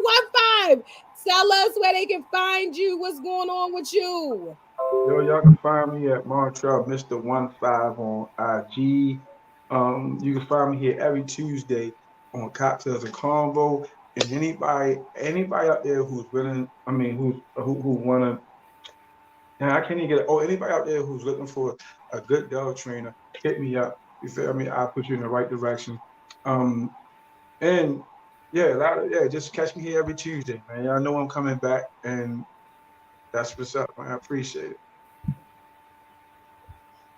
1-5. Tell us where they can find you. What's going on with you? Yo, y'all can find me at Montreal Mr. 15 on IG. You can find me here every Tuesday on Cocktails and Convo. And anybody out there who's willing, who wanna, and I can't even get. Oh, anybody out there who's looking for a good dog trainer, hit me up. You feel me? I'll put you in the right direction. And yeah, just catch me here every Tuesday, man. Y'all know I'm coming back, and that's what's up, man. I appreciate it.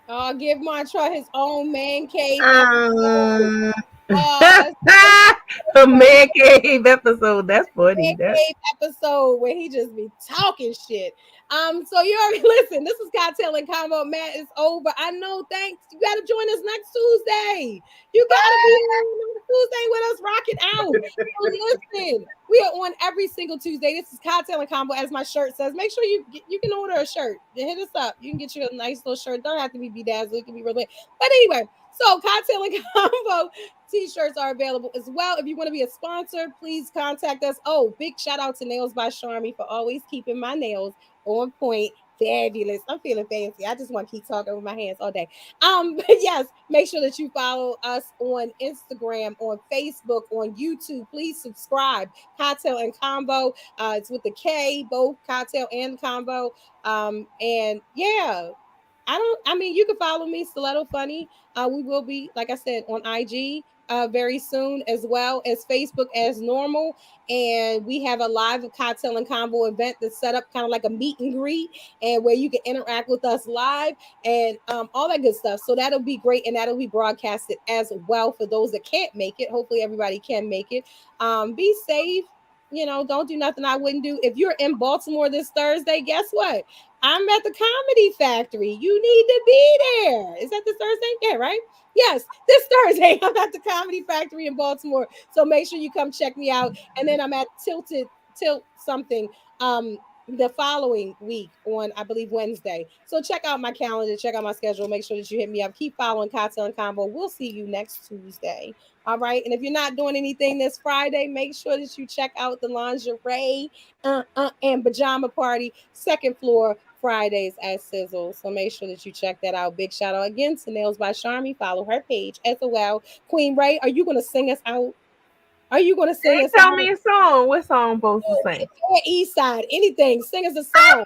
I'll give Montreal his own man cave. A man cave episode. That's funny. Man cave episode where he just be talking shit. So you already listen. This is Cocktail and Combo. Matt is over. I know. Thanks. You got to join us next Tuesday. You got to be here next Tuesday with us rocking out. So listen, we are on every single Tuesday. This is Cocktail and Combo, as my shirt says. Make sure you can order a shirt. Hit us up. You can get you a nice little shirt. Don't have to be bedazzled. It can be really. But anyway, so Cocktail and Combo t-shirts are available as well. If you want to be a sponsor, please contact us. Oh, big shout out to Nails by Charmy for always keeping my nails on point. Fabulous. I'm feeling fancy. I just want to keep talking with my hands all day. But yes, make sure that you follow us on Instagram, on Facebook, on YouTube. Please subscribe. Cocktail and Combo. It's with the K, both Cocktail and Combo. And yeah. You can follow me, Stiletto Funny. We will be, like I said, on IG very soon, as well as Facebook as normal. And we have a live Cocktail and Combo event that's set up kind of like a meet and greet, and where you can interact with us live and all that good stuff. So that'll be great, and that'll be broadcasted as well for those that can't make it. Hopefully everybody can make it. Be safe. Don't do nothing I wouldn't do. If you're in Baltimore this Thursday, guess what? I'm at the Comedy Factory. You need to be there. Is that this Thursday? Yeah, right? Yes, this Thursday I'm at the Comedy Factory in Baltimore. So make sure you come check me out. And then I'm at Tilt something the following week on, I believe, Wednesday. So check out my calendar, check out my schedule. Make sure that you hit me up. Keep following Cocktail and Combo. We'll see you next Tuesday. All right. And if you're not doing anything this Friday, make sure that you check out the lingerie and pajama party, second floor, Fridays at Sizzle. So make sure that you check that out. Big shout out again to Nails by Charmy. Follow her page as well. Queen Ray, are you going to sing us out? Are you going to sing us out? Tell me a song. What song supposed to sing? East Side. Anything. Sing us a song.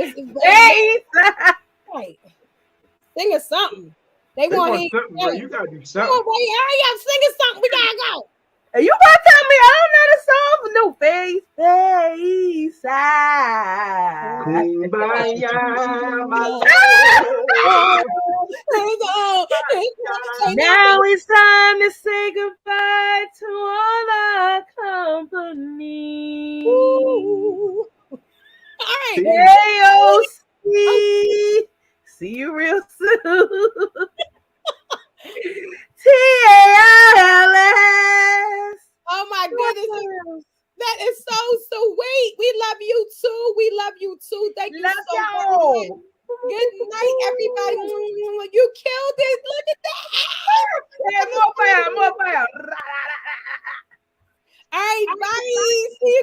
East Side. Right. Sing us something. They want to something, bro. You got to do something. Come on, Ray. Hurry up. Sing us something. We got to go. You gonna tell me I don't know the song for no face side. Kumbaya, my love. Now it's time to say goodbye to all our company. Ooh. All right. AOC. right. Bye. See you